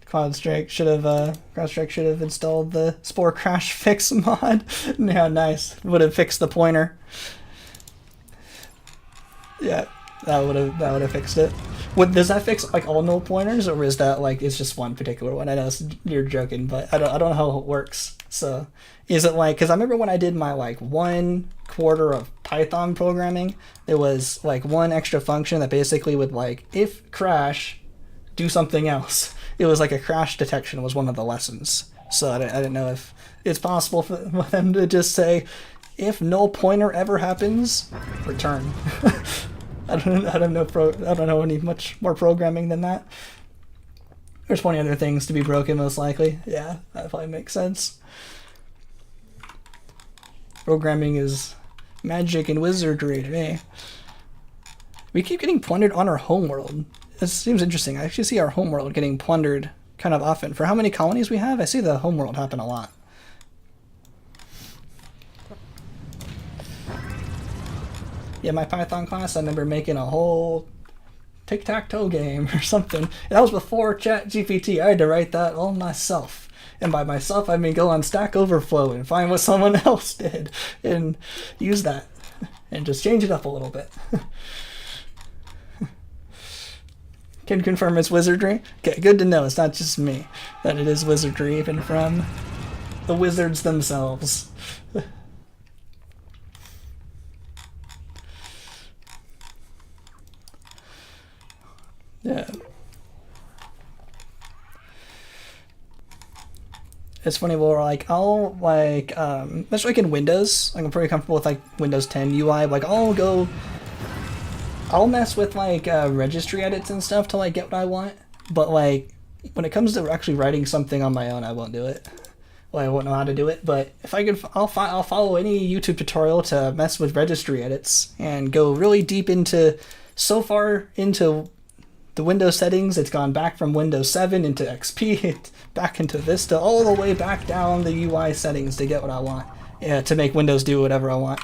Quad Strike should have installed the Spore Crash Fix mod. Yeah, nice. Would have fixed the pointer. Yeah, that would have fixed it. Does that fix like all null pointers, or is that like it's just one particular one? I know you're joking, but I don't know how it works. So is it like, because I remember when I did my like 1/4 of Python programming, there was like one extra function that basically would like, if crash, do something else. It was like a crash detection was one of the lessons. So I didn't know if it's possible for them to just say, if null pointer ever happens, return. I don't know any much more programming than that. There's plenty of other things to be broken, most likely. Yeah, that probably makes sense. Programming is magic and wizardry to me. We keep getting plundered on our homeworld. It seems interesting. I actually see our homeworld getting plundered kind of often. For how many colonies we have, I see the homeworld happen a lot. Yeah, my Python class, I remember making a whole tic-tac-toe game or something. And that was before ChatGPT. I had to write that all myself. And by myself, I mean go on Stack Overflow and find what someone else did and use that and just change it up a little bit. Can confirm it's wizardry. Okay, good to know. It's not just me, that it is wizardry, even from the wizards themselves. Yeah. It's funny, well, like, I'll, like, especially like in Windows, like, I'm pretty comfortable with, like, Windows 10 UI, like, I'll mess with, like, registry edits and stuff to, like, get what I want, but, like, when it comes to actually writing something on my own, I won't do it. Well, I won't know how to do it, but if I could, I'll follow any YouTube tutorial to mess with registry edits and go really deep into, so far into the Windows settings, it's gone back from Windows 7 into XP, back into Vista, all the way back down the UI settings to get what I want. Yeah, to make Windows do whatever I want.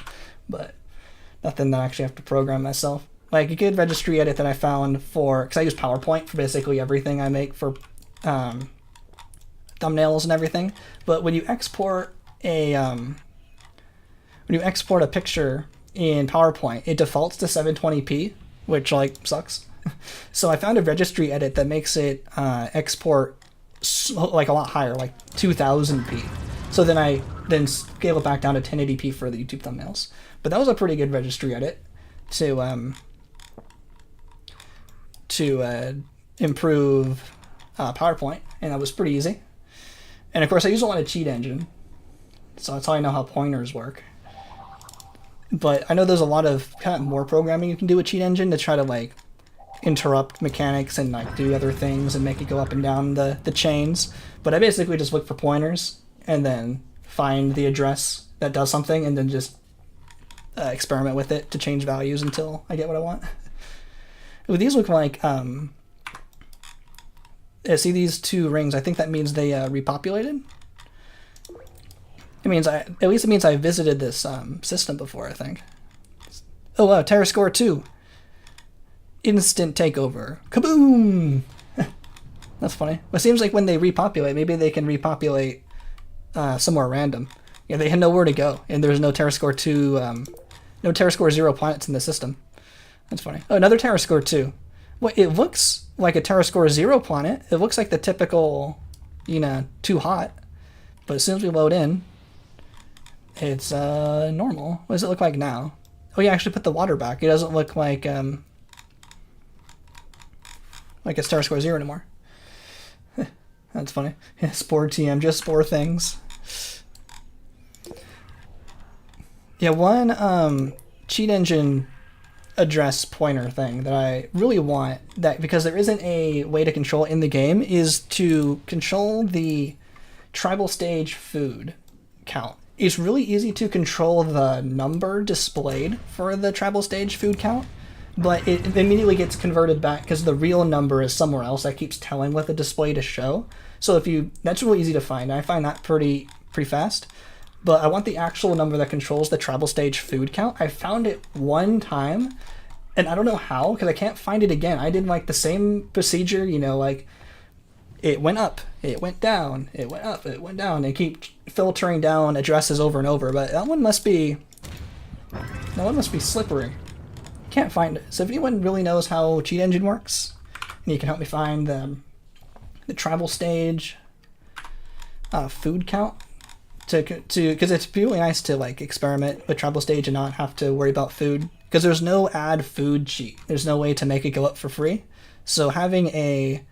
But nothing that I actually have to program myself. Like a good registry edit that I found for, because I use PowerPoint for basically everything I make for thumbnails and everything. But when you export a picture in PowerPoint, it defaults to 720p, which like sucks. So I found a registry edit that makes it export like a lot higher, like 2000p. So then I scale it back down to 1080p for the YouTube thumbnails. But that was a pretty good registry edit to improve PowerPoint, and that was pretty easy. And of course, I use a lot of cheat engine, so that's how I know how pointers work. But I know there's a lot of kind of more programming you can do with cheat engine to try to like interrupt mechanics and like do other things and make it go up and down the chains. But I basically just look for pointers and then find the address that does something and then just experiment with it to change values until I get what I want. Ooh, these look like see these two rings, I think that means they repopulated. It means at least it means I visited this system before, I think. Oh wow, TerraScore 2. Instant takeover. Kaboom! That's funny. Well, it seems like when they repopulate, maybe they can repopulate somewhere random. Yeah, they had nowhere to go, and there's no TerraScore 2, no TerraScore 0 planets in the system. That's funny. Oh, another TerraScore 2. Well, it looks like a TerraScore 0 planet. It looks like the typical, too hot. But as soon as we load in, it's normal. What does it look like now? Oh, yeah, actually put the water back. It doesn't look like it's TerraScore 0 anymore. That's funny. Spore TM, just spore things. Yeah, one cheat engine address pointer thing that I really want, that because there isn't a way to control in the game, is to control the tribal stage food count. It's really easy to control the number displayed for the tribal stage food count, but it immediately gets converted back because the real number is somewhere else that keeps telling what the display to show. So that's really easy to find. I find that pretty fast. But I want the actual number that controls the tribal stage food count. I found it one time, and I don't know how, because I can't find it again. I did like the same procedure, like it went up, it went down, it went up, it went down, and keep filtering down addresses over and over. But that one must be slippery. Can't find it. So if anyone really knows how Cheat Engine works, and you can help me find the tribal stage food count, because it's really nice to like experiment with tribal stage and not have to worry about food, because there's no add food cheat. There's no way to make it go up for free. So having a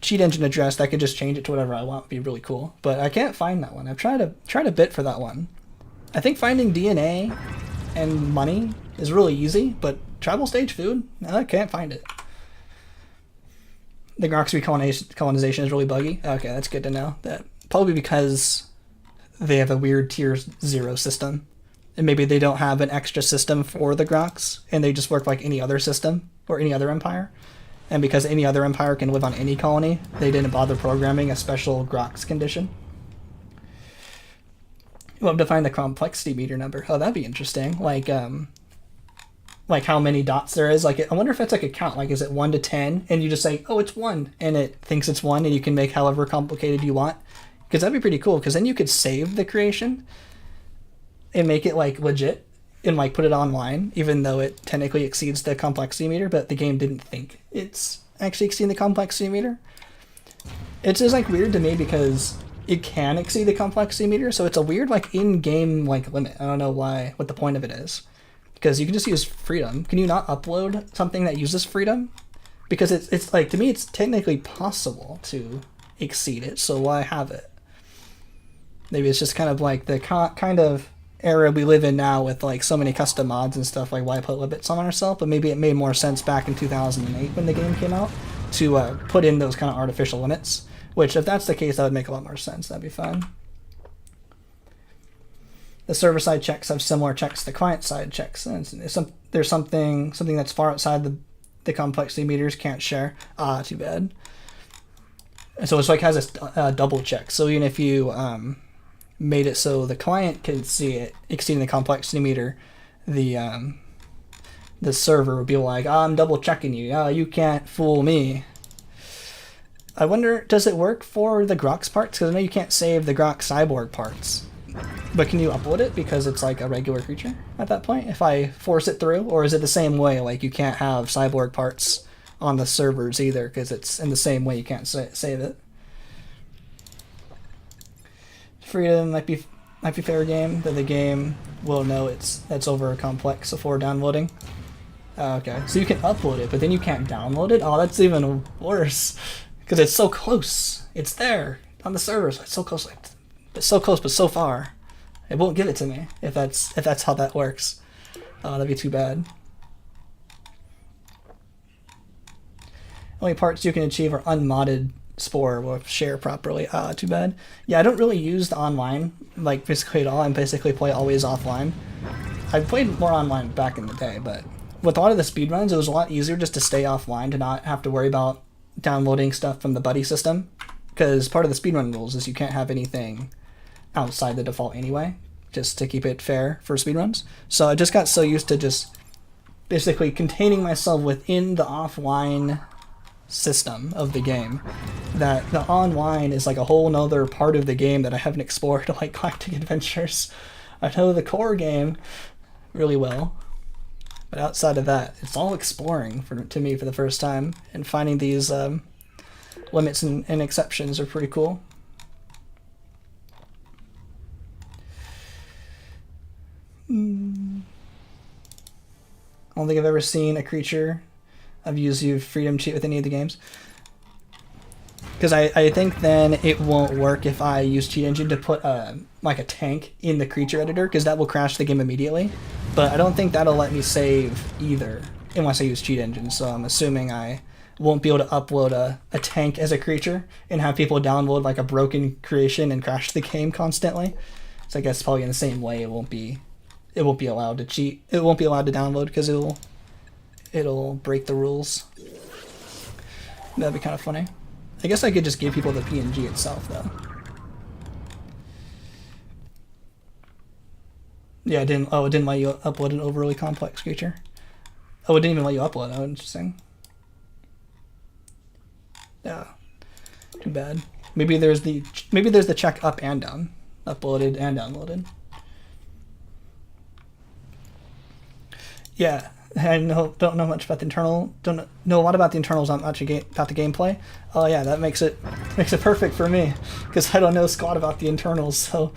cheat engine address that could just change it to whatever I want would be really cool. But I can't find that one. I've tried a bit for that one. I think finding DNA and money is really easy, but tribal stage food, I can't find it. The Grox colonization is really buggy. Okay, that's good to know. That probably because they have a weird tier 0 system, and maybe they don't have an extra system for the Grox, and they just work like any other system or any other empire. And because any other empire can live on any colony, they didn't bother programming a special Grox condition. We'll have to find the complexity meter number. Oh, that'd be interesting. Like how many dots there is. Like, I wonder if it's like a count. Like, is it 1 to 10? And you just say, oh, it's 1, and it thinks it's 1, and you can make however complicated you want. Because that'd be pretty cool, because then you could save the creation and make it like legit and like put it online, even though it technically exceeds the complexity meter, but the game didn't think it's actually exceeding the complexity meter. It's just like weird to me because it can exceed the complexity meter, so it's a weird like in-game like limit. I don't know what the point of it is, because you can just use freedom. Can you not upload something that uses freedom? Because it's like, to me, it's technically possible to exceed it, so why have it? Maybe it's just kind of like the kind of era we live in now with like so many custom mods and stuff, like why put limits on ourselves? But maybe it made more sense back in 2008 when the game came out to put in those kind of artificial limits, which if that's the case, that would make a lot more sense. That'd be fun. The server-side checks have similar checks to client-side checks. And there's something that's far outside the complexity meters can't share. Too bad. So it's like has a double check. So even if you made it so the client can see it exceeding the complexity meter, the server would be like, I'm double checking you. You can't fool me. I wonder, does it work for the Grox parts? Because I know you can't save the Grox cyborg parts. But can you upload it because it's like a regular creature at that point if I force it through? Or is it the same way, like you can't have cyborg parts on the servers either because it's in the same way you can't save it? Freedom might be fair game, that the game will know that's over complex before downloading. Okay, so you can upload it, but then you can't download it? Oh, that's even worse. Because it's so close. It's there on the servers. It's so close. It's so close, but so far. It won't give it to me if that's how that works. Oh, that'd be too bad. Only parts you can achieve are unmodded Spore will share properly. Too bad. Yeah, I don't really use the online, like, basically at all. I basically play always offline. I played more online back in the day, but with a lot of the speedruns, it was a lot easier just to stay offline, to not have to worry about downloading stuff from the buddy system, because part of the speedrun rules is you can't have anything outside the default anyway, just to keep it fair for speedruns. So I just got so used to just basically containing myself within the offline system of the game that the online is like a whole nother part of the game that I haven't explored, like Galactic Adventures. I know the core game really well, but outside of that, it's all exploring to me for the first time, and finding these limits and exceptions are pretty cool. I don't think I've ever seen a creature I've used freedom cheat with any of the games. Because I think then it won't work if I use Cheat Engine to put like a tank in the creature editor, because that will crash the game immediately. But I don't think that'll let me save either unless I use Cheat Engine, so I'm assuming I won't be able to upload a tank as a creature and have people download like a broken creation and crash the game constantly. So I guess probably in the same way it won't be allowed to cheat. It won't be allowed to download because it'll break the rules. That'd be kind of funny. I guess I could just give people the PNG itself though. Yeah, it didn't let you upload an overly complex creature. Oh, it didn't even let you upload. Oh, interesting. Yeah, too bad. Maybe there's the check up and down, uploaded and downloaded. Yeah, I don't know much about the internal. Don't know a lot about the internals. Not much about the gameplay. Oh yeah, that makes it perfect for me because I don't know squat about the internals. So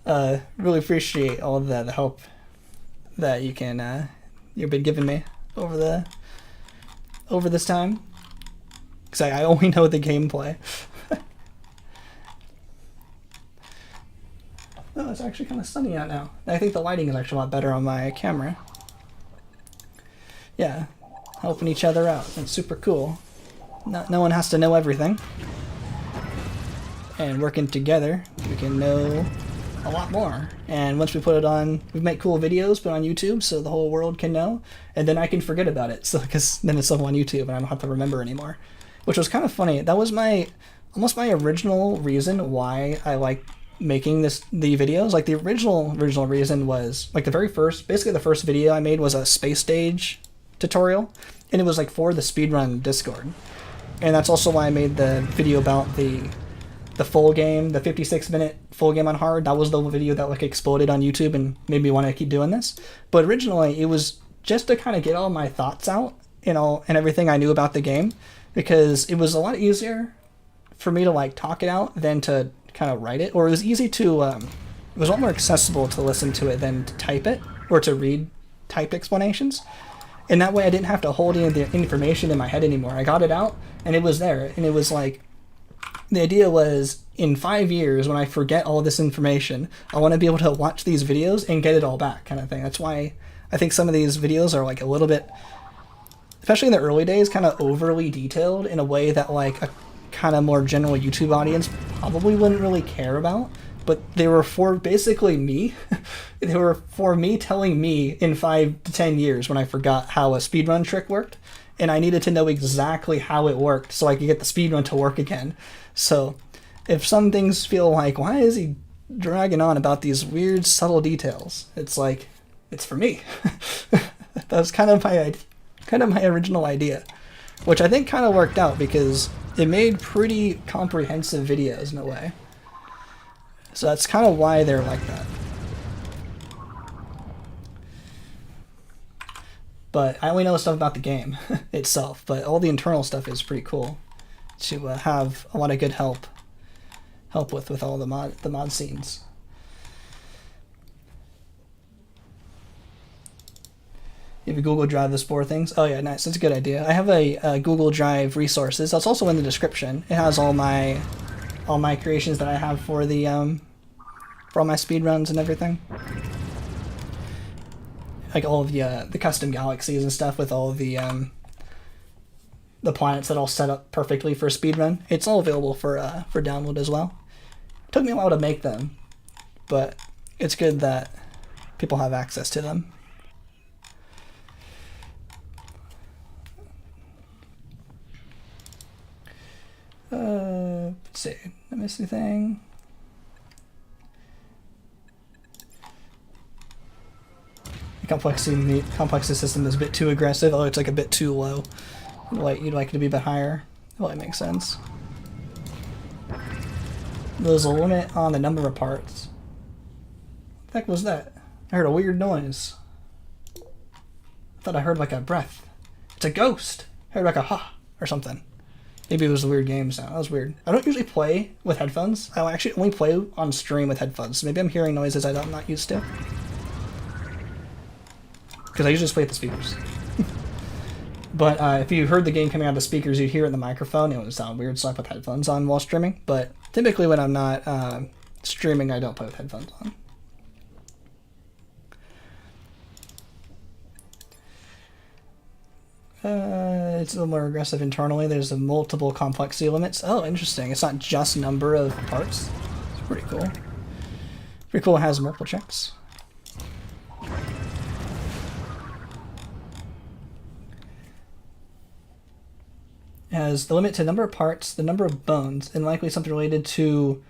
really appreciate all of the help that you've been giving me over this time. Because I only know the gameplay. Oh, it's actually kind of sunny out now. I think the lighting is actually a lot better on my camera. Yeah, helping each other out. It's super cool. No one has to know everything. And working together, we can know a lot more. And once we put it on, we make cool videos, put on YouTube so the whole world can know. And then I can forget about it, so because then it's up on YouTube and I don't have to remember anymore. Which was kind of funny. That was almost my original reason why I like making the videos. Like the original reason was like basically the first video I made was a space stage tutorial, and it was like for the speedrun Discord. And that's also why I made the video about the full game, the 56-minute full game on hard. That was the video that like exploded on YouTube and made me want to keep doing this. But originally it was just to kind of get all my thoughts out and everything I knew about the game, because it was a lot easier for me to like talk it out than to kind of write it. Or it was easy to it was a lot more accessible to listen to it than to type it or to read typed explanations. And that way I didn't have to hold any of the information in my head anymore. I got it out and it was there. And it was like, the idea was in 5 years when I forget all this information, I want to be able to watch these videos and get it all back kind of thing. That's why I think some of these videos are like a little bit, especially in the early days, kind of overly detailed in a way that like a kind of more general YouTube audience probably wouldn't really care about. But they were for basically me. They were for me telling me in 5 to 10 years when I forgot how a speedrun trick worked. And I needed to know exactly how it worked so I could get the speedrun to work again. So if some things feel like, why is he dragging on about these weird subtle details? It's like, it's for me. That was kind of my original idea, which I think kind of worked out because it made pretty comprehensive videos in a way. So that's kind of why they're like that. But I only know stuff about the game itself, but all the internal stuff is pretty cool to have a lot of good help with all the mod scenes. You have a Google Drive the Spore things? Oh yeah, nice. That's a good idea. I have a Google Drive resources. That's also in the description. It has all my creations that I have for all my speedruns and everything. Like all of the custom galaxies and stuff with all of the planets that all set up perfectly for a speedrun. It's all available for download as well. It took me a while to make them, but it's good that people have access to them. Let's see. Did I miss anything? The complexity system is a bit too aggressive. Oh, it's like a bit too low. You'd like it to be a bit higher. Well, that makes sense. There's a limit on the number of parts. What the heck was that? I heard a weird noise. I thought I heard like a breath. It's a ghost. I heard like a ha or something. Maybe it was a weird game sound. That was weird. I don't usually play with headphones. I actually only play on stream with headphones. So maybe I'm hearing noises I'm not used to. Because I usually just play with the speakers. But if you heard the game coming out of the speakers, you'd hear it in the microphone. It would sound weird, so I put headphones on while streaming. But typically when I'm not streaming, I don't put headphones on. It's a little more aggressive internally. There's a multiple complexity limits. Oh, interesting. It's not just number of parts. It's pretty cool. Pretty cool. It has multiple checks. It has the limit to number of parts, the number of bones, and likely something related to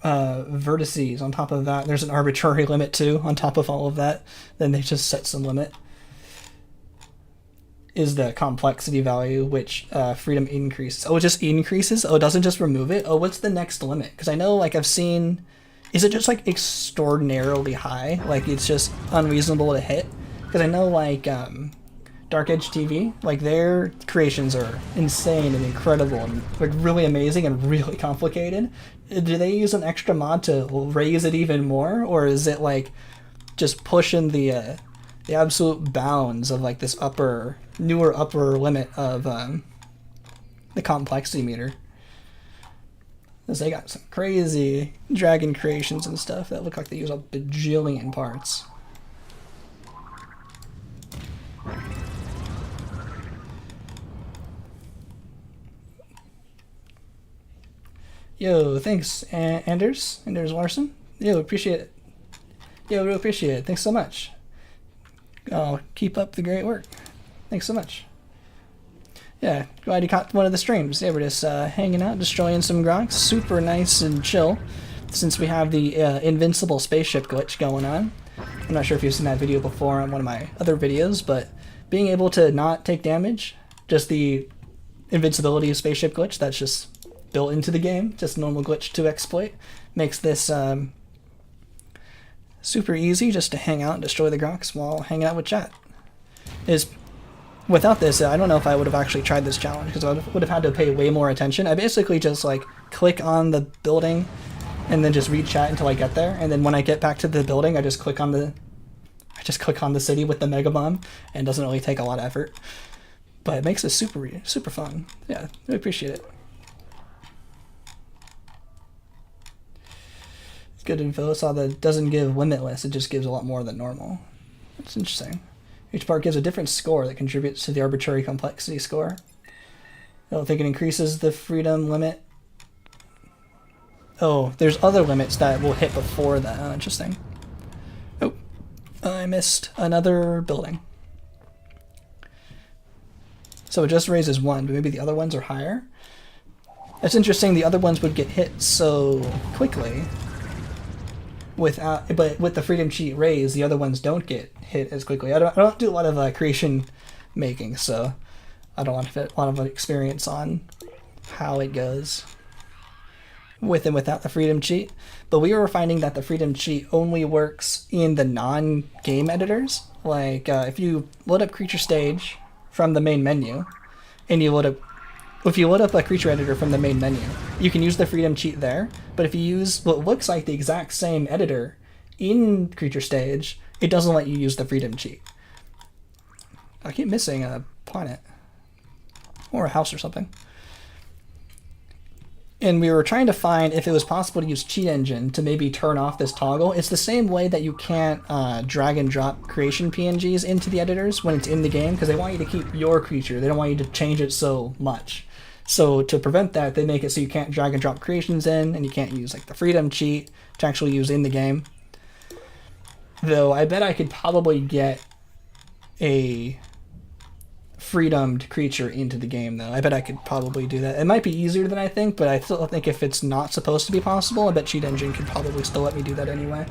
vertices. On top of that, there's an arbitrary limit too. On top of all of that, then they just set some limit. Is the complexity value, which freedom increases. Oh, it just increases? Oh, it doesn't just remove it? Oh, what's the next limit? Because I know, like, I've seen... Is it just, like, extraordinarily high? Like, it's just unreasonable to hit? Because I know, like, Dark Edge TV, like, their creations are insane and incredible and, like, really amazing and really complicated. Do they use an extra mod to raise it even more? Or is it, like, just pushing the absolute bounds of, like, this newer upper limit of the complexity meter? Because they got some crazy dragon creations and stuff that look like they use a bajillion parts. Yo, thanks, Anders Larson. Yo, appreciate it. Yo, really appreciate it. Thanks so much. Oh, keep up the great work. Thanks so much. Yeah, glad you caught one of the streams. Yeah, we're just hanging out, destroying some Grox. Super nice and chill, since we have the invincible spaceship glitch going on. I'm not sure if you've seen that video before on one of my other videos, but being able to not take damage, just the invincibility of spaceship glitch, that's just built into the game, just a normal glitch to exploit, makes this super easy just to hang out and destroy the Grox while hanging out with chat. Without this, I don't know if I would have actually tried this challenge, because I would have had to pay way more attention. I basically just, like, click on the building and then just read chat until I get there, and then when I get back to the building, I just click on the city with the mega bomb, and it doesn't really take a lot of effort. But it makes it super fun. Yeah, I appreciate it. It's good info. I saw that it doesn't give limitless, it just gives a lot more than normal. That's interesting. Each part gives a different score that contributes to the arbitrary complexity score. I don't think it increases the freedom limit. Oh, there's other limits that will hit before that. Oh, interesting. Oh, I missed another building. So it just raises one, but maybe the other ones are higher? That's interesting, the other ones would get hit so quickly. But with the freedom cheat raised, the other ones don't get hit as quickly. I don't do a lot of creation making, so I don't have a lot of experience on how it goes with and without the freedom cheat. But we were finding that the freedom cheat only works in the non-game editors. Like if you load up creature stage from the main menu, and if you load up a creature editor from the main menu, you can use the freedom cheat there, but if you use what looks like the exact same editor in creature stage, it doesn't let you use the freedom cheat. I keep missing a planet. Or a house or something. And we were trying to find if it was possible to use Cheat Engine to maybe turn off this toggle. It's the same way that you can't drag and drop creation PNGs into the editors when it's in the game, because they want you to keep your creature. They don't want you to change it so much. So to prevent that, they make it so you can't drag and drop creations in, and you can't use like the freedom cheat to actually use in the game. Though I bet I could probably get a freedomed creature into the game, though. I bet I could probably do that. It might be easier than I think, but I still think if it's not supposed to be possible, I bet Cheat Engine could probably still let me do that anyway.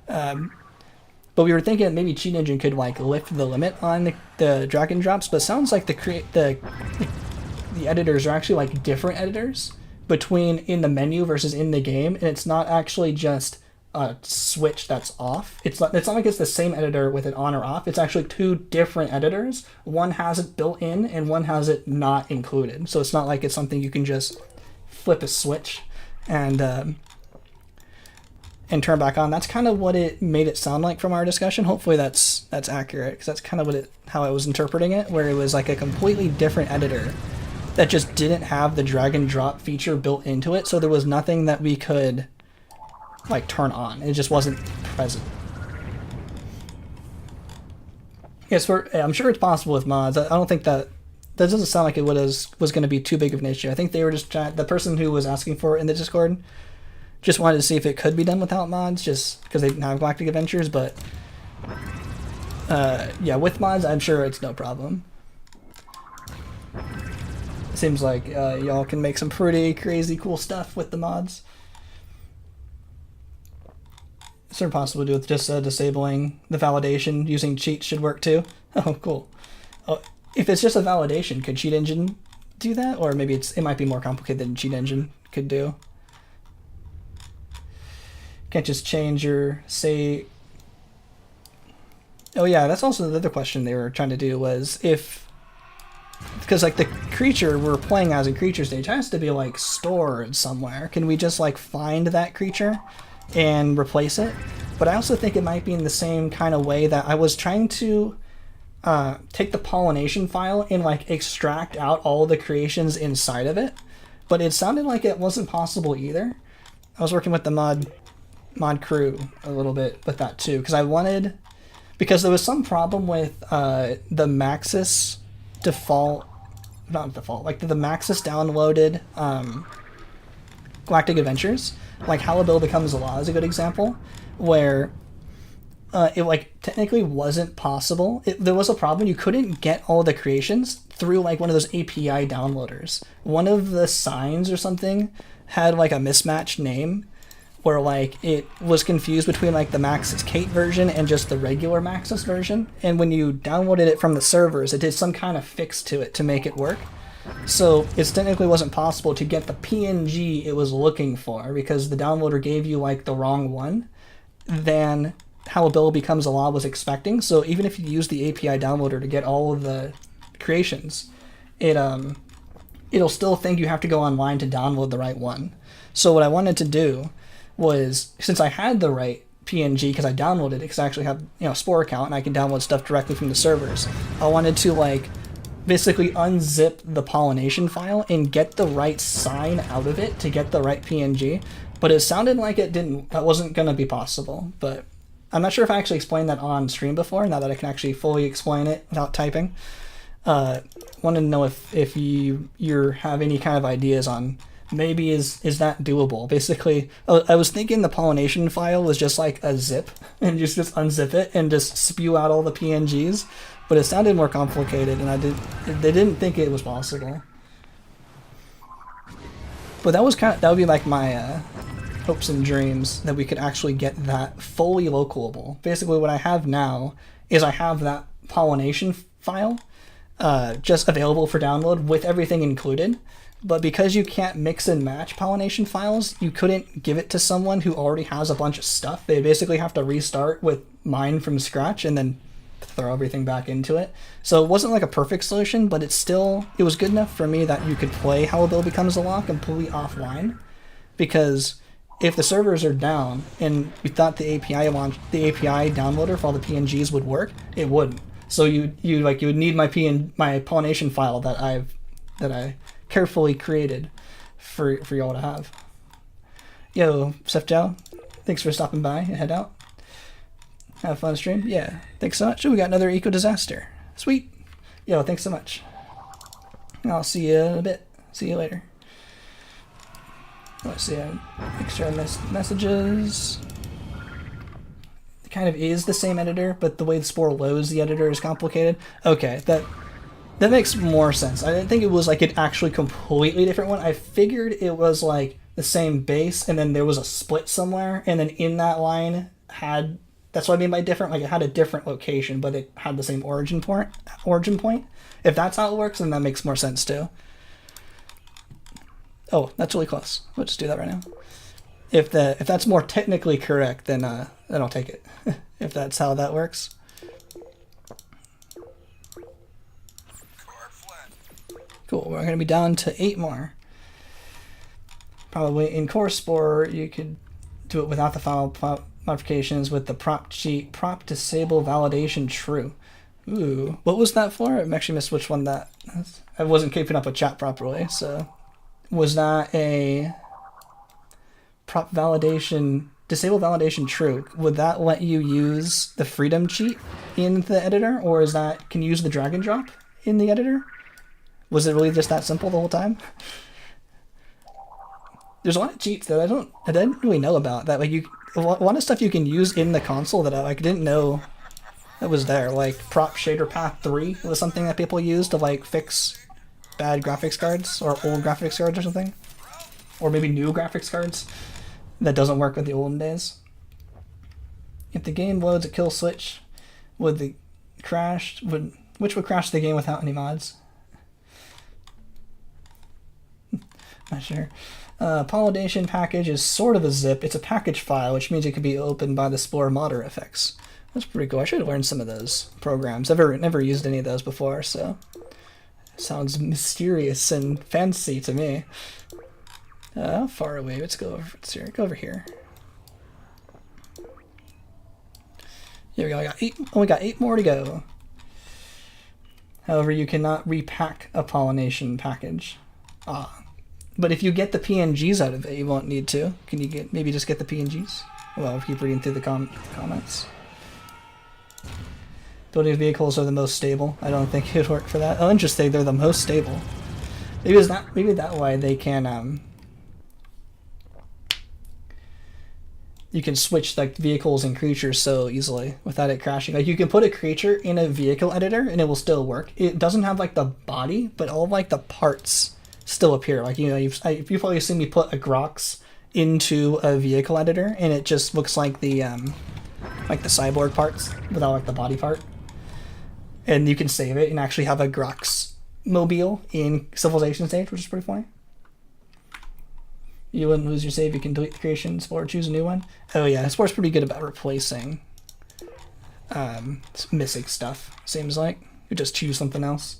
But we were thinking that maybe Cheat Engine could like lift the limit on the drag and drops, but it sounds like the editors are actually like different editors between in the menu versus in the game, and it's not actually just a switch that's off. It's not like it's the same editor with it on or off. It's actually two different editors. One has it built in and one has it not included. So it's not like it's something you can just flip a switch and and turn back on. That's kind of what it made it sound like from our discussion. Hopefully that's accurate, because that's kind of how I was interpreting it, where it was like a completely different editor that just didn't have the drag and drop feature built into it, so there was nothing that we could like turn on. It just wasn't present. Yes, I'm sure it's possible with mods. I don't think that doesn't sound like it was going to be too big of an issue. I think they were just the person who was asking for it in the Discord just wanted to see if it could be done without mods, just because they didn't have Galactic Adventures. But yeah, with mods, I'm sure it's no problem. It seems like y'all can make some pretty crazy cool stuff with the mods. Is it possible to do with just disabling the validation using cheats should work too? Oh, cool. Oh, if it's just a validation, could Cheat Engine do that? Or maybe it might be more complicated than Cheat Engine could do. Can't just change your say. Oh yeah, that's also the other question they were trying to do was if, because like the creature we're playing as in creature stage has to be like stored somewhere. Can we just like find that creature and replace it? But I also think it might be in the same kind of way that I was trying to take the pollination file and like extract out all the creations inside of it, but it sounded like it wasn't possible either. I was working with the mod crew a little bit with that too, because there was some problem with the Maxis default, not default, like the Maxis downloaded Galactic Adventures, like How a Bill Becomes a Law is a good example, where it like technically wasn't possible. There was a problem. You couldn't get all the creations through like one of those API downloaders. One of the signs or something had like a mismatched name, where like it was confused between like the Maxis Kate version and just the regular Maxis version. And when you downloaded it from the servers, it did some kind of fix to it to make it work. So it technically wasn't possible to get the PNG it was looking for, because the downloader gave you like the wrong one than How a Bill Becomes a Law was expecting. So even if you use the API downloader to get all of the creations, it'll still think you have to go online to download the right one. So what I wanted to do was, since I had the right PNG because I downloaded it, because I actually have a Spore account and I can download stuff directly from the servers, I wanted to like basically unzip the pollination file and get the right sign out of it to get the right PNG. But it sounded like that wasn't going to be possible. But I'm not sure if I actually explained that on stream before, now that I can actually fully explain it without typing. Wanted to know if you have any kind of ideas on maybe is that doable. Basically, I was thinking the pollination file was just like a zip, and just unzip it and just spew out all the PNGs, but it sounded more complicated, and they didn't think it was possible. But that would be like my hopes and dreams, that we could actually get that fully localable. Basically, what I have now is I have that pollination file just available for download with everything included. But because you can't mix and match pollination files, you couldn't give it to someone who already has a bunch of stuff. They basically have to restart with mine from scratch and then throw everything back into it. So it wasn't like a perfect solution, but it was good enough for me that you could play How a Bill Becomes a Law completely offline. Because if the servers are down and we thought the API downloader for all the PNGs would work, it wouldn't. So you would need my pollination file that I carefully created for y'all to have. Yo, Seth Jow, thanks for stopping by and head out. Have a fun stream. Yeah, thanks so much. Oh, we got another eco disaster. Sweet. Yo, thanks so much. I'll see you in a bit. See you later. Let's see. Extra messages. It kind of is the same editor, but the way the Spore loads the editor is complicated. Okay, that makes more sense. I didn't think it was like an actually completely different one. I figured it was like the same base, and then there was a split somewhere, and then in that line that's what I mean by different. Like it had a different location, but it had the same origin point. If that's how it works, then that makes more sense too. Oh, that's really close. We'll just do that right now. If that's more technically correct, then I'll take it. If that's how that works. Cool, we're going to be down to 8 more. Probably in Core Spore, you could do it without the file modifications with the prop cheat, prop disable validation true. Ooh, what was that for? I actually missed which one that. I wasn't keeping up with chat properly, so was that a prop validation, disable validation true? Would that let you use the freedom cheat in the editor, or is that, can you use the drag and drop in the editor? Was it really just that simple the whole time? There's a lot of cheats that I didn't really know about, that like a lot of stuff you can use in the console that I like didn't know that was there. Like prop shader path 3 was something that people use to like fix bad graphics cards or old graphics cards or something, or maybe new graphics cards that doesn't work with the olden days. If the game loads a kill switch, which would crash the game without any mods? Not sure. Pollination package is sort of a zip. It's a package file, which means it can be opened by the Spore modder effects. That's pretty cool. I should have learned some of those programs. I've never used any of those before, so sounds mysterious and fancy to me. How far away? Let's go over. Let's see, go over here. Here we go. Only got 8 more to go. However, you cannot repack a pollination package. But if you get the PNGs out of it, you won't need to. Can you maybe just get the PNGs? Well, I'll keep reading through the comments. Building vehicles are the most stable. I don't think it would work for that. Oh, interesting. They're the most stable. Maybe that way they can you can switch like vehicles and creatures so easily without it crashing. Like you can put a creature in a vehicle editor and it will still work. It doesn't have like the body, but all of like the parts still appear. Like, you know, you've probably seen me put a Grox into a vehicle editor and it just looks like the cyborg parts without like the body part. And you can save it and actually have a Grox mobile in Civilization stage, which is pretty funny. You wouldn't lose your save, you can delete the creation, Spore, choose a new one. Oh yeah, Spore's pretty good about replacing missing stuff, seems like. You just choose something else.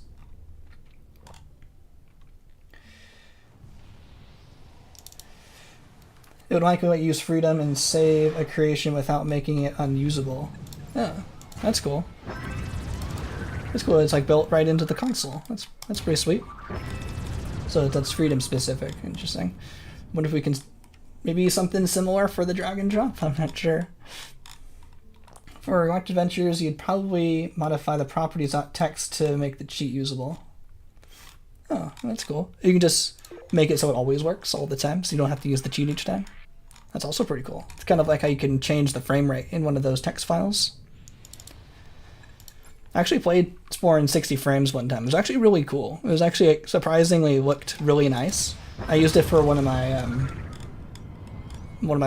It would likely let you use freedom and save a creation without making it unusable. Oh, that's cool. That's cool, it's like built right into the console. That's pretty sweet. So that's freedom specific, interesting. Wonder if we can maybe something similar for the drag and drop, I'm not sure. For Grox Adventures, you'd probably modify the properties.text to make the cheat usable. Oh, that's cool. You can just make it so it always works all the time, so you don't have to use the cheat each time. That's also pretty cool. It's kind of like how you can change the frame rate in one of those text files. I actually played Spore in 60 frames one time. It was actually really cool. It was actually surprisingly looked really nice. I used it for one of my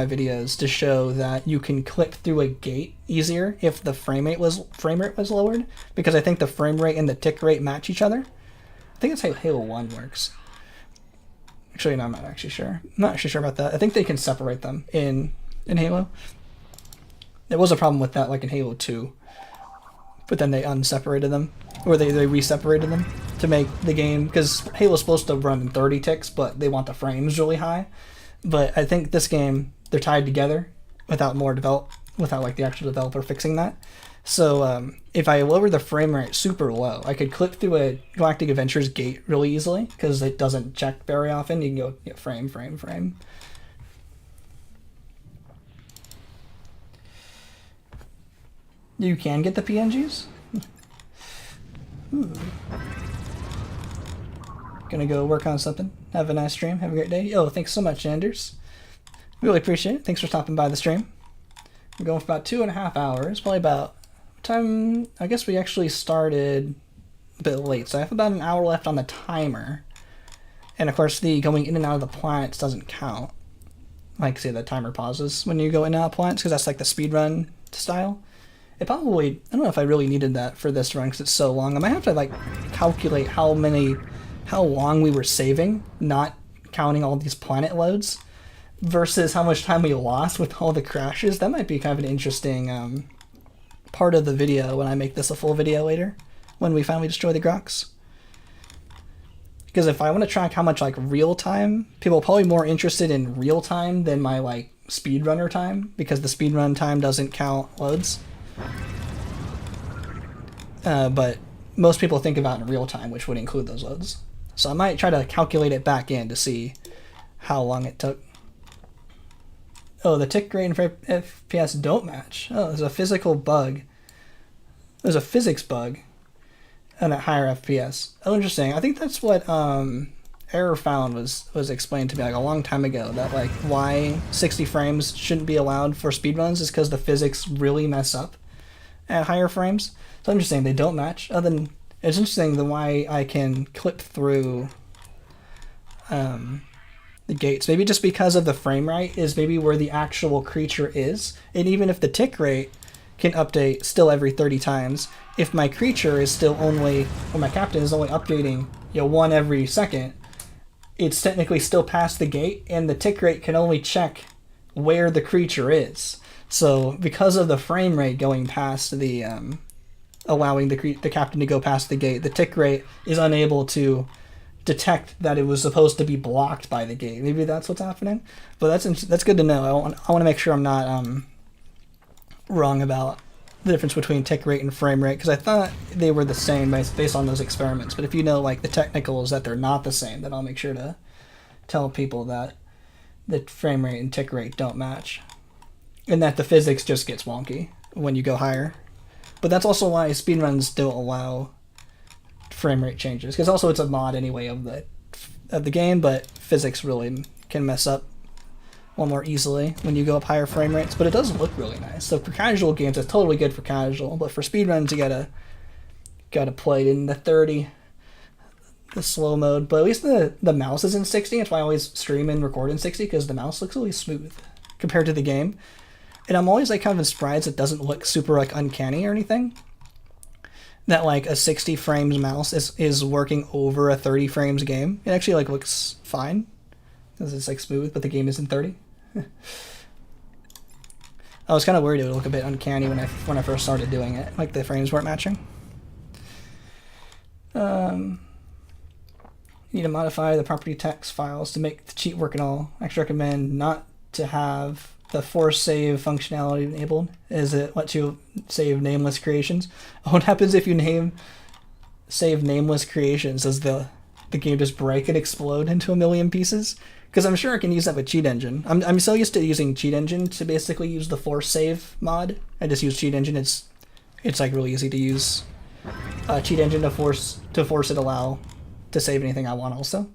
videos to show that you can clip through a gate easier if the frame rate was lowered, because I think the frame rate and the tick rate match each other. I think that's how Halo 1 works. Actually, no, I'm not actually sure. I'm not actually sure about that. I think they can separate them in Halo. There was a problem with that, like in Halo 2, but then they unseparated them, or they re-separated them to make the game, because Halo's supposed to run in 30 ticks, but they want the frames really high. But I think this game, they're tied together without like the actual developer fixing that. So if I lower the frame rate super low, I could clip through a Galactic Adventures gate really easily, because it doesn't check very often. You can go frame, frame, frame. You can get the PNGs? Ooh. Gonna go work on something. Have a nice stream. Have a great day. Oh, thanks so much, Anders. Really appreciate it. Thanks for stopping by the stream. We're going for about 2.5 hours. Probably about time. I guess we actually started a bit late, so I have about an hour left on the timer. And of course, the going in and out of the planets doesn't count. Like, say, the timer pauses when you go in and out of planets, because that's like the speedrun style. It probably, I don't know if I really needed that for this run because it's so long. I might have to like calculate how long we were saving, not counting all these planet loads, versus how much time we lost with all the crashes. That might be kind of an interesting part of the video when I make this a full video later, when we finally destroy the Grox. Because if I want to track how much like real time, people are probably more interested in real time than my like speedrunner time, because the speedrun time doesn't count loads. But most people think about it in real time, which would include those loads. So I might try to calculate it back in to see how long it took. Oh, the tick rate and FPS don't match. Oh, there's a physical bug. There's a physics bug and a higher FPS. Oh, interesting. I think that's what Error Found was explained to me like a long time ago, that like why 60 frames shouldn't be allowed for speedruns is because the physics really mess up at higher frames. So I'm just saying they don't match. Other than it's interesting the why I can clip through the gates. Maybe just because of the frame rate is maybe where the actual creature is. And even if the tick rate can update still every 30 times, if my creature is still only, or my captain is only updating, you know, 1 every second, it's technically still past the gate, and the tick rate can only check where the creature is. So because of the frame rate going past the, allowing the captain to go past the gate, the tick rate is unable to detect that it was supposed to be blocked by the gate. Maybe that's what's happening. But that's good to know. I want to make sure I'm not wrong about the difference between tick rate and frame rate, because I thought they were the same based on those experiments. But if you know like the technicals that they're not the same, then I'll make sure to tell people that the frame rate and tick rate don't match, and that the physics just gets wonky when you go higher. But that's also why speedruns don't allow frame rate changes, because also it's a mod anyway of the game, but physics really can mess up one more easily when you go up higher frame rates. But it does look really nice. So for casual games, it's totally good for casual, but for speedruns, you gotta play it in the 30, the slow mode. But at least the mouse is in 60. That's why I always stream and record in 60, because the mouse looks really smooth compared to the game. And I'm always like kind of surprised it doesn't look super like uncanny or anything, that like a 60 frames mouse is working over a 30 frames game. It actually like looks fine because it's like smooth, but the game isn't 30. I was kind of worried it would look a bit uncanny when I first started doing it, like the frames weren't matching. You need to modify the property text files to make the cheat work and all. I actually recommend not to have the force save functionality enabled, as it lets you save nameless creations. What happens if you save nameless creations? Does the game just break and explode into a million pieces? Because I'm sure I can use that with Cheat Engine. I'm so used to using Cheat Engine to basically use the force save mod. I just use Cheat Engine. It's like really easy to use Cheat Engine to force it allow to save anything I want also.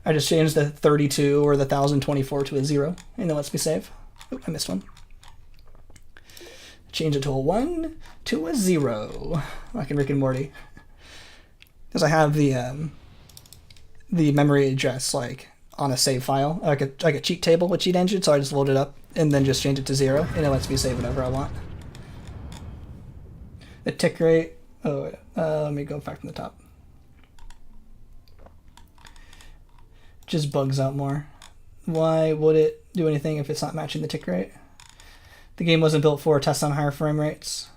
I just changed the 32 or the 1024 to a 0, and it lets me save. Oop, I missed one. Change it to a 1 to a 0, like in Rick and Morty. Because I have the memory address like on a save file, like a cheat table with Cheat Engine, so I just load it up and then just change it to 0, and it lets me save whatever I want. The tick rate. Let me go back from the top. Just bugs out more. Why would it do anything if it's not matching the tick rate? The game wasn't built for tests on higher frame rates.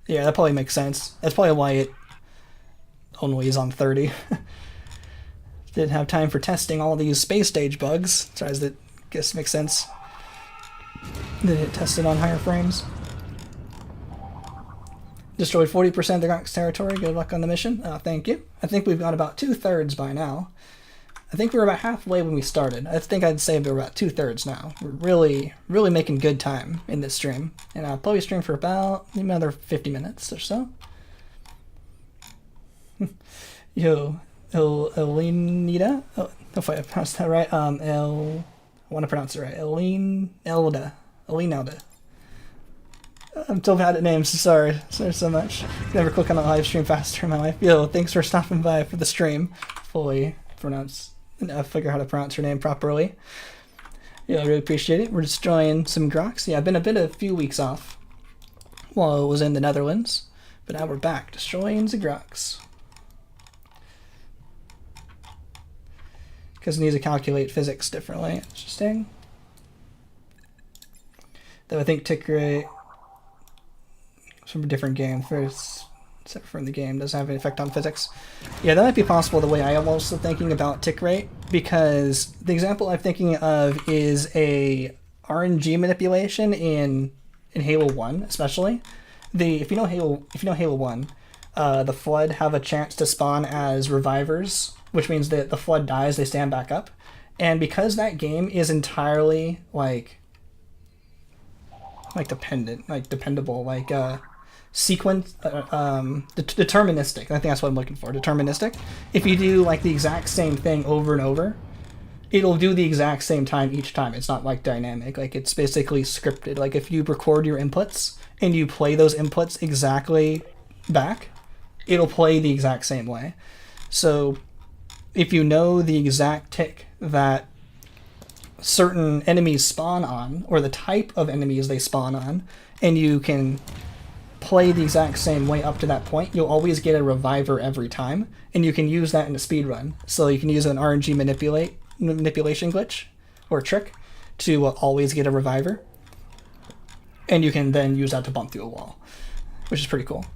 Yeah, that probably makes sense. That's probably why it only is on 30. Didn't have time for testing all these space stage bugs. So I guess makes sense. Did it test it on higher frames? Destroyed 40% of the Grox territory. Good luck on the mission. Thank you. I think we've got about 2/3 by now. I think we were about halfway when we started. I think I'd say we're about 2/3 now. We're really, really making good time in this stream. And I'll probably stream for about maybe another 50 minutes or so. Yo, Elinida? Oh, hopefully I pronounced that right. I want to pronounce it right. Elinelda. I'm so bad at names. Sorry so much. Never click on a live stream faster in my life. Yo, thanks for stopping by for the stream. Fully figure how to pronounce her name properly. Yeah, I really appreciate it. We're destroying some Grox. Yeah, I've been a few weeks off while I was in the Netherlands, but now we're back destroying the Grox. Because it needs to calculate physics differently. Interesting. Though I think tick rate from a different game first. Except from the game, doesn't have an effect on physics. Yeah, that might be possible the way I am also thinking about tick rate, because the example I'm thinking of is a RNG manipulation in Halo 1, especially. If you know Halo 1, the Flood have a chance to spawn as revivers, which means that the Flood dies, they stand back up. And because that game is entirely dependable, deterministic. I think that's what I'm looking for. Deterministic. If you do like the exact same thing over and over, it'll do the exact same time each time. It's not like dynamic. Like it's basically scripted. Like if you record your inputs and you play those inputs exactly back, it'll play the exact same way. So if you know the exact tick that certain enemies spawn on, or the type of enemies they spawn on, and you can play the exact same way up to that point, you'll always get a reviver every time, and you can use that in a speedrun. So you can use an RNG manipulation glitch or trick to always get a reviver, and you can then use that to bump through a wall, which is pretty cool.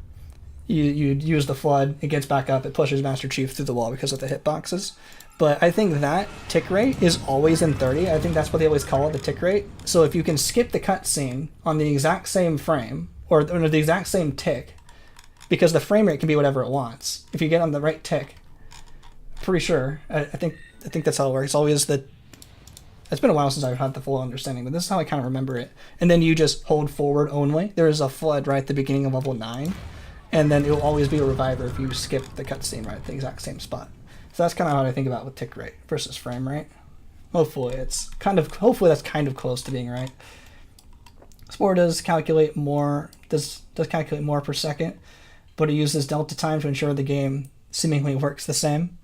You use the Flood, it gets back up, it pushes Master Chief through the wall because of the hitboxes. But I think that tick rate is always in 30. I think that's what they always call it, the tick rate. So if you can skip the cutscene on the exact same frame, or the exact same tick, because the frame rate can be whatever it wants. If you get on the right tick, pretty sure, I think that's how it works. It's always it's been a while since I've had the full understanding, but this is how I kind of remember it. And then you just hold forward only. There is a Flood right at the beginning of level 9, and then it will always be a reviver if you skip the cutscene right at the exact same spot. So that's kind of what I think about with tick rate versus frame rate. Hopefully that's kind of close to being right. Spore does calculate more per second, but it uses delta time to ensure the game seemingly works the same.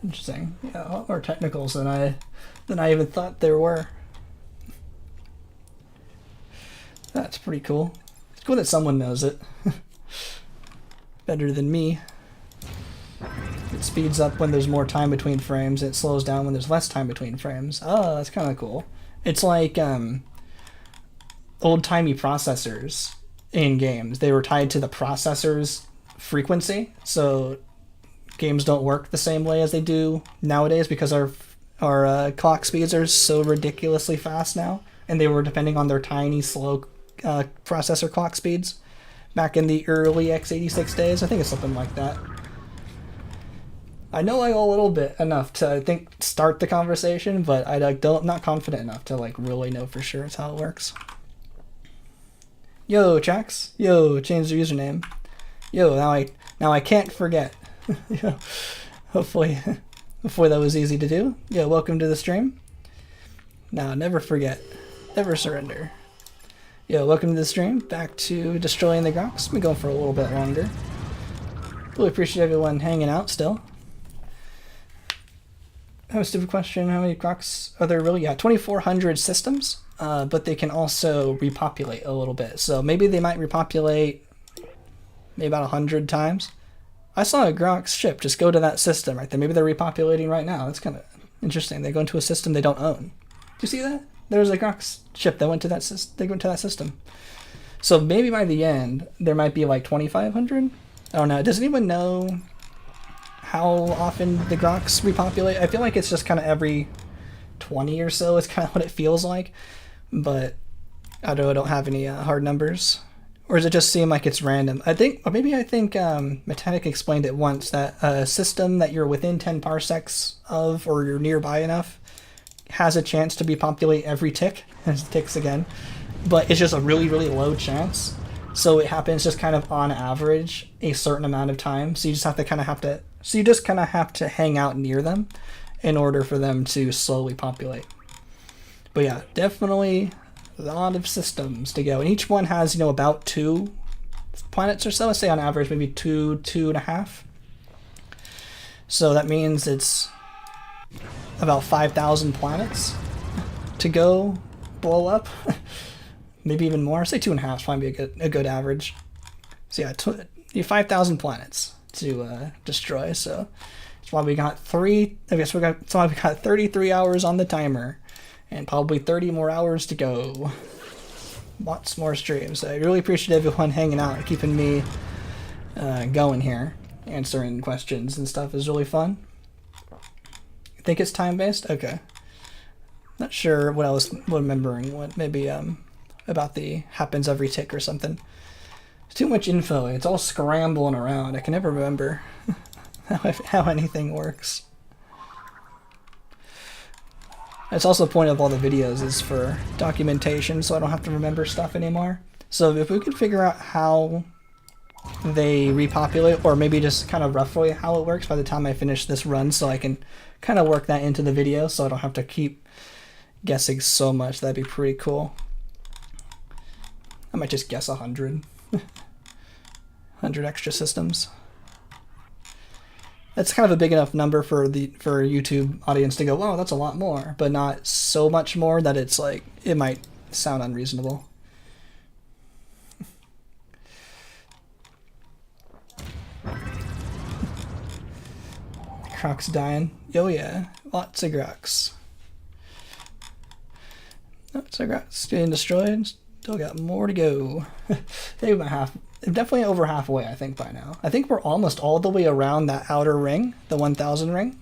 Interesting. Yeah, a lot more technicals than I even thought there were. That's pretty cool. It's cool that someone knows it. Better than me. It speeds up when there's more time between frames. It slows down when there's less time between frames. Oh, that's kind of cool. It's like old-timey processors in games. They were tied to the processor's frequency, so games don't work the same way as they do nowadays because our clock speeds are so ridiculously fast now, and they were depending on their tiny, slow processor clock speeds back in the early x86 days. I think it's something like that. I know I know a little bit enough to, I think, start the conversation, but I'm not confident enough to really know for sure it's how it works. Yo, Chax. Yo, change the username. Yo, now I can't forget. Yo, hopefully that was easy to do. Yo, welcome to the stream. Now, never forget. Never surrender. Yo, welcome to the stream. Back to destroying the Grox. Been going for a little bit longer. Really appreciate everyone hanging out still. I have a stupid question. How many Grox are there really? Yeah, 2,400 systems, but they can also repopulate a little bit. So maybe they might repopulate maybe about 100 times. I saw a Grox ship just go to that system right there. Maybe they're repopulating right now. That's kind of interesting. They go into a system they don't own. Do you see that? There's a Grox ship that went to that system. So maybe by the end, there might be like 2,500? I don't know. Does anyone know how often the Grox repopulate? I feel like it's just kind of every 20 or so. It's kind of what it feels like. But I don't have any hard numbers. Or does it just seem like it's random? I think Mechanic explained it once, that a system that you're within 10 parsecs of, or you're nearby enough, has a chance to repopulate every tick. There's ticks again. But it's just a really, really low chance. So it happens just kind of on average a certain amount of time. So you just have to hang out near them in order for them to slowly populate. But yeah, definitely a lot of systems to go. And each one has, about 2 planets or so. Let's say on average maybe 2.5. So that means it's about 5,000 planets to go blow up. Maybe even more. Say 2.5 is probably a good average. So yeah, 5,000 planets to destroy. So that's why we got 33 hours on the timer, and probably 30 more hours to go. Lots more streams. So I really appreciate everyone hanging out and keeping me going here. Answering questions and stuff is really fun. You think it's time-based? Okay. Not sure what I was remembering. What maybe about the happens every tick or something. It's too much info. It's all scrambling around. I can never remember how anything works. It's also the point of all the videos is for documentation, so I don't have to remember stuff anymore. So if we could figure out how they repopulate, or maybe just kind of roughly how it works by the time I finish this run, so I can kind of work that into the video so I don't have to keep guessing so much, that'd be pretty cool. I might just guess 100. 100 extra systems. That's kind of a big enough number for YouTube audience to go, oh, that's a lot more, but not so much more that it's like, it might sound unreasonable. Grox dying. Oh yeah, lots of Grox. Lots of Grox getting destroyed. Still got more to go. They're definitely over halfway, I think, by now. I think we're almost all the way around that outer ring, the 1000 ring.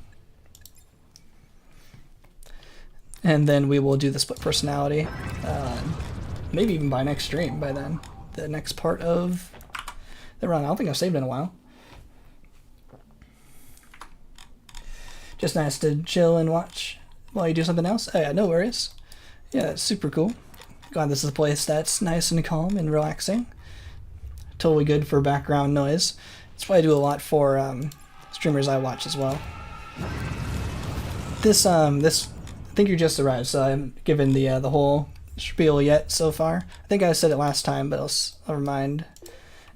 And then we will do the split personality. Maybe even by next stream, by then. The next part of the run. I don't think I've saved in a while. Just nice to chill and watch while you do something else. Oh yeah, no worries. Yeah, it's super cool. Glad this is a place that's nice and calm and relaxing. Totally good for background noise. That's why I do a lot for streamers I watch as well. This I think you just arrived, so I haven't given the whole spiel yet so far. I think I said it last time, but I'll remind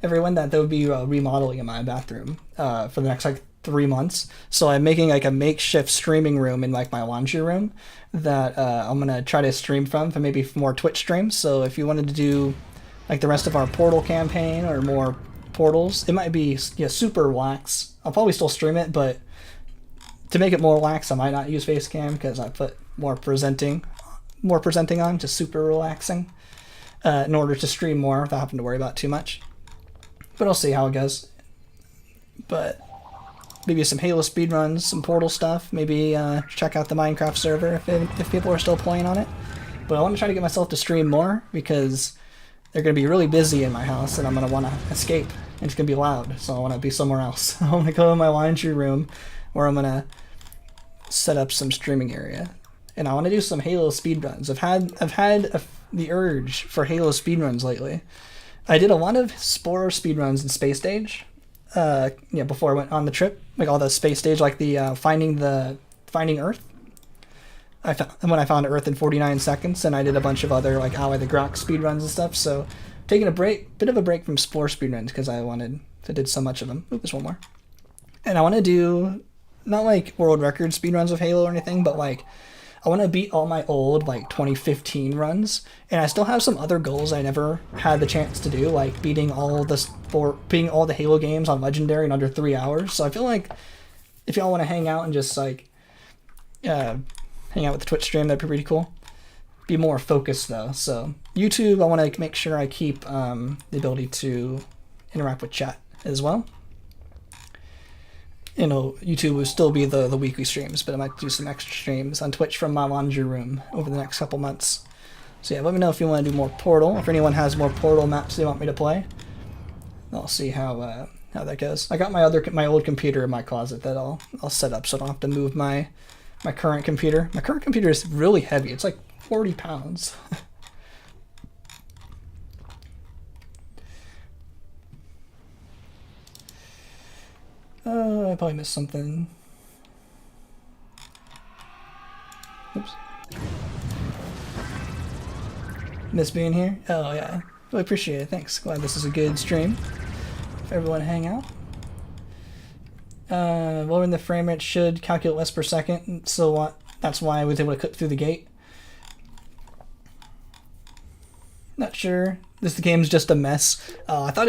everyone that there would be remodeling in my bathroom for the next like 3 months. So I'm making like a makeshift streaming room in like my laundry room that I'm gonna try to stream from for maybe more Twitch streams. So if you wanted to do like the rest of our Portal campaign or more Portals, it might be super lax. I'll probably still stream it, but to make it more lax, I might not use Facecam because I put more presenting on, just super relaxing, in order to stream more without having to worry about too much. But I'll see how it goes. But maybe some Halo speedruns, some Portal stuff. Maybe check out the Minecraft server if people are still playing on it. But I want to try to get myself to stream more because they're going to be really busy in my house and I'm going to want to escape. And it's going to be loud, so I want to be somewhere else. I want to go in my laundry room where I'm going to set up some streaming area. And I want to do some Halo speedruns. I've had the urge for Halo speedruns lately. I did a lot of Spore speedruns in Space Stage. Before I went on the trip, like all the space stage, like the finding Earth. When I found Earth in 49 seconds, and I did a bunch of other like Ally the Grox speedruns and stuff. So taking a bit of a break from Spore speedruns because I did so much of them. Oop, there's one more. And I want to do not like world record speedruns of Halo or anything, but like I want to beat all my old like 2015 runs, and I still have some other goals I never had the chance to do, like beating all the Halo games on Legendary in under 3 hours. So I feel like if y'all want to hang out and just like hang out with the Twitch stream, that'd be pretty cool. Be more focused though. So YouTube, I want to make sure I keep the ability to interact with chat as well. You know, YouTube will still be the weekly streams, but I might do some extra streams on Twitch from my laundry room over the next couple months. So yeah, let me know if you want to do more Portal. If anyone has more Portal maps they want me to play, I'll see how that goes. I got my old computer in my closet that I'll set up so I don't have to move my current computer. My current computer is really heavy. It's like 40 pounds. I probably missed something. Oops. Miss being here? Oh yeah. Really appreciate it. Thanks. Glad this is a good stream for everyone to hang out. Lowering the frame rate should calculate less per second, so that's why I was able to cut through the gate. Not sure. The game's just a mess. I thought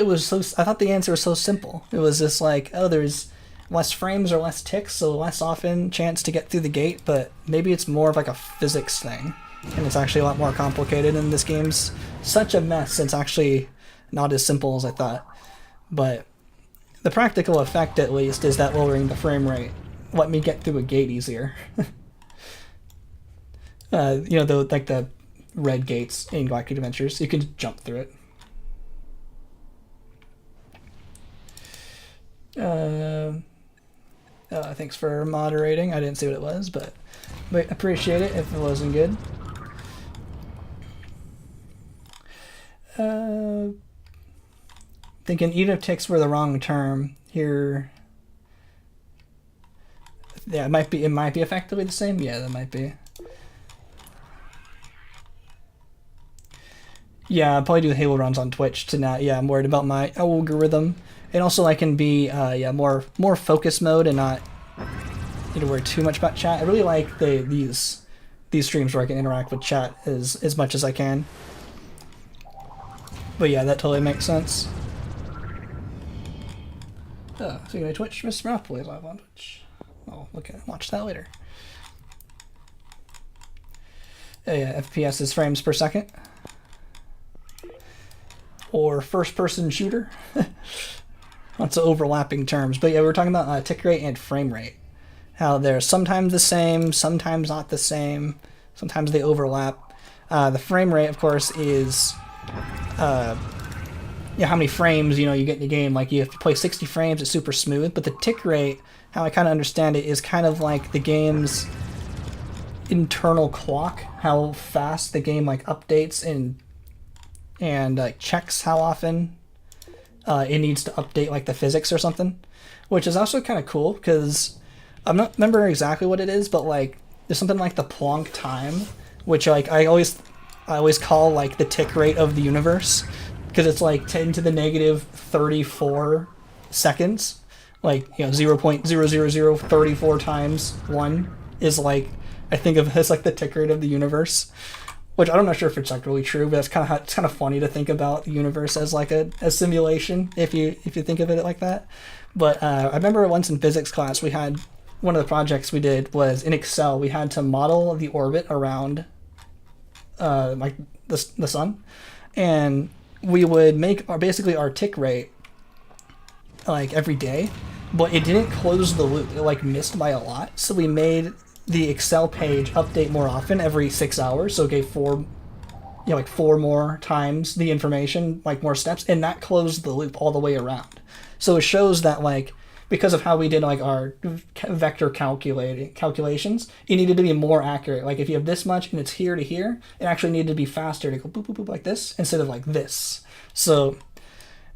the answer was so simple. It was just like, oh, there's less frames or less ticks, so less often chance to get through the gate, but maybe it's more of like a physics thing. And it's actually a lot more complicated, and this game's such a mess, it's actually not as simple as I thought. But the practical effect, at least, is that lowering the frame rate let me get through a gate easier. the red gates in Galactic Adventures. You can jump through it. Thanks for moderating. I didn't see what it was, but appreciate it if it wasn't good. Thinking even if ticks were the wrong term here. Yeah, it might be effectively the same. Yeah, that might be. Yeah, I'll probably do Halo runs on Twitch tonight. Yeah, I'm worried about my algorithm. And also I can be more focus mode and not worry too much about chat. I really like these streams where I can interact with chat as much as I can. But yeah, that totally makes sense. Speaking of Twitch, Mr. Mouthboy is live on Twitch. Oh, watch that later. Yeah, FPS is frames per second. Or first-person shooter. Lots of overlapping terms. But yeah, we're talking about tick rate and frame rate. How they're sometimes the same, sometimes not the same. Sometimes they overlap. The frame rate, of course, is how many frames you get in the game. Like, you have to play 60 frames, it's super smooth. But the tick rate, how I kind of understand it, is kind of like the game's internal clock. How fast the game updates and checks how often it needs to update the physics or something, which is also kind of cool because I'm not remember exactly what it is, but there's something like the Planck time, which I always call the tick rate of the universe, because it's 10 to the negative 34 seconds, 0.00034 times 1 is I think of it as the tick rate of the universe. Which I'm not sure if it's really true, but it's kind of funny to think about the universe as a simulation if you think of it like that. But I remember once in physics class we had one of the projects we did was in Excel. We had to model the orbit around the sun, and we would make our tick rate every day, but it didn't close the loop. It missed by a lot, so we made the Excel page update more often, every 6 hours, so it gave four more times the information, more steps, and that closed the loop all the way around. So it shows that because of how we did our vector calculations, it needed to be more accurate. If you have this much and it's here to here, it actually needed to be faster to go boop boop boop like this instead of this. So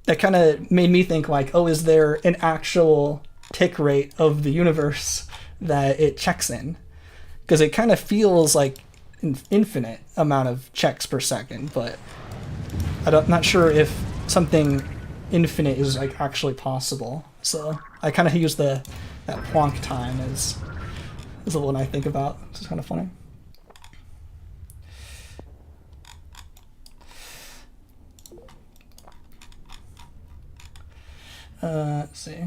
that kind of made me think is there an actual tick rate of the universe that it checks in? Because it kind of feels like an infinite amount of checks per second, but I'm not sure if something infinite is actually possible. So I kind of use that Planck time as the one I think about. It's kind of funny. Let's see.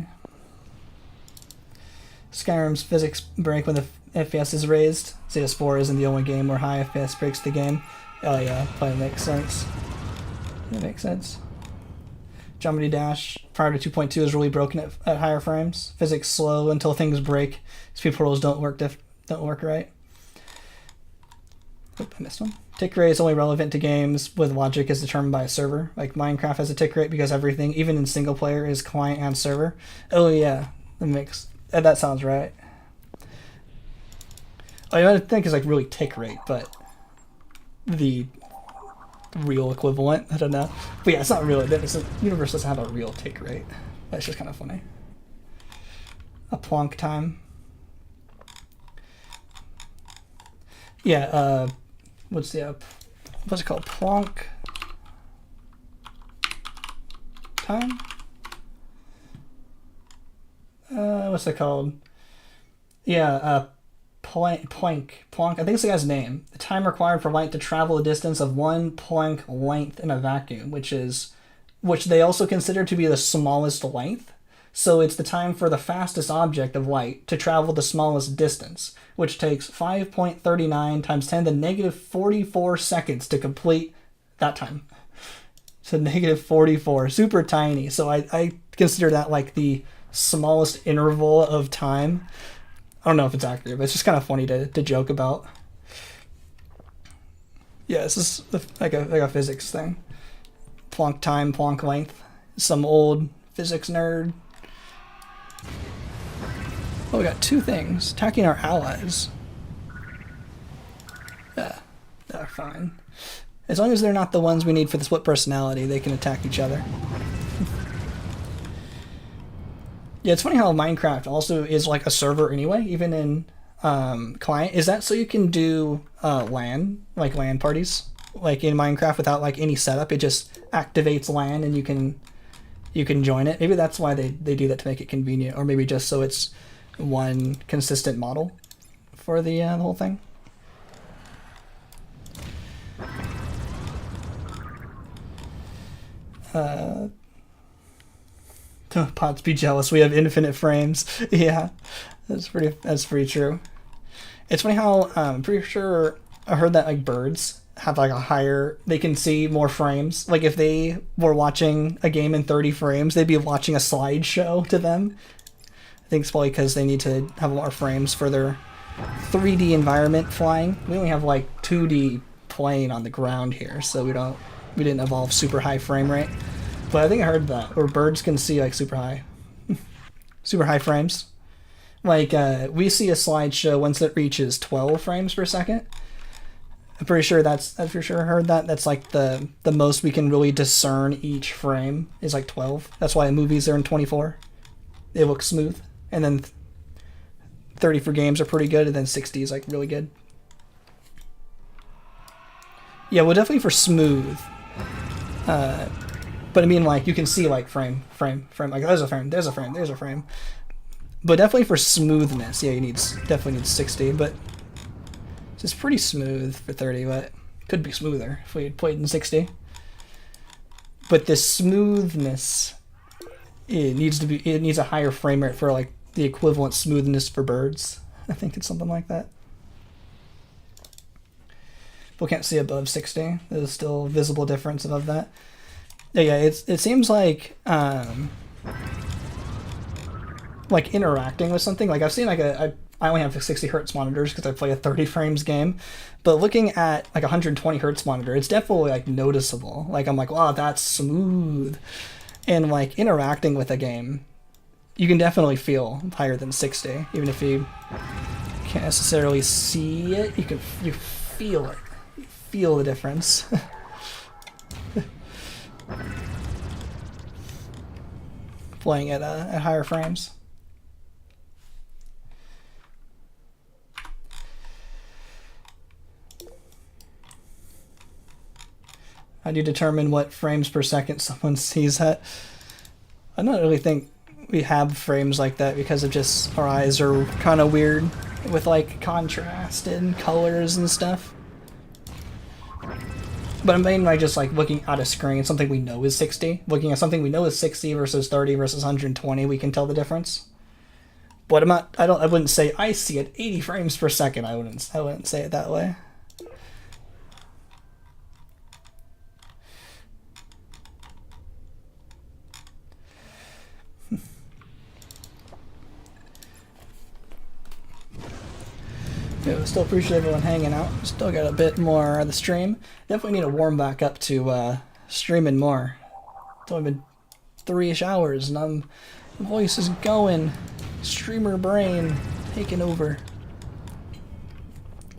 Skyrim's physics break when the FPS is raised. Say the Spore isn't the only game where high FPS breaks the game. Oh yeah, probably makes sense. That makes sense. Geometry Dash prior to 2.2 is really broken at higher frames. Physics slow until things break. Speed rules don't work right. Oop, I missed one. Tick rate is only relevant to games with logic as determined by a server. Minecraft has a tick rate because everything, even in single player, is client and server. Oh yeah, that sounds right. I would think is really tick rate, but the real equivalent, I don't know. But yeah, it's not really. The universe doesn't have a real tick rate. That's just kind of funny. A Planck time. Yeah. What's it called? Planck time. What's it called? Yeah. Planck. I think it's the guy's name. The time required for light to travel a distance of 1 Planck length in a vacuum, which they also consider to be the smallest length. So it's the time for the fastest object of light to travel the smallest distance, which takes 5.39 times 10 to the negative 44 seconds to complete that time. So negative 44, super tiny. So I consider that the smallest interval of time. I don't know if it's accurate, but it's just kind of funny to joke about. Yeah, this is like a physics thing. Planck time, Planck length. Some old physics nerd. Oh, we got two things. Attacking our allies. Yeah, they're fine. As long as they're not the ones we need for the split personality, they can attack each other. Yeah, it's funny how Minecraft also is like a server anyway, even in client. Is that so you can do LAN, like LAN parties? Like in Minecraft without like any setup, it just activates LAN and you can join it. Maybe that's why they do that to make it convenient, or maybe just so it's one consistent model for the whole thing. Pods be jealous. We have infinite frames. Yeah, that's pretty true. It's funny how I'm pretty sure I heard that like birds have like a higher, they can see more frames. Like if they were watching a game in 30 frames, they'd be watching a slideshow to them. I think it's probably because they need to have more frames for their 3D environment flying. We only have like 2D playing on the ground here, so we didn't evolve super high frame rate. But I think I heard that, or birds can see like super high frames. Like we see a slideshow once it reaches 12 frames per second. I'm pretty sure I for sure heard that. That's like the most we can really discern each frame is like 12. That's why movies are in 24. They look smooth, and then 30 for games are pretty good, and then 60 is like really good. Yeah, well, definitely for smooth. But I mean, like, you can see, like, frame. Like, there's a frame. But definitely for smoothness, yeah, definitely need 60. But it's just pretty smooth for 30, but could be smoother if we had played in 60. But this smoothness, it needs a higher frame rate for, like, the equivalent smoothness for birds. I think it's something like that. People can't see above 60. There's still a visible difference above that. Yeah, it seems like interacting with something. Like I've seen like I only have 60 hertz monitors because I play a 30 frames game, but looking at like 120 hertz monitor, it's definitely like noticeable. Like I'm like, wow, that's smooth. And like interacting with a game, you can definitely feel higher than 60, even if you can't necessarily see it. You feel it. You feel the difference. Playing at higher frames. How do you determine what frames per second someone sees at? I don't really think we have frames like that because of just our eyes are kind of weird with like contrast and colors and stuff. But I'm mainly just like looking at a screen, something we know is 60. Looking at something we know is 60 versus 30 versus 120, we can tell the difference. But I wouldn't say I see it 80 frames per second. I wouldn't say it that way. Yeah, still appreciate everyone hanging out. Still got a bit more of the stream. Definitely need to warm back up to streaming more. It's only been 3-ish hours and the voice is going. Streamer brain taking over.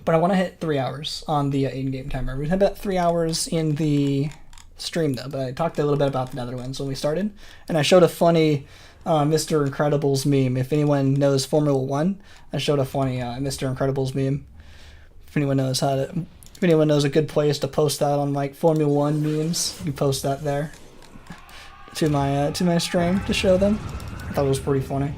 But I want to hit 3 hours on the in-game timer. We had about 3 hours in the stream though, but I talked a little bit about the Netherlands when we started. And I showed a funny Mr. Incredibles meme. If anyone knows Formula 1, I showed a funny Mr. Incredibles meme. If anyone knows a good place to post that on like Formula 1 memes, you post that there to my stream to show them. I thought it was pretty funny.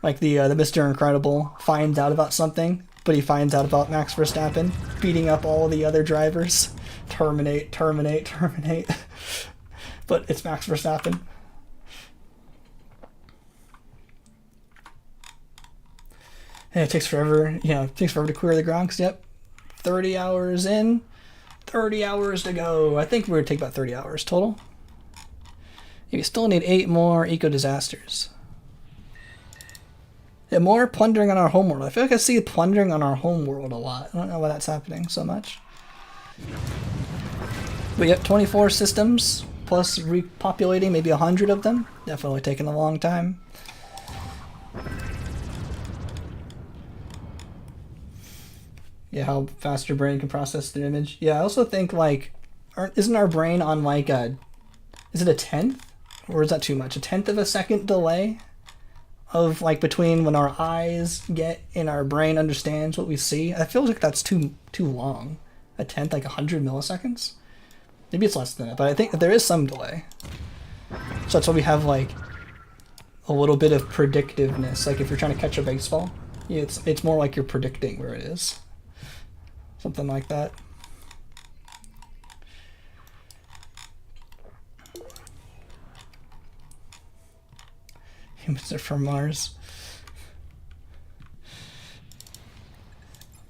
Like the Mr. Incredible finds out about something, but he finds out about Max Verstappen beating up all the other drivers. Terminate. But it's Max Verstappen. And it takes forever, to clear the Grox. Yep. 30 hours in, 30 hours to go. I think we're going to take about 30 hours total. You still need 8 more eco-disasters. Yeah, more plundering on our homeworld. I feel like I see plundering on our homeworld a lot. I don't know why that's happening so much. But yep, 24 systems plus repopulating maybe 100 of them. Definitely taking a long time. Yeah, how fast your brain can process the image. Yeah, I also think like, isn't our brain on like is it a 10th? Or is that too much? A 10th of a second delay of like between when our eyes get and our brain understands what we see? I feel like that's too long. A 10th, like 100 milliseconds? Maybe it's less than that, but I think there is some delay. So that's why we have like a little bit of predictiveness. Like if you're trying to catch a baseball, it's more like you're predicting where it is. Something like that. Humans are from Mars.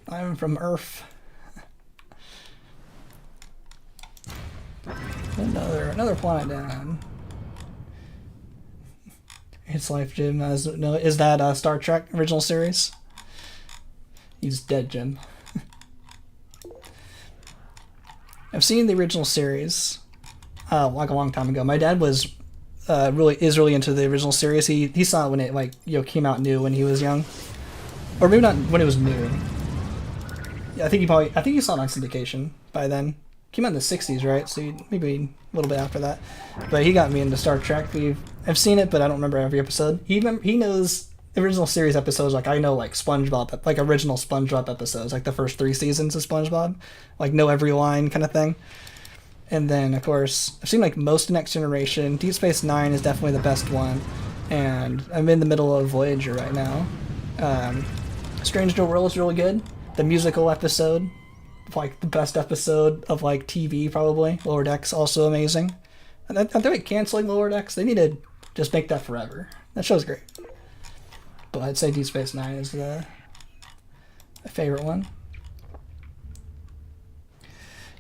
I'm from Earth. Another planet down. It's life, Jim. No, is that Star Trek original series? He's dead, Jim. I've seen the original series, like a long time ago. My dad was really into the original series. He saw it when it came out new when he was young, or maybe not when it was new. Yeah, I think he saw it on syndication by then. Came out in the 60s, right? So maybe a little bit after that. But he got me into Star Trek. I've seen it, but I don't remember every episode. He knows the original series episodes like I know, like SpongeBob, like original SpongeBob episodes, like the first 3 seasons of SpongeBob, like know every line kind of thing. And then, of course, I've seen like most of Next Generation. Deep Space Nine is definitely the best one. And I'm in the middle of Voyager right now. Strange New World is really good. The musical episode, like the best episode of like TV probably. Lower Decks also amazing. And I think like canceling Lower Decks. They need to just make that forever. That show's great. But I'd say Deep Space Nine is my favorite one.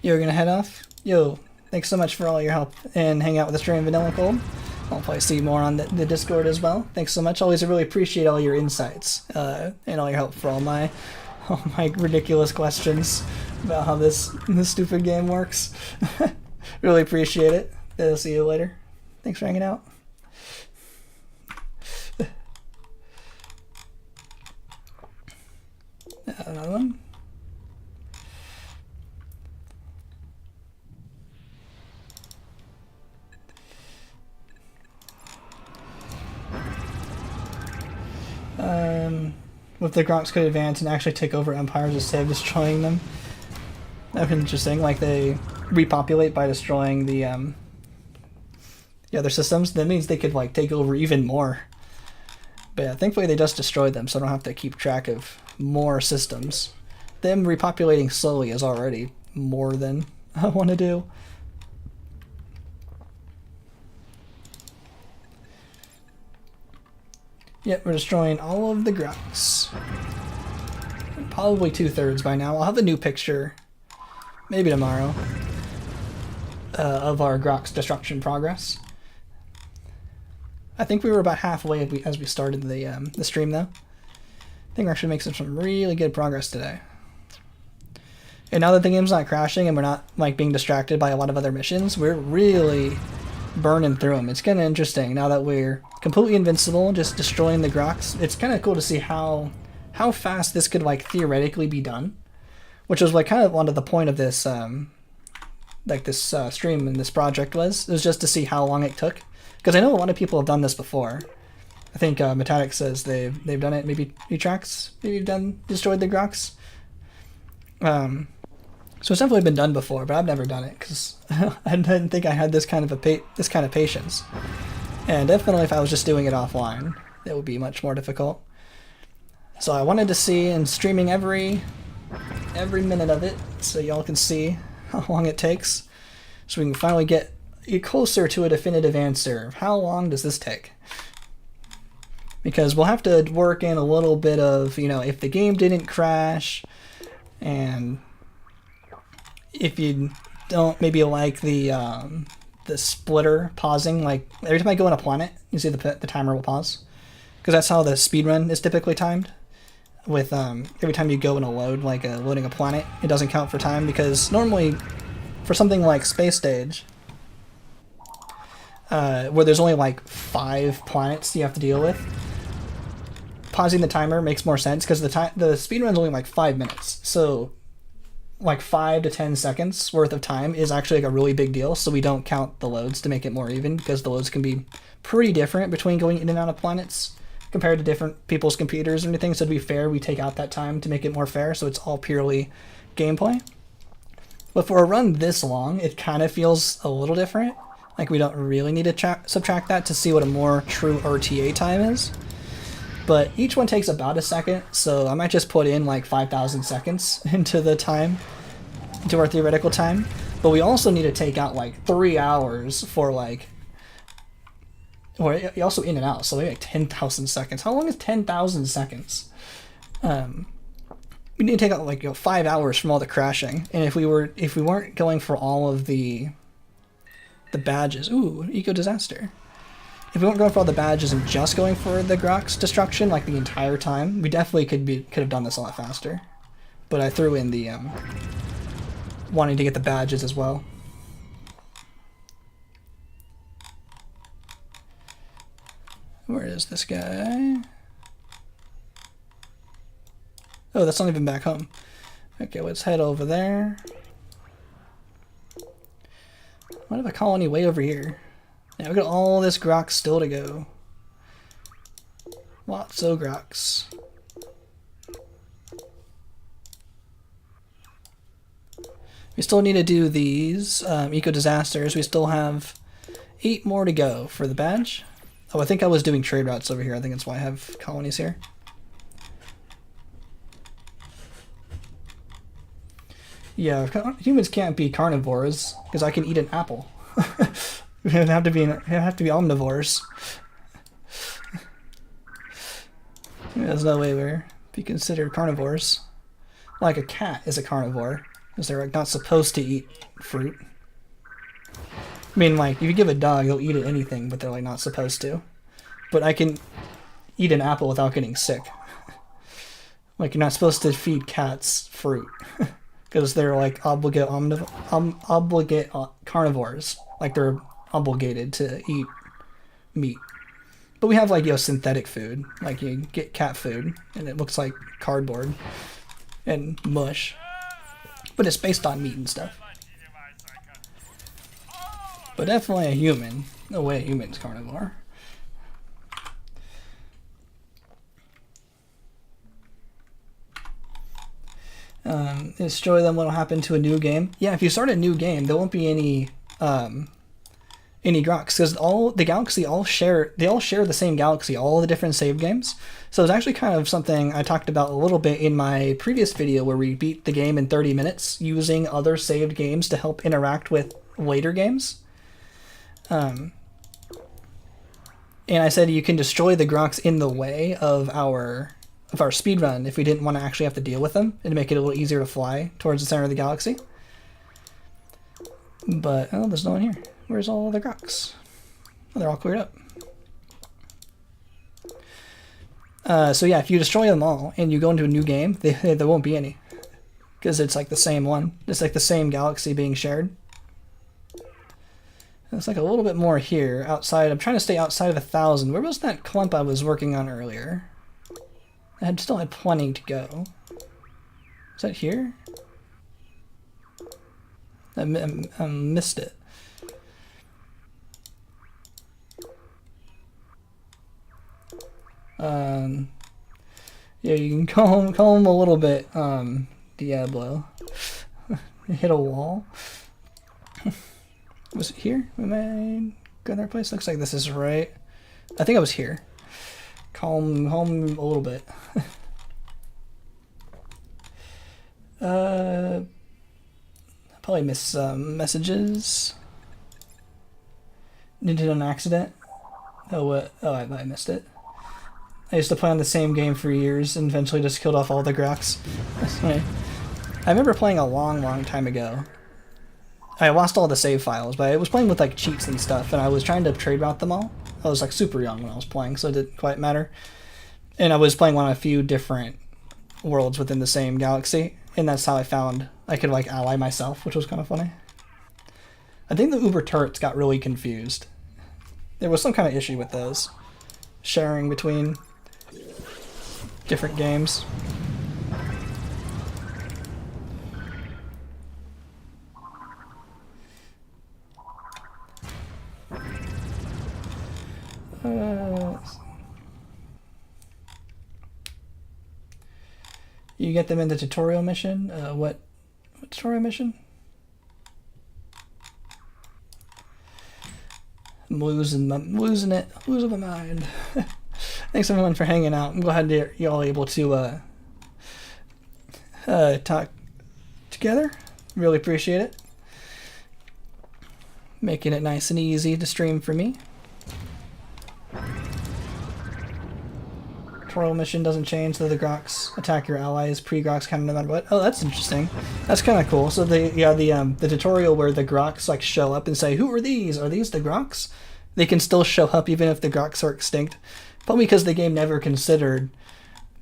You're gonna head off? Yo, thanks so much for all your help and hang out with the stream, Vanilla Cold. I'll probably see more on the Discord as well. Thanks so much. Always really appreciate all your insights and all your help for all my ridiculous questions about how this stupid game works. Really appreciate it. I'll see you later. Thanks for hanging out. Another one. If the Grox could advance and actually take over empires instead of destroying them. That'd be interesting. Like they repopulate by destroying the other systems. That means they could like take over even more. But yeah, thankfully they just destroyed them, so I don't have to keep track of more systems. Them repopulating slowly is already more than I want to do. Yep, we're destroying all of the Grox. Probably 2/3 by now. I'll have a new picture, maybe tomorrow, of our Grox destruction progress. I think we were about halfway as we started the stream, though. I think we're actually making some really good progress today. And now that the game's not crashing and we're not like being distracted by a lot of other missions, we're really burning through them. It's kind of interesting now that we're completely invincible, just destroying the Grox. It's kind of cool to see how fast this could like theoretically be done, which was like kind of one of the point of this stream and this project was just to see how long it took, because I know a lot of people have done this before. I think Metatic says they've done it. Maybe Utrax, maybe you've destroyed the Grox. So it's definitely been done before, but I've never done it because I didn't think I had this kind of patience. And definitely, if I was just doing it offline, it would be much more difficult. So I wanted to see and streaming every minute of it, so y'all can see how long it takes, so we can finally get closer to a definitive answer. How long does this take? Because we'll have to work in a little bit of, if the game didn't crash, and if you don't maybe like the splitter pausing, like every time I go on a planet, you see the timer will pause, because that's how the speedrun is typically timed. with every time you go in a load, like loading a planet, it doesn't count for time, because normally for something like Space Stage, where there's only like 5 planets you have to deal with, pausing the timer makes more sense, because the speedrun's only like 5 minutes, so like 5 to 10 seconds worth of time is actually like a really big deal, so we don't count the loads to make it more even, because the loads can be pretty different between going in and out of planets compared to different people's computers and anything, so to be fair, we take out that time to make it more fair, so it's all purely gameplay. But for a run this long, it kind of feels a little different. Like, we don't really need to subtract that to see what a more true RTA time is. But each one takes about a second, so I might just put in like 5,000 seconds into the time, into our theoretical time. But we also need to take out like 3 hours for like, or also in and out, so maybe like 10,000 seconds. How long is 10,000 seconds? We need to take out like 5 hours from all the crashing. And if we weren't going for all of the badges, ooh, eco disaster. If we weren't going for all the badges and just going for the Grox destruction like the entire time, we definitely could have done this a lot faster. But I threw in the wanting to get the badges as well. Where is this guy? Oh, that's not even back home. Okay, let's head over there. What if a colony way over here? Yeah, we got all this Grox still to go. Lots of Grox. We still need to do these eco disasters. We still have 8 more to go for the badge. Oh, I think I was doing trade routes over here. I think that's why I have colonies here. Yeah, humans can't be carnivores because I can eat an apple. They have to be omnivores. There's no way we're be considered carnivores. Like a cat is a carnivore, because they're like not supposed to eat fruit. I mean, like, if you give a dog, they'll eat anything, but they're like not supposed to. But I can eat an apple without getting sick. Like, you're not supposed to feed cats fruit, because they're like obligate carnivores. Like, they're obligated to eat meat. But we have like synthetic food, like you get cat food and it looks like cardboard and mush, but it's based on meat and stuff. But definitely a human. No way a human's carnivore. Destroy them. What'll happen to a new game? Yeah, if you start a new game, there won't be any Grox, because all the galaxy share the same galaxy, all the different save games. So it's actually kind of something I talked about a little bit in my previous video where we beat the game in 30 minutes using other saved games to help interact with later games. And I said you can destroy the Grox in the way of our speedrun if we didn't want to actually have to deal with them, and to make it a little easier to fly towards the center of the galaxy. But, oh, there's no one here. Where's all the Grox? Oh, they're all cleared up. So yeah, if you destroy them all and you go into a new game, there won't be any. Because it's like the same one. It's like the same galaxy being shared. It's like a little bit more here, outside. I'm trying to stay outside of 1,000. Where was that clump I was working on earlier? I still had plenty to go. Is that here? I missed it. Yeah, you can call him a little bit, Diablo. Hit a wall. Was it here? Am I going their place? Looks like this is right. I think I was here. Calm a little bit. Probably missed some messages. Did it on accident? Oh, I missed it. I used to play on the same game for years and eventually just killed off all the Grox. I remember playing a long time ago. I lost all the save files, but I was playing with like cheats and stuff, and I was trying to trade route them all. I was like super young when I was playing, so it didn't quite matter. And I was playing on a few different worlds within the same galaxy, and that's how I found I could like ally myself, which was kind of funny. I think the Uber turrets got really confused. There was some kind of issue with those sharing between different games. You get them in the tutorial mission. What tutorial mission? I'm losing my mind. Thanks everyone for hanging out. I'm glad you're all able to talk together. Really appreciate it. Making it nice and easy to stream for me. Tutorial mission doesn't change, though the Grox attack your allies pre-Grox kind of no matter what. Oh, that's interesting. That's kind of cool. So the tutorial where the Grox like show up and say, "Who are these? Are these the Grox?" They can still show up even if the Grox are extinct. Probably because the game never considered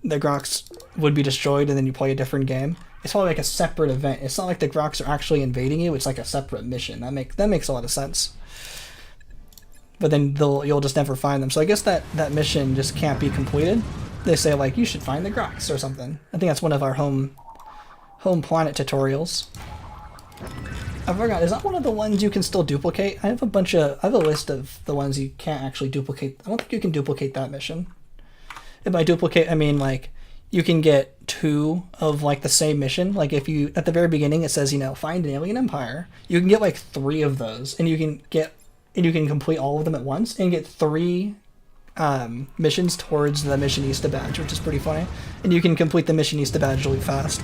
the Grox would be destroyed and then you play a different game. It's probably like a separate event. It's not like the Grox are actually invading you. It's like a separate mission. That makes a lot of sense. But then you'll just never find them. So I guess that mission just can't be completed. They say like you should find the Grox or something. I think that's one of our home planet tutorials. I forgot, is that one of the ones you can still duplicate? I have a list of the ones you can't actually duplicate. I don't think you can duplicate that mission. If by duplicate I mean like you can get 2 of like the same mission. Like if you at the very beginning it says, you know, find an alien empire. You can get like 3 of those and you can complete all of them at once and get 3 missions towards the Missionista badge, which is pretty funny. And you can complete the Missionista badge really fast.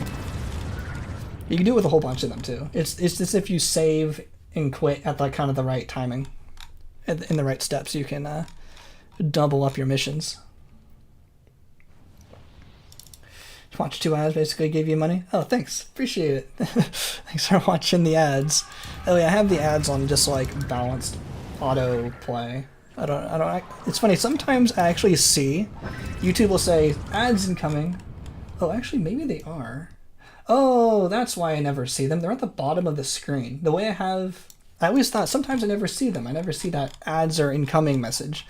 You can do it with a whole bunch of them too. It's just if you save and quit at like kind of the right timing, in the right steps, you can double up your missions. Watch 2 ads basically give you money. Oh, thanks, appreciate it. Thanks for watching the ads. Oh yeah, I have the ads on just like balanced auto play. I don't. It's funny. Sometimes I actually see YouTube will say ads incoming. Oh, actually, maybe they are. Oh, that's why I never see them. They're at the bottom of the screen. The way I always thought sometimes I never see them. I never see that ads are incoming message.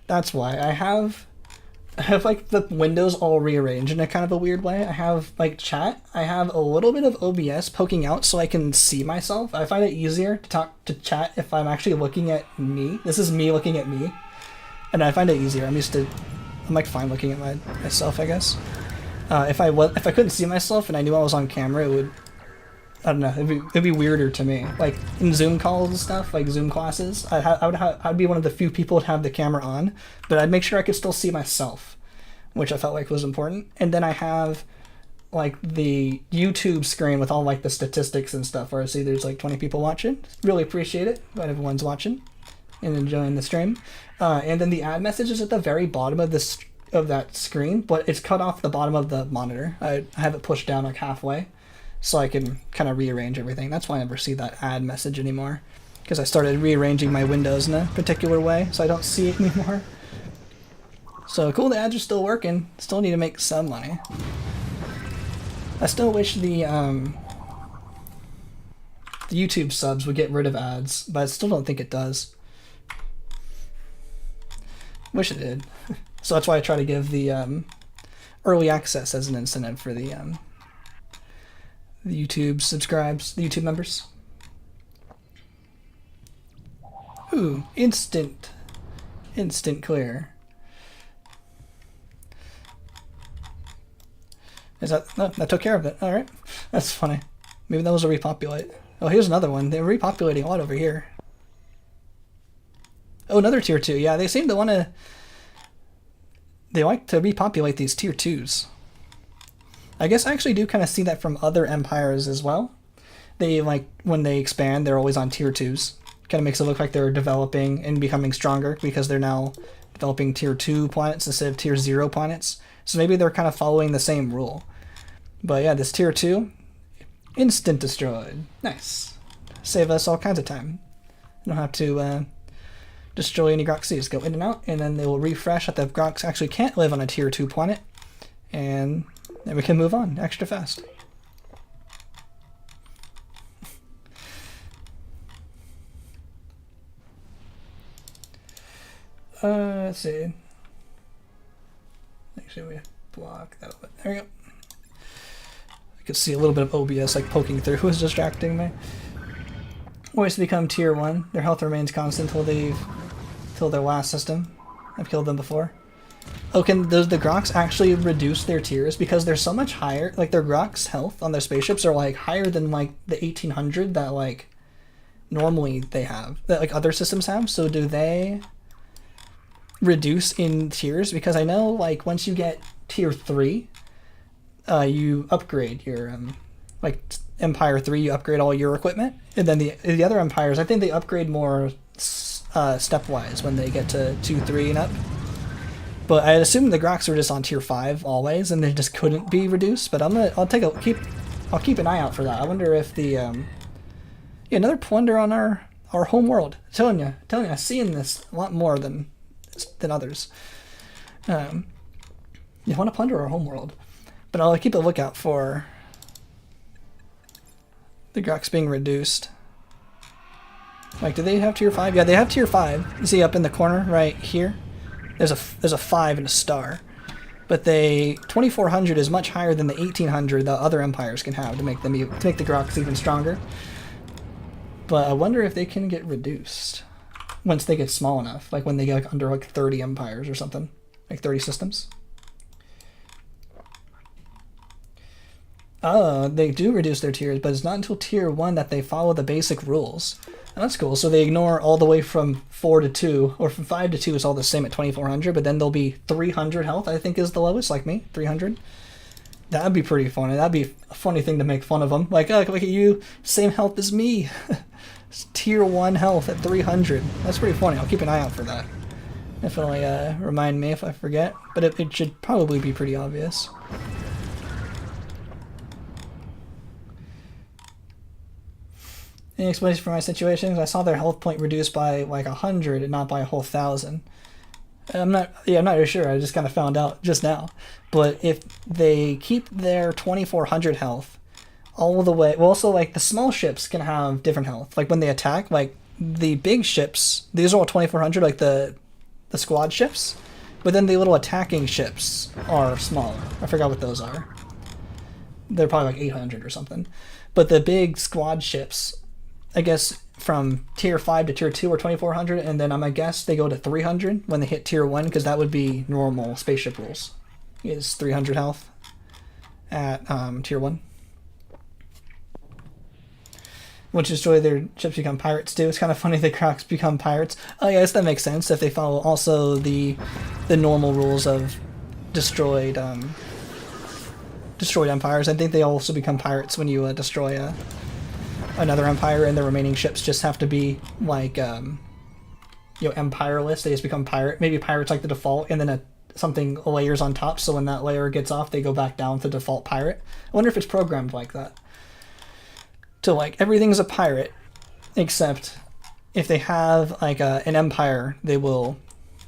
That's why I have like the windows all rearranged in a kind of a weird way. I have like chat. I have a little bit of OBS poking out so I can see myself. I find it easier to talk to chat if I'm actually looking at me. This is me looking at me. And I find it easier. I'm like fine looking at myself, I guess. If I couldn't see myself and I knew I was on camera, it would, I don't know, it'd be weirder to me. Like in Zoom calls and stuff, like Zoom classes, I'd be one of the few people to have the camera on, but I'd make sure I could still see myself, which I felt like was important. And then I have like the YouTube screen with all like the statistics and stuff, where I see there's like 20 people watching. Really appreciate it, glad everyone's watching and enjoying the stream. And then the ad message is at the very bottom of that screen, but it's cut off the bottom of the monitor. I have it pushed down like halfway so I can kind of rearrange everything. That's why I never see that ad message anymore, because I started rearranging my windows in a particular way so I don't see it anymore. So cool, the ads are still working. Still need to make some money. I still wish the YouTube subs would get rid of ads, but I still don't think it does. Wish it did. So that's why I try to give the early access as an incentive for the YouTube subscribes, the YouTube members. Ooh, instant clear. Is that, no, that took care of it. All right, that's funny. Maybe that was a repopulate. Oh, here's another one. They're repopulating a lot over here. Oh, another tier 2. Yeah, they seem to want to. They like to repopulate these tier 2s. I guess I actually do kind of see that from other empires as well. They like when they expand, they're always on tier 2s. Kind of makes it look like they're developing and becoming stronger because they're now developing tier 2 planets instead of tier 0 planets. So maybe they're kind of following the same rule. But yeah, this tier 2, instant destroyed. Nice. Save us all kinds of time. You don't have to destroy any Groxies. Go in and out, and then they will refresh that the Grox actually can't live on a tier 2 planet. And Then we can move on extra fast. Let's see. Actually, we block that. There we go. I could see a little bit of OBS like poking through. Who was distracting me? Once they become tier 1, their health remains constant till their last system. I've killed them before. Oh, does the Grox actually reduce their tiers because they're so much higher? Like their Grox health on their spaceships are like higher than like the 1800 that like normally they have, that like other systems have. So do they reduce in tiers? Because I know like once you get tier 3, you upgrade your like Empire 3, you upgrade all your equipment, and then the other empires, I think they upgrade more stepwise when they get to 2, 3 and up. But I assume the Grox were just on tier 5 always, and they just couldn't be reduced. But I'll keep an eye out for that. I wonder if the another plunder on our home world. Telling you, I'm seeing this a lot more than others. You want to plunder our home world, but I'll keep a lookout for the Grox being reduced. Like, do they have tier 5? Yeah, they have tier 5. You see up in the corner right here? There's a 5 and a star. But 2400 is much higher than the 1800 that other empires can have to make the Grox even stronger. But I wonder if they can get reduced once they get small enough, like when they get like under like 30 empires or something, like 30 systems. They do reduce their tiers, but it's not until tier 1 that they follow the basic rules. And that's cool. So they ignore all the way from 4 to 2, or from 5 to 2 is all the same at 2400, but then they'll be 300 health, I think is the lowest, like me, 300. That'd be pretty funny. That'd be a funny thing to make fun of them. Like, oh, look at you, same health as me. Tier 1 health at 300. That's pretty funny. I'll keep an eye out for that. Definitely remind me if I forget, but it should probably be pretty obvious. Any explanation for my situation? I saw their health point reduced by like 100 and not by a whole 1,000. I'm not really sure. I just kind of found out just now. But if they keep their 2400 health all the way, well, also like the small ships can have different health. Like when they attack, like the big ships, these are all 2400, like the squad ships. But then the little attacking ships are smaller. I forgot what those are. They're probably like 800 or something. But the big squad ships, I guess from tier 5 to tier 2 are 2400, and then I guess they go to 300 when they hit tier 1, because that would be normal spaceship rules. Is 300 health at tier 1. Once you destroy their ships, become pirates too. It's kind of funny the Grox become pirates. Oh, yeah, I guess that makes sense if they follow also the normal rules of destroyed empires. I think they also become pirates when you destroy another empire, and the remaining ships just have to be like empireless. They just become pirate. Maybe pirate's like the default, and then something layers on top, so when that layer gets off they go back down to default pirate. I wonder if it's programmed like that, so like everything's a pirate except if they have like an empire, they will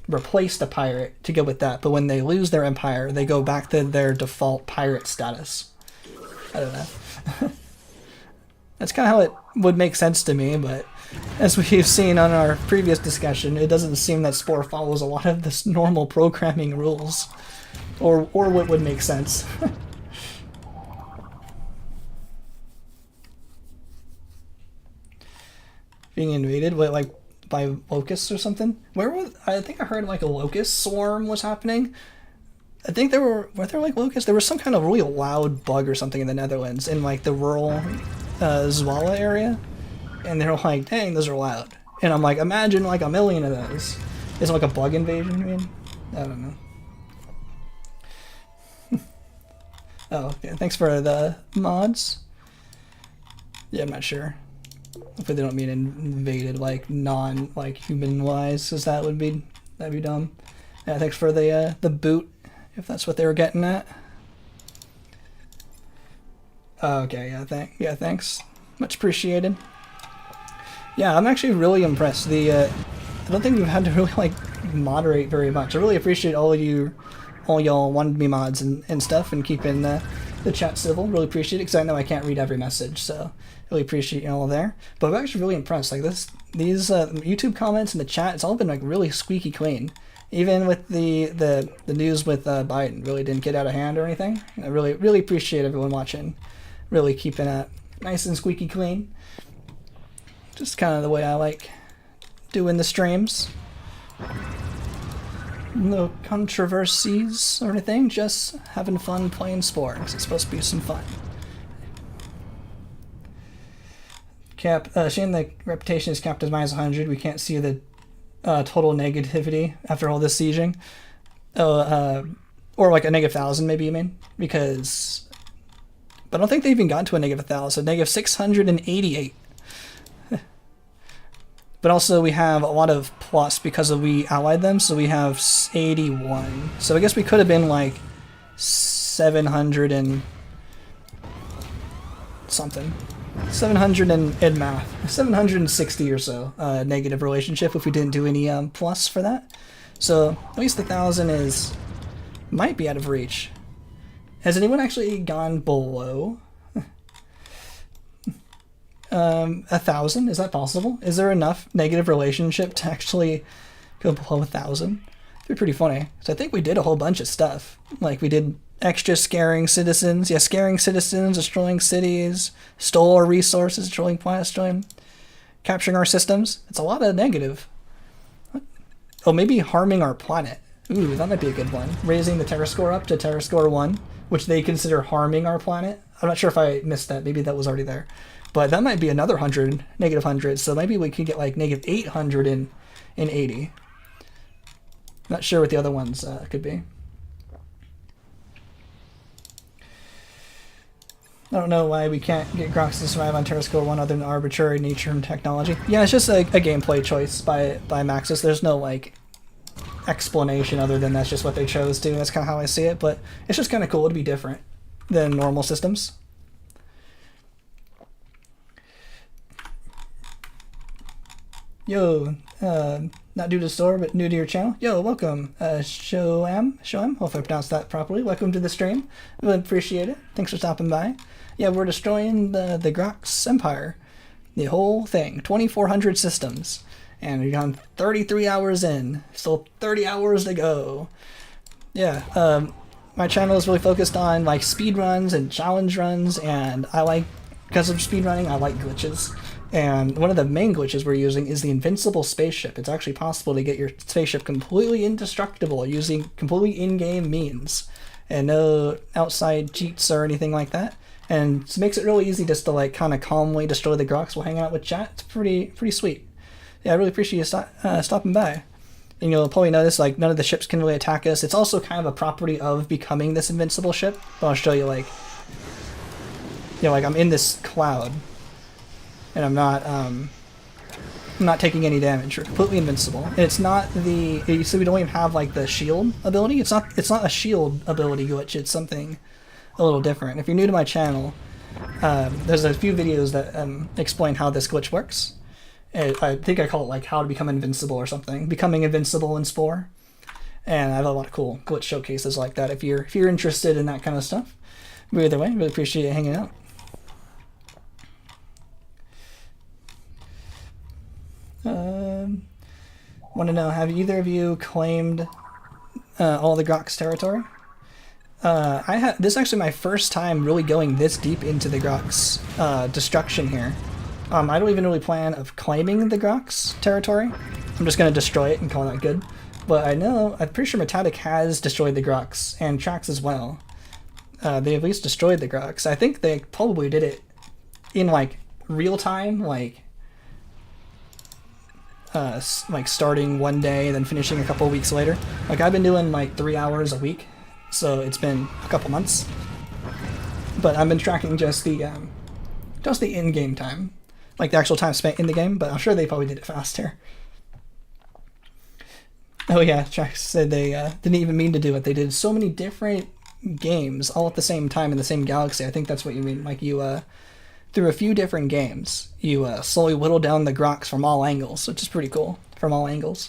replace the pirate to go with that, but when they lose their empire they go back to their default pirate status. I don't know. That's kind of how it would make sense to me, but as we've seen on our previous discussion, it doesn't seem that Spore follows a lot of this normal programming rules, or what would make sense. Being invaded, what, like by locusts or something? I think I heard like a locust swarm was happening. I think were there like locusts? There was some kind of really loud bug or something in the Netherlands, in like the rural Zwala area, and they're like, dang, those are loud. And I'm like, imagine like 1 million of those. Is it like a bug invasion, you mean? I don't know. Oh, okay. Thanks for the mods. Yeah, I'm not sure. Hopefully they don't mean invaded like human wise, because that'd be dumb. Yeah, thanks for the boot, if that's what they were getting at. Okay, yeah, thanks. Much appreciated. Yeah, I'm actually really impressed. I don't think we've had to really like moderate very much. I really appreciate all of you all y'all wanted me mods and stuff, and keeping the chat civil. Really appreciate it, because I know I can't read every message, so really appreciate you all there. But I'm actually really impressed. Like these YouTube comments and the chat, it's all been like really squeaky clean. Even with the news with Biden, really didn't get out of hand or anything. I really appreciate everyone watching. Really keeping it nice and squeaky clean. Just kind of the way I like doing the streams. No controversies or anything, just having fun playing Spore, because it's supposed to be some fun. Shame the reputation is capped as -100. We can't see the total negativity after all this sieging. Or like a -1,000 maybe, you mean? Because... But I don't think they even got to a -1,000. -688. But also we have a lot of plus because we allied them, so we have 81. So I guess we could have been like 700 and something. 700 in math. 760 or so negative relationship if we didn't do any plus for that. So at least 1,000 might be out of reach. Has anyone actually gone below 1,000? Is that possible? Is there enough negative relationship to actually go below 1,000? It'd be pretty funny. So I think we did a whole bunch of stuff. Like we did extra scaring citizens. Yeah, scaring citizens, destroying cities, stole our resources, destroying planets, capturing our systems. It's a lot of negative. Oh, maybe harming our planet. Ooh, that might be a good one. Raising the terror score up to terror score 1, which they consider harming our planet. I'm not sure if I missed that. Maybe that was already there. But that might be another -100, so maybe we could get like -880. Not sure what the other ones could be. I don't know why we can't get Grox to survive on Terra Score 1 other than arbitrary nature and technology. Yeah, it's just a gameplay choice by Maxis. There's no like explanation other than that's just what they chose to. That's kind of how I see it, but it's just kind of cool to be different than normal systems. Yo, not new to the store, but new to your channel. Yo, welcome, Shoam, hopefully I pronounced that properly. Welcome to the stream. Really appreciate it. Thanks for stopping by. Yeah, we're destroying the Grox Empire. The whole thing. 2,400 systems. And we've gone 33 hours in. Still 30 hours to go. Yeah, my channel is really focused on like speed runs and challenge runs, and because of speedrunning, I like glitches. And one of the main glitches we're using is the invincible spaceship. It's actually possible to get your spaceship completely indestructible using completely in-game means. And no outside cheats or anything like that. And it makes it really easy just to like kind of calmly destroy the Grox while hanging out with chat. It's pretty sweet. Yeah, I really appreciate you stopping by. And you'll probably notice like none of the ships can really attack us. It's also kind of a property of becoming this invincible ship. But I'll show you like, like I'm in this cloud. And I'm not taking any damage. We're completely invincible. And it's not so we don't even have like the shield ability. It's not a shield ability glitch. It's something a little different. If you're new to my channel, there's a few videos that explain how this glitch works. I think I call it like how to become invincible or something. Becoming invincible in Spore. And I have a lot of cool glitch showcases like that if you're interested in that kind of stuff. But either way, really appreciate you hanging out. Want to know, have either of you claimed all the Grox territory? This is actually my first time really going this deep into the Grox destruction here. I don't even really plan of claiming the Grox territory. I'm just going to destroy it and call that good. But I'm pretty sure Metatic has destroyed the Grox, and Trax as well. They at least destroyed the Grox. I think they probably did it in like real time, like starting one day, then finishing a couple weeks later. Like I've been doing like 3 hours a week, so it's been a couple months. But I've been tracking just the in-game time, like the actual time spent in the game. But I'm sure they probably did it faster. Oh yeah, Trax said they didn't even mean to do it. They did so many different games all at the same time in the same galaxy. I think that's what you mean. Like you through a few different games, you slowly whittle down the Grox from all angles, which is pretty cool, from all angles.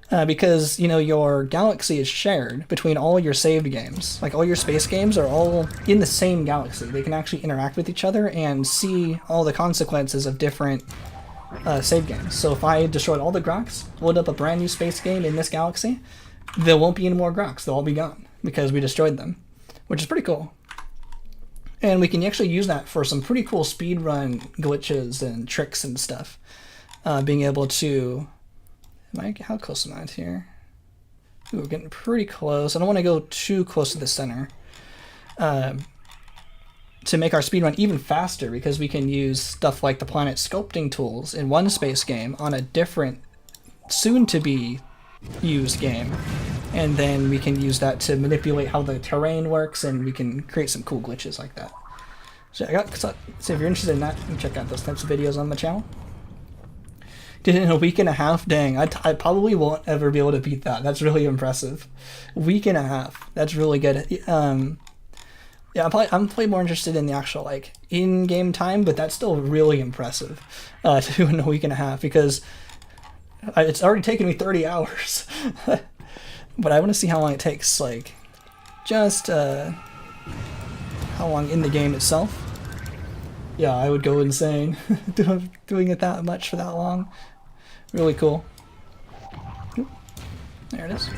because you know your galaxy is shared between all your saved games. Like all your space games are all in the same galaxy. They can actually interact with each other and see all the consequences of different save games. So if I destroyed all the Grox, load up a brand new space game in this galaxy, there won't be any more Grox. They'll all be gone because we destroyed them, which is pretty cool. And we can actually use that for some pretty cool speedrun glitches and tricks and stuff. Being able to... how close am I to here? Ooh, we're getting pretty close. I don't want to go too close to the center. To make our speedrun even faster, because we can use stuff like the planet sculpting tools in one space game on a different, soon-to-be used game. And then we can use that to manipulate how the terrain works, and we can create some cool glitches like that. So if you're interested in that, you can check out those types of videos on the channel. Did it in a week and a half? Dang, I probably won't ever be able to beat that. That's really impressive. Week and a half. That's really good. Yeah, I'm probably more interested in the actual like in-game time, but that's still really impressive to do in a week and a half, because it's already taken me 30 hours. But I want to see how long it takes, like just how long in the game itself. Yeah, I would go insane doing it that much for that long. Really cool. Oop, there it is.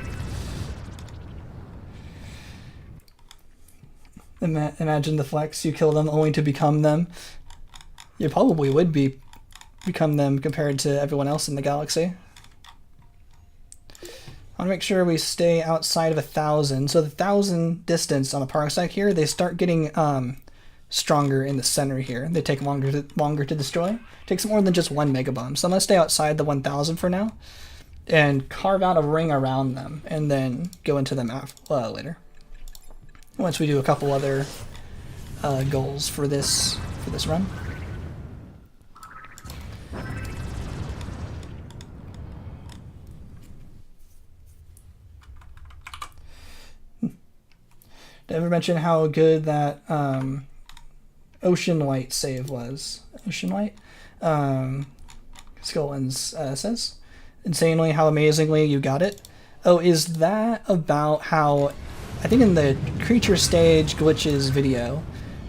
Imagine the flex, you kill them only to become them. You probably would become them compared to everyone else in the galaxy. I want to make sure we stay outside of 1,000. So the 1,000 distance on the parsec here, they start getting stronger in the center here. They take longer to destroy. It takes more than just 1 megabomb. So I'm going to stay outside the 1,000 for now and carve out a ring around them and then go into them later. Once we do a couple other goals for this run. Did I ever mention how good that Ocean Light save was? Ocean Light? Skullens says. Insanely how amazingly you got it. Oh, is that about how... I think in the creature stage glitches video,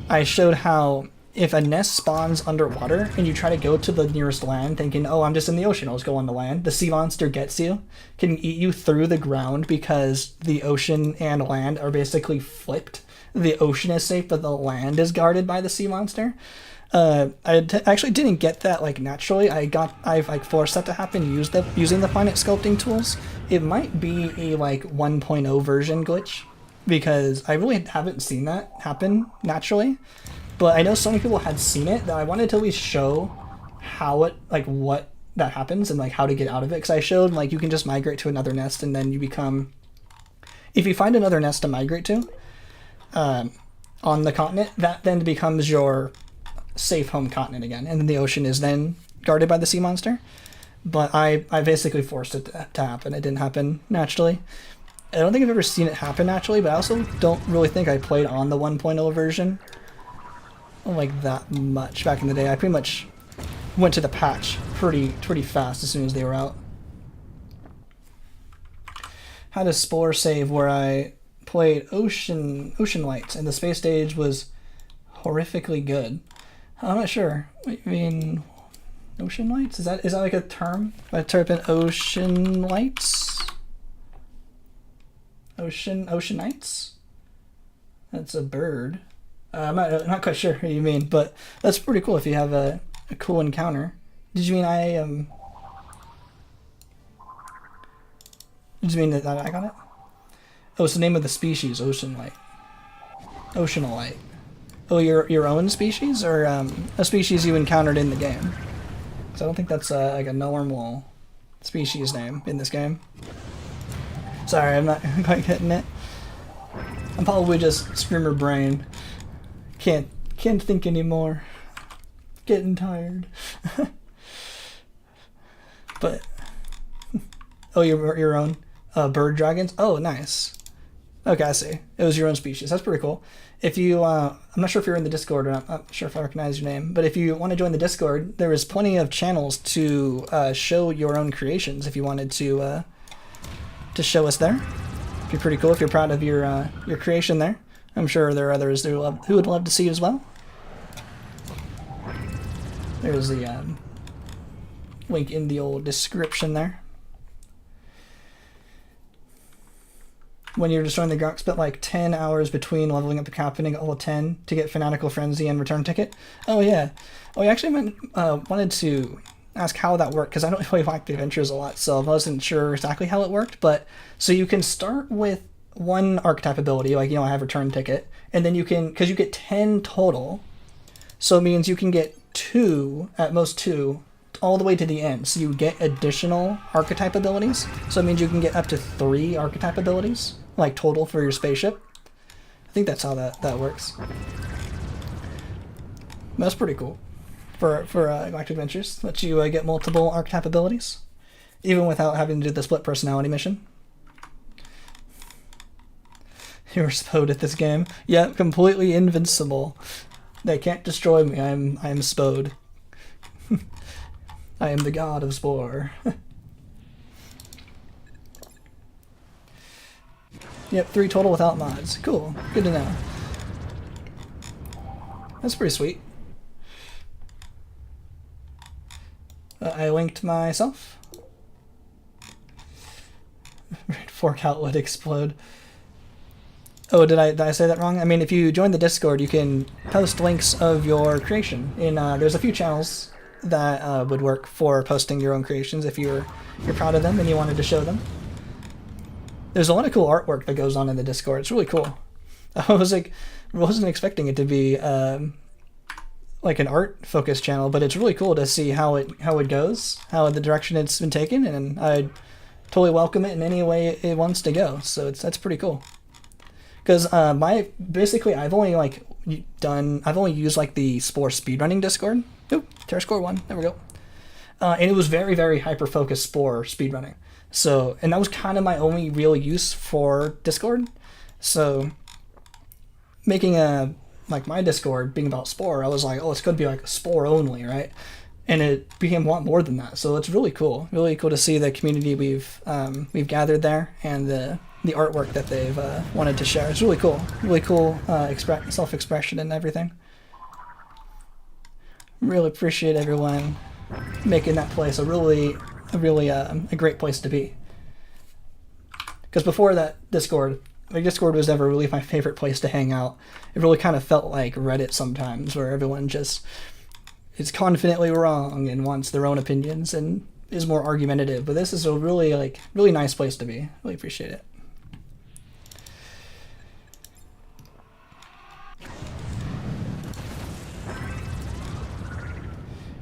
I showed how if a nest spawns underwater and you try to go to the nearest land thinking, oh, I'm just in the ocean, I'll just go on the land, the sea monster gets you, can eat you through the ground because the ocean and land are basically flipped. The ocean is safe, but the land is guarded by the sea monster. I actually didn't get that like naturally. I like forced that to happen using the planet sculpting tools. It might be a like 1.0 version glitch, because I really haven't seen that happen naturally, but I know so many people had seen it that I wanted to at least show how it, like what that happens and like how to get out of it, because I showed like you can just migrate to another nest and then you become, if you find another nest to migrate to on the continent, that then becomes your safe home continent again, and then the ocean is then guarded by the sea monster. But I basically forced it to happen. It didn't happen naturally. I don't think I've ever seen it happen naturally, but I also don't really think I played on the 1.0 version like that much back in the day. I pretty much went to the patch pretty fast as soon as they were out. Had a Spore save where I played Ocean Lights, and the space stage was horrifically good. I'm not sure. I mean, Ocean Lights? Is that like a term? I type in Ocean Lights? Ocean Nights? That's a bird. I'm not quite sure what you mean, but that's pretty cool if you have a cool encounter. Did you mean Did you mean that I got it? Oh, it's the name of the species, Ocean Light. Oceanolite. Oh, your own species, or a species you encountered in the game? Because I don't think that's like a normal species name in this game. Sorry, I'm not quite getting it. I'm probably just screamer brain. Can't think anymore. Getting tired. But oh, your own bird dragons. Oh, nice. Okay, I see. It was your own species. That's pretty cool. If you, I'm not sure if you're in the Discord or not. I'm not sure if I recognize your name. But if you want to join the Discord, there is plenty of channels to show your own creations if you wanted to to show us there. Be pretty cool if you're proud of your creation there. I'm sure there are others who would love to see it as well. There's the link in the old description there. When you're destroying the Grox, spent like 10 hours between leveling up the captain and all 10 to get Fanatical Frenzy and Return Ticket. Oh yeah. Oh, I actually wanted to ask how that worked, because I don't really like the adventures a lot, so I wasn't sure exactly how it worked. But so you can start with one archetype ability, like, you know, I have Return Ticket, and then you can, because you get 10 total, so it means you can get 2, at most 2, all the way to the end. So you get additional archetype abilities, so it means you can get up to 3 archetype abilities, like total for your spaceship. I think that's how that works. That's pretty cool for Galactic Adventures. Let you get multiple archetype abilities, even without having to do the split personality mission. You're Spode at this game. Yeah, completely invincible. They can't destroy me. I'm Spode. I am the god of Spore. Yep, 3 total without mods. Cool. Good to know. That's pretty sweet. I linked myself. Fork out would explode. Oh, did I say that wrong? I mean, if you join the Discord, you can post links of your creation. There's a few channels that would work for posting your own creations if you're proud of them and you wanted to show them. There's a lot of cool artwork that goes on in the Discord. It's really cool. I wasn't expecting it to be like an art-focused channel, but it's really cool to see how it goes, how the direction it's been taken, and I totally welcome it in any way it wants to go. So that's pretty cool. Because basically I've only used like the Spore speedrunning Discord. Oop, Terra score 1. There we go. And it was very, very hyper-focused Spore speedrunning. So, and that was kind of my only real use for Discord. So, making my Discord being about Spore, I was like, oh, it's going to be like Spore only, right? And it became a lot more than that. So it's really cool to see the community we've gathered there, and the artwork that they've wanted to share. It's really cool self-expression and everything. Really appreciate everyone making that place a great place to be. Because before that, Discord was never really my favorite place to hang out. It really kind of felt like Reddit sometimes, where everyone just is confidently wrong and wants their own opinions and is more argumentative. But this is a really nice place to be. Really appreciate it.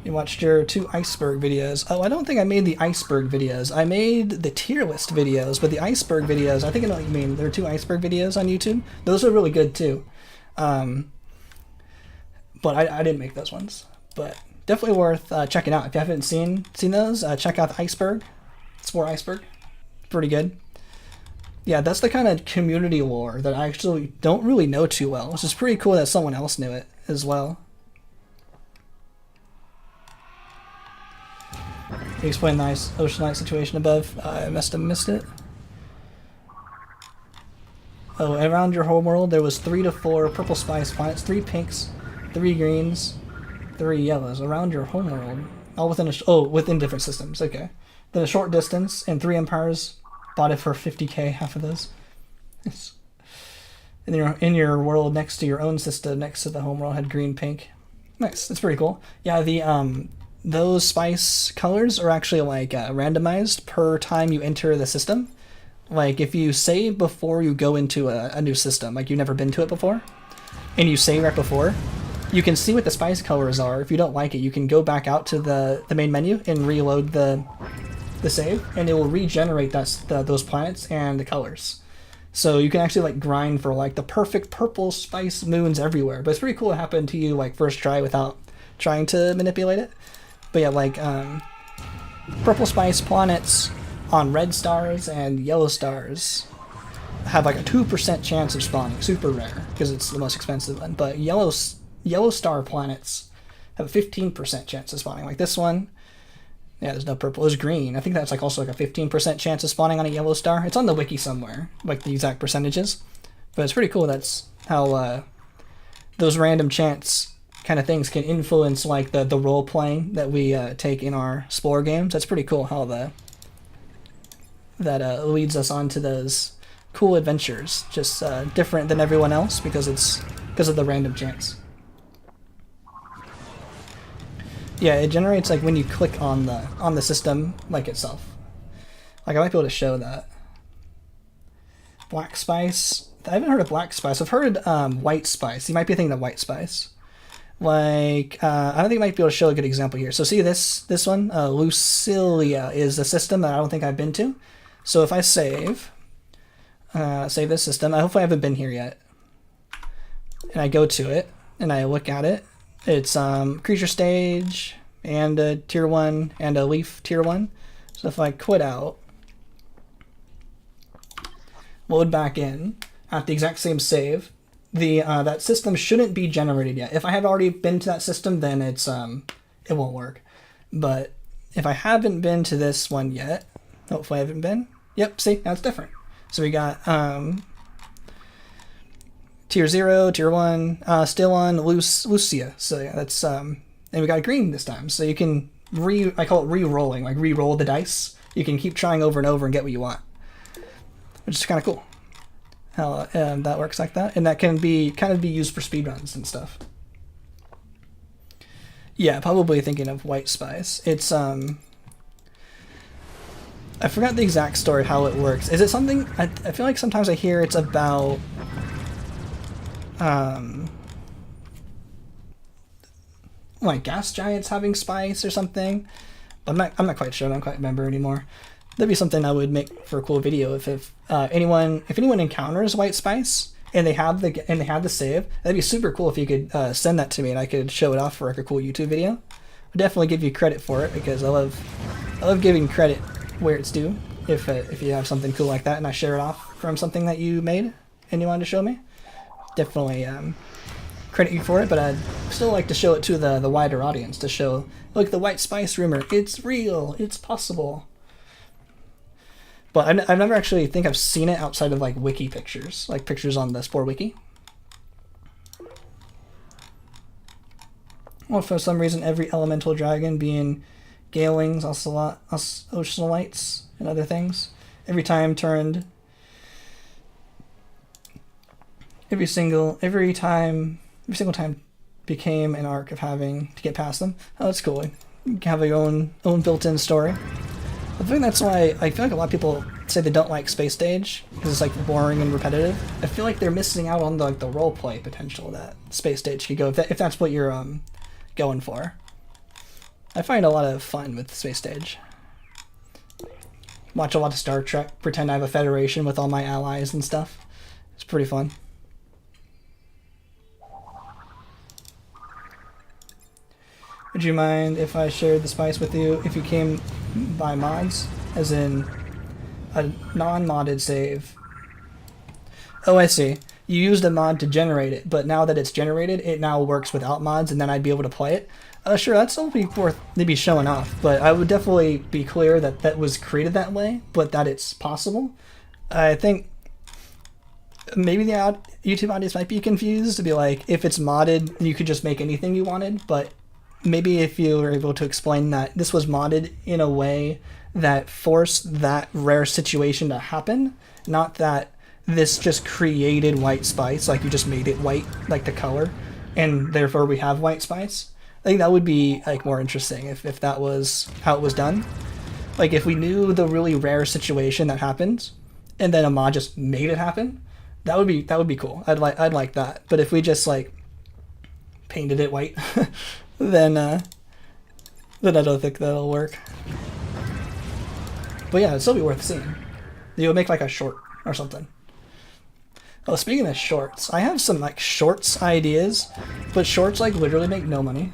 You watched your 2 iceberg videos. Oh, I don't think I made the iceberg videos. I made the tier list videos, but the iceberg videos, I think I know what you mean. There are 2 iceberg videos on YouTube. Those are really good too. But I didn't make those ones. But definitely worth checking out. If you haven't seen those, check out the iceberg. Spore iceberg. Pretty good. Yeah, that's the kind of community lore that I actually don't really know too well. It's just pretty cool that someone else knew it as well. Can you explain the oceanite situation above? I must have missed it. Oh, around your homeworld there was 3 to 4 purple spice planets, 3 pinks, 3 greens, 3 yellows around your homeworld. All within within different systems. Okay. Then a short distance and 3 empires. Bought it for 50k, half of those. In your world next to your own system, next to the homeworld, had green, pink. Nice. That's pretty cool. Yeah, those spice colors are actually randomized per time you enter the system. Like if you save before you go into a new system, like you've never been to it before, and you save right before, you can see what the spice colors are. If you don't like it, you can go back out to the main menu and reload the save, and it will regenerate those planets and the colors. So you can actually grind for the perfect purple spice moons everywhere. But it's pretty cool it happened to you first try without trying to manipulate it. But yeah, purple spice planets on red stars and yellow stars have a 2% chance of spawning. Super rare because it's the most expensive one. But yellow star planets have a 15% chance of spawning. Like this one, Yeah, there's no purple. There's green. I think that's like also like a 15% chance of spawning on a yellow star. It's on the wiki somewhere, like the exact percentages. But it's pretty cool. That's how those random chance kind of things can influence like the role playing that we take in our Spore games. That's pretty cool how that leads us on to those cool adventures. Just different than everyone else because of the random chance. Yeah, it generates like when you click on the system like itself. Like I might be able to show that. Black spice. I haven't heard of black spice. I've heard white spice. You might be thinking of white spice. Like I don't think I might be able to show a good example here. So see this one, Lucilia is a system that I don't think I've been to. So if I save this system, hopefully I haven't been here yet. And I go to it and I look at it. It's creature stage and a tier 1 and a leaf tier 1. So if I quit out, load back in at the exact same save, that system shouldn't be generated yet. If I have already been to that system, then it won't work. But if I haven't been to this one yet, hopefully I haven't been. Yep, see, now it's different. So we got tier 0, tier 1, still on Lucia. So yeah, that's and we got green this time. So you can I call it re-rolling, like re-roll the dice. You can keep trying over and over and get what you want, which is kind of cool. How that works like that, and that can be kind of be used for speedruns and stuff. Yeah, probably thinking of white spice. It's I forgot the exact story how it works. Is it something I feel like sometimes I hear it's about like gas giants having spice or something. But I'm not quite sure. I don't quite remember anymore. That'd be something I would make for a cool video if anyone encounters white spice and they have the save. That'd be super cool if you could send that to me and I could show it off for like a cool YouTube video. I'd definitely give you credit for it because I love giving credit where it's due. If you have something cool like that and I share it off from something that you made and you wanted to show me, definitely credit you for it. But I'd still like to show it to the wider audience to show, look, the white spice rumor, it's real, it's possible. But I've never actually think I've seen it outside of like wiki pictures, like pictures on the Spore wiki. Well, for some reason, every elemental dragon being Galings, Oceanites, and other things, every time became an arc of having to get past them. Oh, that's cool. You can have your own built-in story. I think that's why I feel like a lot of people say they don't like Space Stage because it's like boring and repetitive. I feel like they're missing out on the role play potential that Space Stage could go if that's what you're going for. I find a lot of fun with Space Stage. Watch a lot of Star Trek, pretend I have a federation with all my allies and stuff. It's pretty fun. Would you mind if I shared the spice with you if you came by mods? As in a non-modded save. Oh, I see. You used a mod to generate it, but now that it's generated, it now works without mods, and then I'd be able to play it. Sure, that's still be worth maybe showing off, but I would definitely be clear that that was created that way, but that it's possible. I think maybe the YouTube audience might be confused to be like, if it's modded, you could just make anything you wanted, but maybe if you were able to explain that this was modded in a way that forced that rare situation to happen, not that this just created white spice, like you just made it white, like the color, and therefore we have white spice. I think that would be like more interesting if that was how it was done. Like if we knew the really rare situation that happened, and then a mod just made it happen, that would be cool. I'd like that. But if we just like painted it white, then I don't think that'll work. But yeah, it'd still be worth seeing. You'll make like a short or something. Oh, speaking of shorts, I have some like shorts ideas, but shorts like literally make no money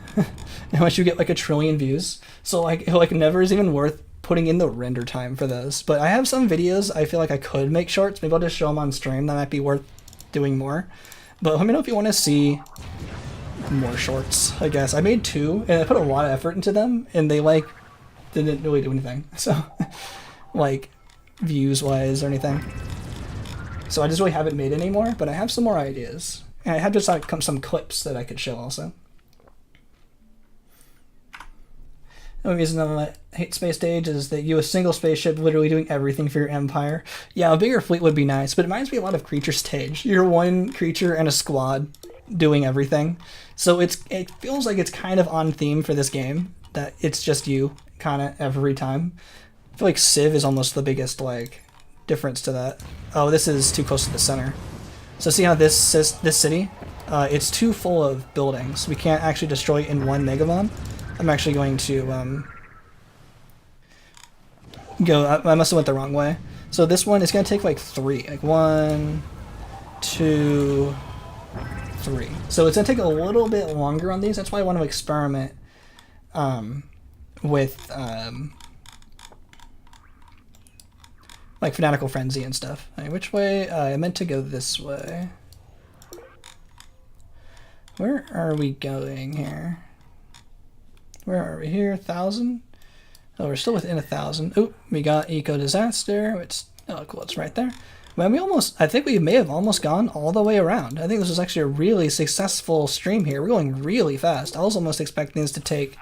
unless you get like 1 trillion views. So like it never is even worth putting in the render time for those. But I have some videos I feel like I could make shorts. Maybe I'll just show them on stream. That might be worth doing more. But let me know if you want to see more shorts, I guess. I made 2 and I put a lot of effort into them, and they like didn't really do anything. So, like, views-wise or anything. So I just really haven't made any more, but I have some more ideas. And I have just like some clips that I could show also. The only reason I hate Space Stage is that you a single spaceship literally doing everything for your empire. Yeah, a bigger fleet would be nice, but it reminds me a lot of Creature Stage. You're one creature and a squad doing everything. So it feels like it's kind of on theme for this game, that it's just you kind of every time. I feel like Civ is almost the biggest like difference to that. Oh, this is too close to the center. So see how this city? It's too full of buildings. We can't actually destroy it in one megabomb. I'm actually going to go. I must have went the wrong way. So this one is going to take like 3. Like 1, 2, 3. So it's going to take a little bit longer on these. That's why I want to experiment with like Fanatical Frenzy and stuff. Right, which way? I meant to go this way. Where are we going here? Where are we here? 1,000? Oh, we're still within 1,000. Oop, we got Eco Disaster, which, oh cool, it's right there. Well, I think we may have almost gone all the way around. I think this was actually a really successful stream here. We're going really fast. I was almost expecting this to take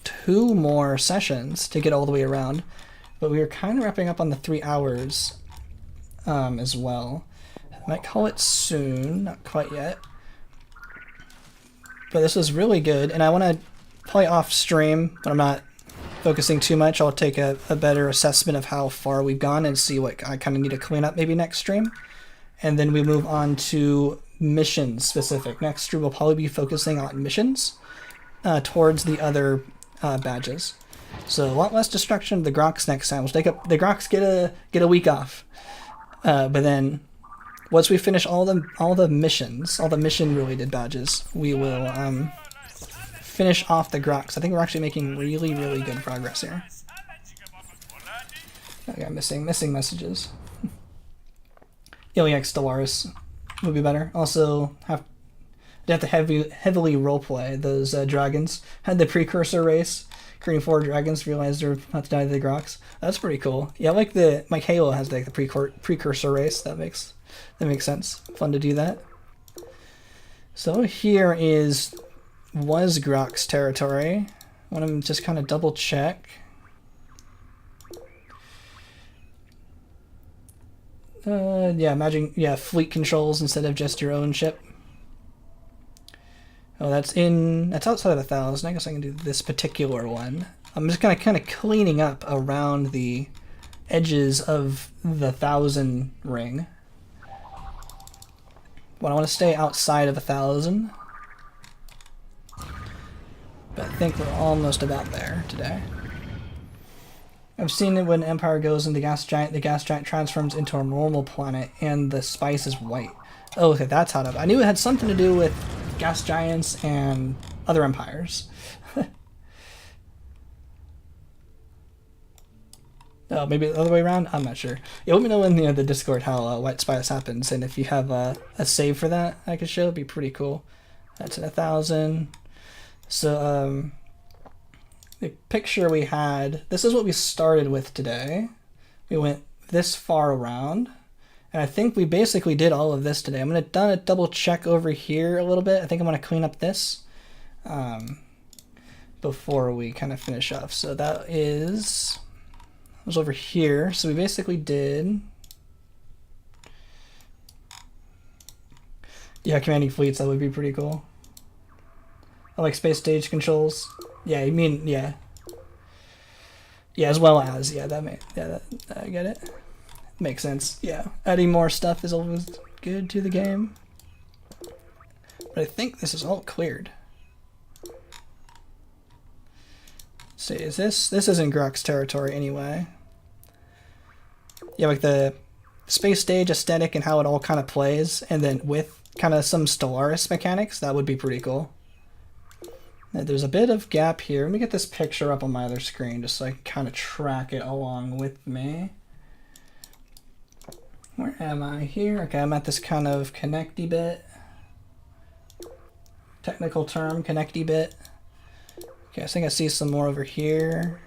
2 more sessions to get all the way around. But we were kind of wrapping up on the 3 hours as well. I might call it soon, not quite yet. But this was really good, and I want to play off stream when I'm not focusing too much. I'll take a better assessment of how far we've gone and see what I kind of need to clean up maybe next stream. And then we move on to missions specific. Next stream we'll probably be focusing on missions towards the other badges. So a lot less destruction of the Grox next time. We'll take up the Grox get a week off, but then once we finish all the missions, all the mission related badges, we will finish off the Grox. I think we're actually making really good progress here. Okay, I'm missing messages. Iliac Stellaris would be better. Also have to heavily roleplay those dragons. Had the precursor race. Creating 4 dragons, realized they're about to die to the Grox. That's pretty cool. Yeah, like Halo has like the precursor race. That makes sense. Fun to do that. So here was Grox territory. I want to just kind of double check. Yeah, fleet controls instead of just your own ship. Oh, that's outside of 1,000. I guess I can do this particular one. I'm just kind of cleaning up around the edges of the 1,000 ring. But I want to stay outside of 1,000. But I think we're almost about there today. I've seen it when Empire goes in the gas giant transforms into a normal planet and the spice is white. Oh, okay, that's how I knew it had something to do with gas giants and other empires. Oh, maybe the other way around? I'm not sure. Yeah, let me know in the Discord how White Spice happens, and if you have a save for that I could show, it'd be pretty cool. That's at 1,000. So, the picture we had, this is what we started with today. We went this far around. And I think we basically did all of this today. I'm going to double check over here a little bit. I think I'm going to clean up this before we kind of finish off. So that was over here. So we basically did... Yeah, commanding fleets, that would be pretty cool. I like space stage controls. Yeah, you mean, yeah. Yeah, as well as, yeah, I get it. Makes sense, yeah. Adding more stuff is always good to the game. But I think this is all cleared. Let's see, is this isn't Grox territory anyway. Yeah, like the space stage aesthetic and how it all kind of plays, and then with kind of some Stellaris mechanics, that would be pretty cool. Now, there's a bit of gap here. Let me get this picture up on my other screen just so I can kind of track it along with me. Where am I here? Okay, I'm at this kind of connecty bit. Technical term, connecty bit. Okay, I think I see some more over here.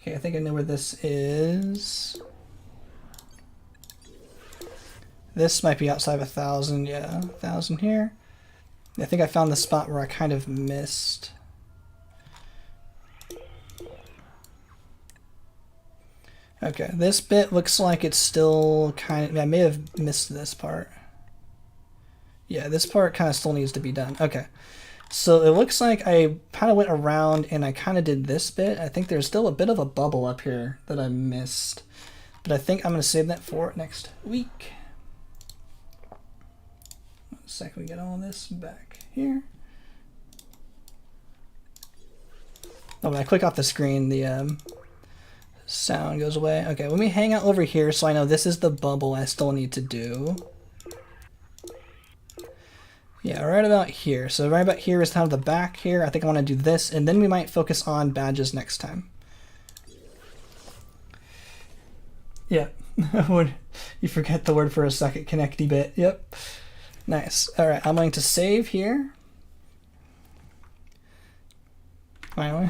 Okay, I think I know where this is. This might be outside of 1,000. Yeah, 1,000 here. I think I found the spot where I kind of missed. Okay, this bit looks like it's still kind of... I may have missed this part. Yeah, this part kind of still needs to be done. Okay, so it looks like I kind of went around and I kind of did this bit. I think there's still a bit of a bubble up here that I missed. But I think I'm going to save that for next week. 1 second, we get all this back here. Oh, when I click off the screen, the sound goes away. Okay, let me hang out over here so I know this is the bubble I still need to do. Yeah, right about here. So right about here is kind of the back here. I think I want to do this, and then we might focus on badges next time. Yeah, you forget the word for a second, connecty bit. Yep, nice. All right, I'm going to save here. Finally,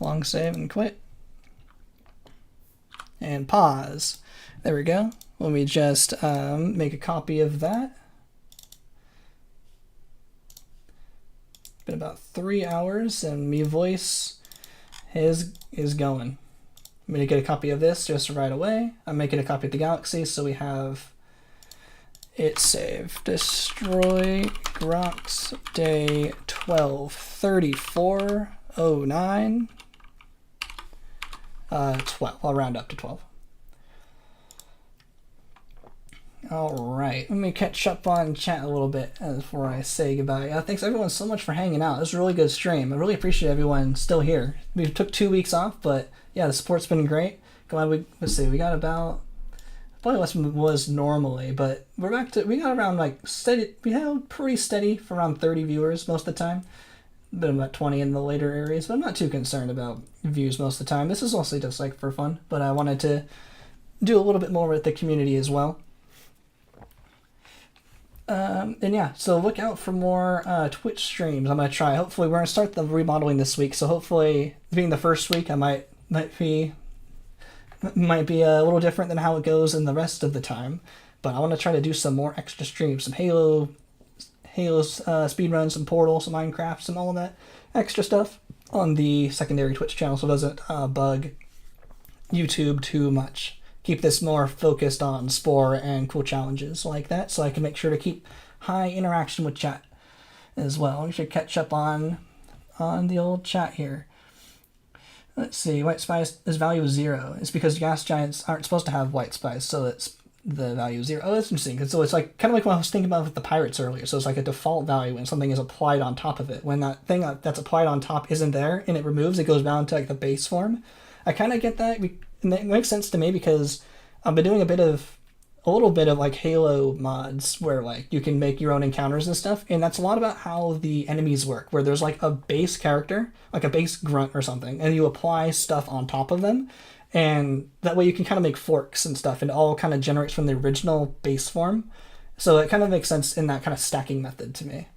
long save and quit. And pause. There we go. Let me just make a copy of that. Been about 3 hours and me voice is going. I'm gonna get a copy of this just right away. I'm making a copy of the galaxy so we have it saved. Destroy Grox day 12 3409 12. I'll round up to 12. Alright, let me catch up on chat a little bit before I say goodbye. Thanks everyone so much for hanging out. This was a really good stream. I really appreciate everyone still here. We took 2 weeks off, but yeah, the support's been great. Glad let's see, we got about probably less than was normally, but we're back to, we got around like steady, we held pretty steady for around 30 viewers most of the time. Been about 20 in the later areas, but I'm not too concerned about views most of the time. This is also just like for fun, but I wanted to do a little bit more with the community as well. And yeah, so look out for more Twitch streams. I'm gonna try. Hopefully, we're gonna start the remodeling this week. So hopefully, being the first week, I might be a little different than how it goes in the rest of the time. But I want to try to do some more extra streams, some Halo speedruns, some Portal, some Minecraft, some all of that extra stuff on the secondary Twitch channel, so it doesn't bug YouTube too much. Keep this more focused on Spore and cool challenges like that, so I can make sure to keep high interaction with chat as well. We should catch up on the old chat here. Let's see, white spice is value 0. It's because gas giants aren't supposed to have white spice, so it's the value 0. Oh, that's interesting. So it's like kind of like what I was thinking about with the pirates earlier. So it's like a default value when something is applied on top of it. When that thing that's applied on top isn't there and it removes, it goes down to like the base form. I kind of get that. And it makes sense to me because I've been doing a little bit of like Halo mods where like you can make your own encounters and stuff, and that's a lot about how the enemies work, where there's like a base character, like a base grunt or something, and you apply stuff on top of them, and that way you can kind of make forks and stuff, and it all kind of generates from the original base form. So it kind of makes sense in that kind of stacking method to me.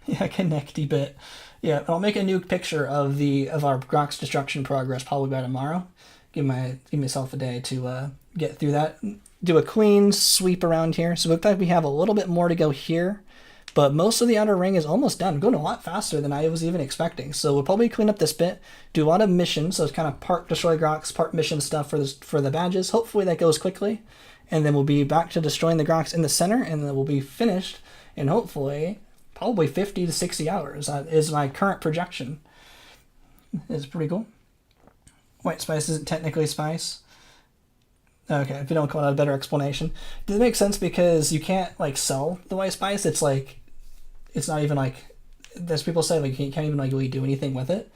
Yeah, connecty bit. Yeah, I'll make a new picture of our Grox destruction progress probably by tomorrow. Give myself a day to get through that. Do a clean sweep around here. So it looks like we have a little bit more to go here, but most of the outer ring is almost done. I'm going a lot faster than I was even expecting. So we'll probably clean up this bit, do a lot of missions. So it's kind of part destroy Grox, part mission stuff for the badges. Hopefully that goes quickly, and then we'll be back to destroying the Grox in the center, and then we'll be finished. And hopefully, probably 50 to 60 hours is my current projection. It's pretty cool. White spice isn't technically spice. Okay, if you don't call it a better explanation. Does it make sense because you can't like sell the white spice? It's like, it's not even like, there's people say like you can't even like really do anything with it.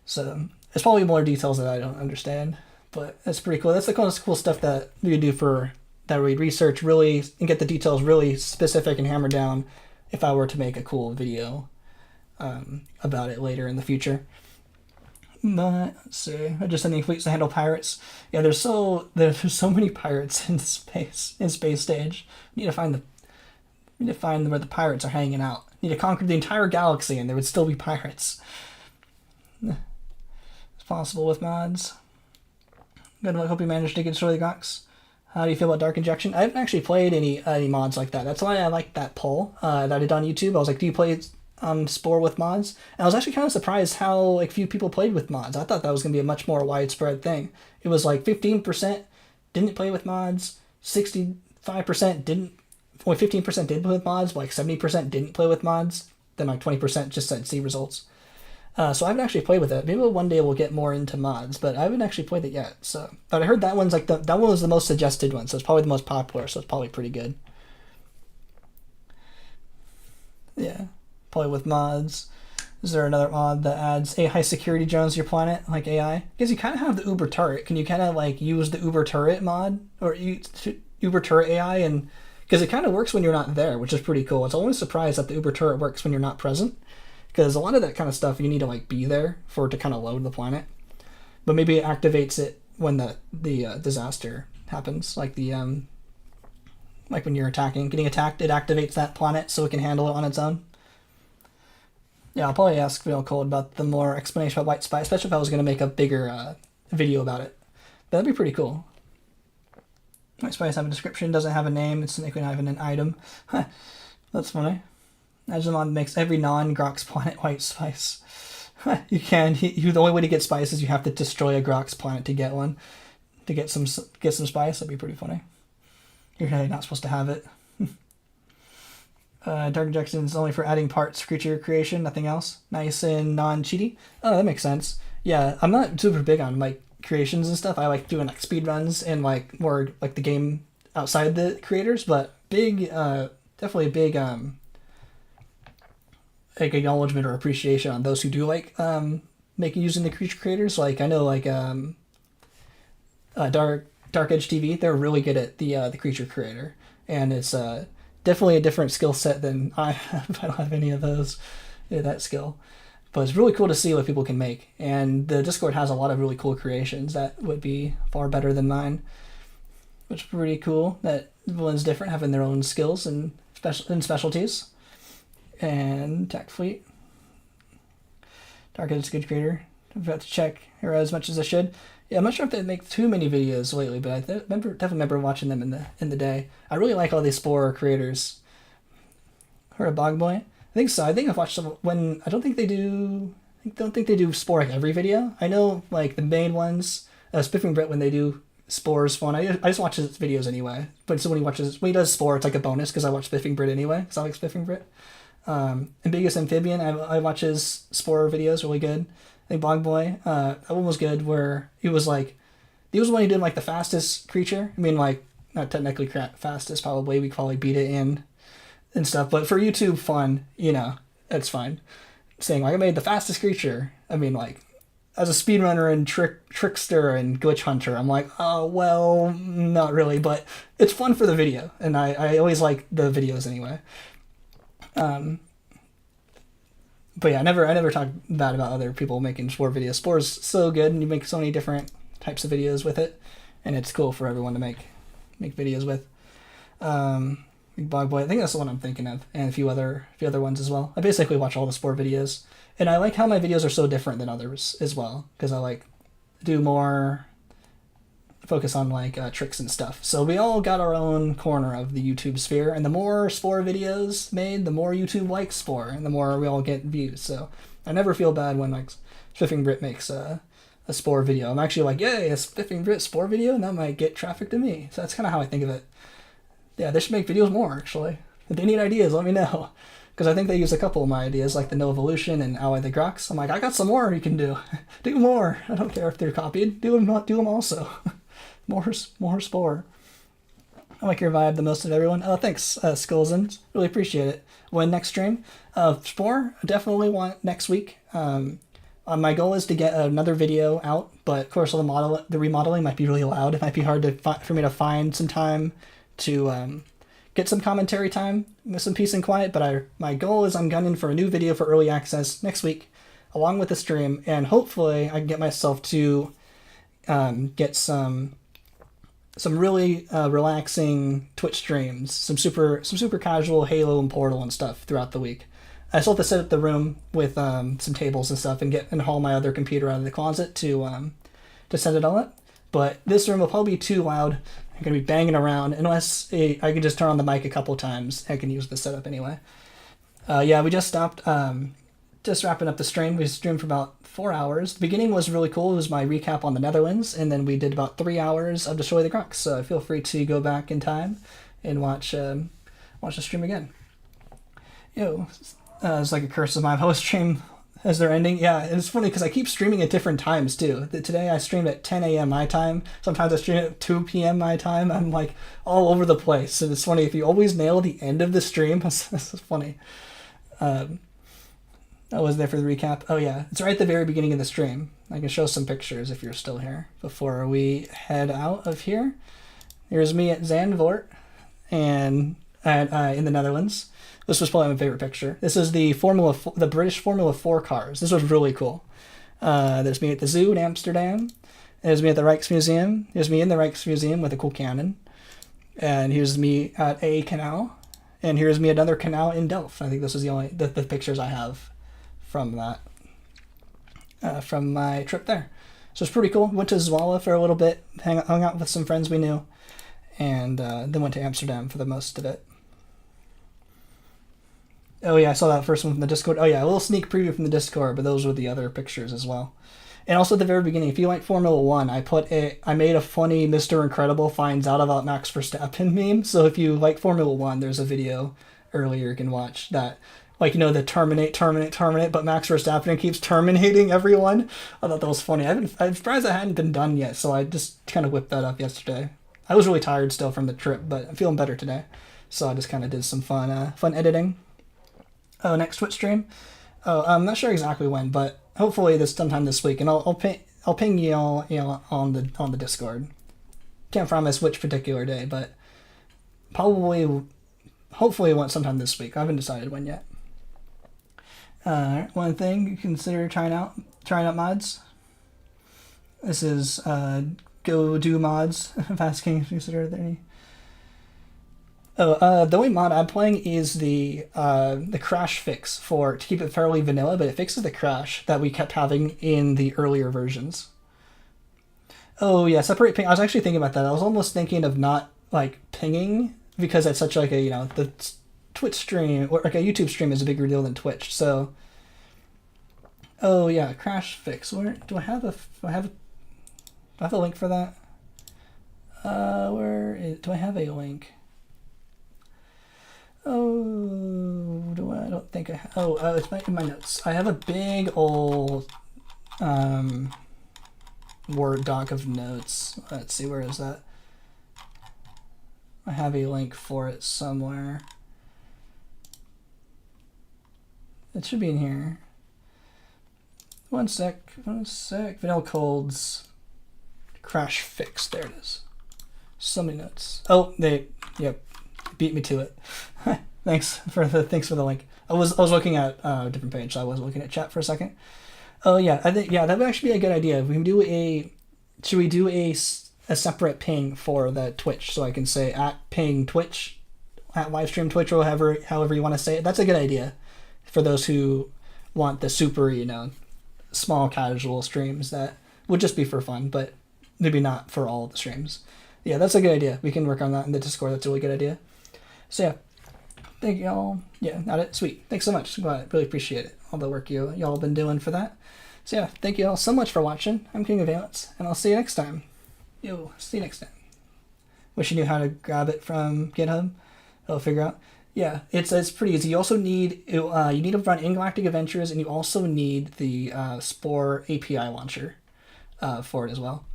So there's probably more details that I don't understand, but that's pretty cool. That's the kind of cool stuff that we could do that we research really and get the details really specific and hammered down if I were to make a cool video about it later in the future. But let's see. I just sending fleets to handle pirates. Yeah, there's so many pirates in space stage. We need to find where the pirates are hanging out. We need to conquer the entire galaxy, and there would still be pirates. It's possible with mods. Good luck. Hope you managed to destroy the Grox. How do you feel about Dark Injection? I haven't actually played any mods like that. That's why I liked that poll that I did on YouTube. I was like, do you play Spore with mods? And I was actually kind of surprised how like few people played with mods. I thought that was going to be a much more widespread thing. It was like 15% didn't play with mods, 65% didn't, only 15% did play with mods, but like 70% didn't play with mods. Then like 20% just said see results. So I haven't actually played with it. Maybe one day we'll get more into mods, but I haven't actually played it yet. So, but I heard that one's like that one was the most suggested one, so it's probably the most popular. So it's probably pretty good. Yeah, play with mods. Is there another mod that adds a high security drones to your planet, like AI? Because you kind of have the Uber turret. Can you kind of like use the Uber turret mod or Uber turret AI and because it kind of works when you're not there, which is pretty cool. It's always surprised that the Uber turret works when you're not present. Because a lot of that kind of stuff, you need to like be there for it to kind of load the planet. But maybe it activates it when the disaster happens, like the like when you're getting attacked, it activates that planet so it can handle it on its own. Yeah, I'll probably ask Real Cold about the more explanation about White Spy, especially if I was going to make a bigger video about it. That'd be pretty cool. White Spy doesn't have a description, doesn't have a name, it's not even an item. Huh, that's funny. Agilmon makes every non-Grox planet white spice. You can. The only way to get spice is you have to destroy a Grox planet to get one. To get some spice, that'd be pretty funny. You're really not supposed to have it. Dark Injection is only for adding parts, creature creation, nothing else. Nice and non-cheaty. Oh, that makes sense. Yeah, I'm not super big on like creations and stuff. I like doing like speed runs and like more like the game outside the creators, but definitely a big like acknowledgement or appreciation on those who do like using the creature creators. Like I know like Dark Edge TV, they're really good at the creature creator, and it's definitely a different skill set than I have. I don't have any of those that skill, but it's really cool to see what people can make. And the Discord has a lot of really cool creations that would be far better than mine, which is pretty cool. That everyone's different, having their own skills and specialties. And Tech Fleet. Dark Edge is a good creator. I've got to check her as much as I should. Yeah, I'm not sure if they make too many videos lately, but I definitely remember watching them in the day. I really like all these Spore creators. Or a Bog Boy? I think so. I think I've watched some when I don't think they do Spore like every video. I know like the main ones, Spiffing Brit when they do Spore's fun. I just watch his videos anyway. But so when he does Spore, it's like a bonus because I watch Spiffing Brit anyway, because I like Spiffing Brit. Ambiguous Amphibian, I watch his Spore videos, really good. I think Bog Boy, that one was good, where he was when he did like the fastest creature. I mean, like not technically fastest, probably we could probably beat it in and stuff, but for YouTube fun, it's fine. Saying like I made the fastest creature. I mean, like as a speedrunner and trickster and glitch hunter, I'm like, oh well, not really, but it's fun for the video, and I always like the videos anyway. But yeah, I never talk bad about other people making Spore videos. Spore's so good, and you make so many different types of videos with it, and it's cool for everyone to make videos with. Big Bog Boy, I think that's the one I'm thinking of, and a few other ones as well. I basically watch all the Spore videos, and I like how my videos are so different than others as well, because I like do more focus on like tricks and stuff. So we all got our own corner of the YouTube sphere, and the more Spore videos made, the more YouTube likes Spore, and the more we all get views. So I never feel bad when like Spiffing Brit makes a Spore video. I'm actually like, yay, a Spiffing Brit Spore video, and that might get traffic to me. So that's kind of how I think of it. Yeah, they should make videos more actually. If they need ideas, let me know, because I think they use a couple of my ideas, like the No Evolution and Ally the Grox. I'm like, I got some more you can do. Do more. I don't care if they're copied. Do them also. More Spore. I like your vibe the most of everyone. Oh, thanks, Skullsons. Really appreciate it. When next stream? Spore, I definitely want next week. My goal is to get another video out, but of course the remodeling might be really loud. It might be hard for me to find some time to get some commentary time with some peace and quiet, but my goal is I'm gunning for a new video for early access next week, along with the stream, and hopefully I can get myself to get some really relaxing Twitch streams, some super casual Halo and Portal and stuff throughout the week. I still have to set up the room with some tables and stuff and haul my other computer out of the closet to set it all up. But this room will probably be too loud. I'm gonna be banging around unless I can just turn on the mic a couple times. I can use the setup anyway. Yeah, we just stopped. Just wrapping up the stream. We streamed for about 4 hours. The beginning was really cool. It was my recap on the Netherlands, and then we did about 3 hours of Destroy the Grox. So feel free to go back in time and watch the stream again. It's like a curse of my host stream as they're ending. Yeah, and it's funny because I keep streaming at different times too. Today I streamed at 10 a.m. my time. Sometimes I stream at 2 p.m. my time. I'm like all over the place. And it's funny if you always nail the end of the stream. That's funny. I was there for the recap. Oh yeah, it's right at the very beginning of the stream. I can show some pictures if you're still here before we head out of here. Here's me at Zandvoort and in the Netherlands. This was probably my favorite picture. This is the British Formula 4 cars. This was really cool. There's me at the zoo in Amsterdam. There's me at the Rijksmuseum. There's me in the Rijksmuseum with a cool cannon. And here's me at a canal. And here's me at another canal in Delft. I think this is the only the pictures I have from that from my trip there. So it's pretty cool. Went to Zwolle for a little bit, hung out with some friends we knew, and then went to Amsterdam for the most of it. Oh yeah, I saw that first one from the Discord. Oh yeah, a little sneak preview from the Discord, but those were the other pictures as well. And also at the very beginning, if you like Formula 1, I made a funny Mr. Incredible finds out about Max Verstappen meme. So if you like Formula 1, there's a video earlier you can watch that. Like, the terminate, but Max Verstappen keeps terminating everyone. I thought that was funny. I'm surprised that hadn't been done yet, so I just kind of whipped that up yesterday. I was really tired still from the trip, but I'm feeling better today. So I just kind of did some fun editing. Oh, next Twitch stream? Oh, I'm not sure exactly when, but hopefully sometime this week, and I'll ping you all on the Discord. Can't promise which particular day, but hopefully sometime this week. I haven't decided when yet. One thing you consider trying out mods. This is go do mods. I'm asking if you consider there any. Oh, the only mod I'm playing is the crash fix to keep it fairly vanilla, but it fixes the crash that we kept having in the earlier versions. Oh yeah, separate ping. I was actually thinking about that. I was almost thinking of not like pinging because it's such like a the Twitch stream or like a YouTube stream is a bigger deal than Twitch. So, oh yeah, crash fix. Where do I have a link for that? Do I have a link? Oh, I don't think I have. Oh, it's in my notes. I have a big old Word doc of notes. Let's see, where is that? I have a link for it somewhere. It should be in here. One sec. Vanilla Cold's crash fix. There it is. So many notes. Oh, yep, beat me to it. Thanks for the link. I was looking at a different page, so I was looking at chat for a second. Oh yeah, I think that would actually be a good idea. Should we do a separate ping for the Twitch, so I can say at ping Twitch, at livestream Twitch, or however you want to say it. That's a good idea for those who want the super, small casual streams that would just be for fun, but maybe not for all the streams. Yeah, that's a good idea. We can work on that in the Discord. That's a really good idea. So yeah, thank y'all. Yeah, not it. Sweet. Thanks so much. Glad, really appreciate it. All the work y'all been doing for that. So yeah, thank you all so much for watching. I'm King of Valence, and I'll see you next time. See you next time. Wishing you how to grab it from GitHub. I'll figure out. Yeah, it's pretty easy. You also need to run Galactic Adventures, and you also need the Spore API launcher for it as well.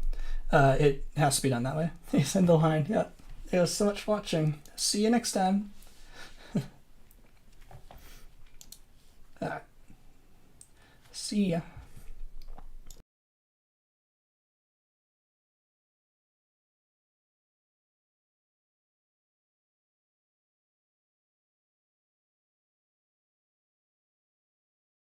It has to be done that way. Send the line. Yeah. It was so much watching. See you next time. See ya.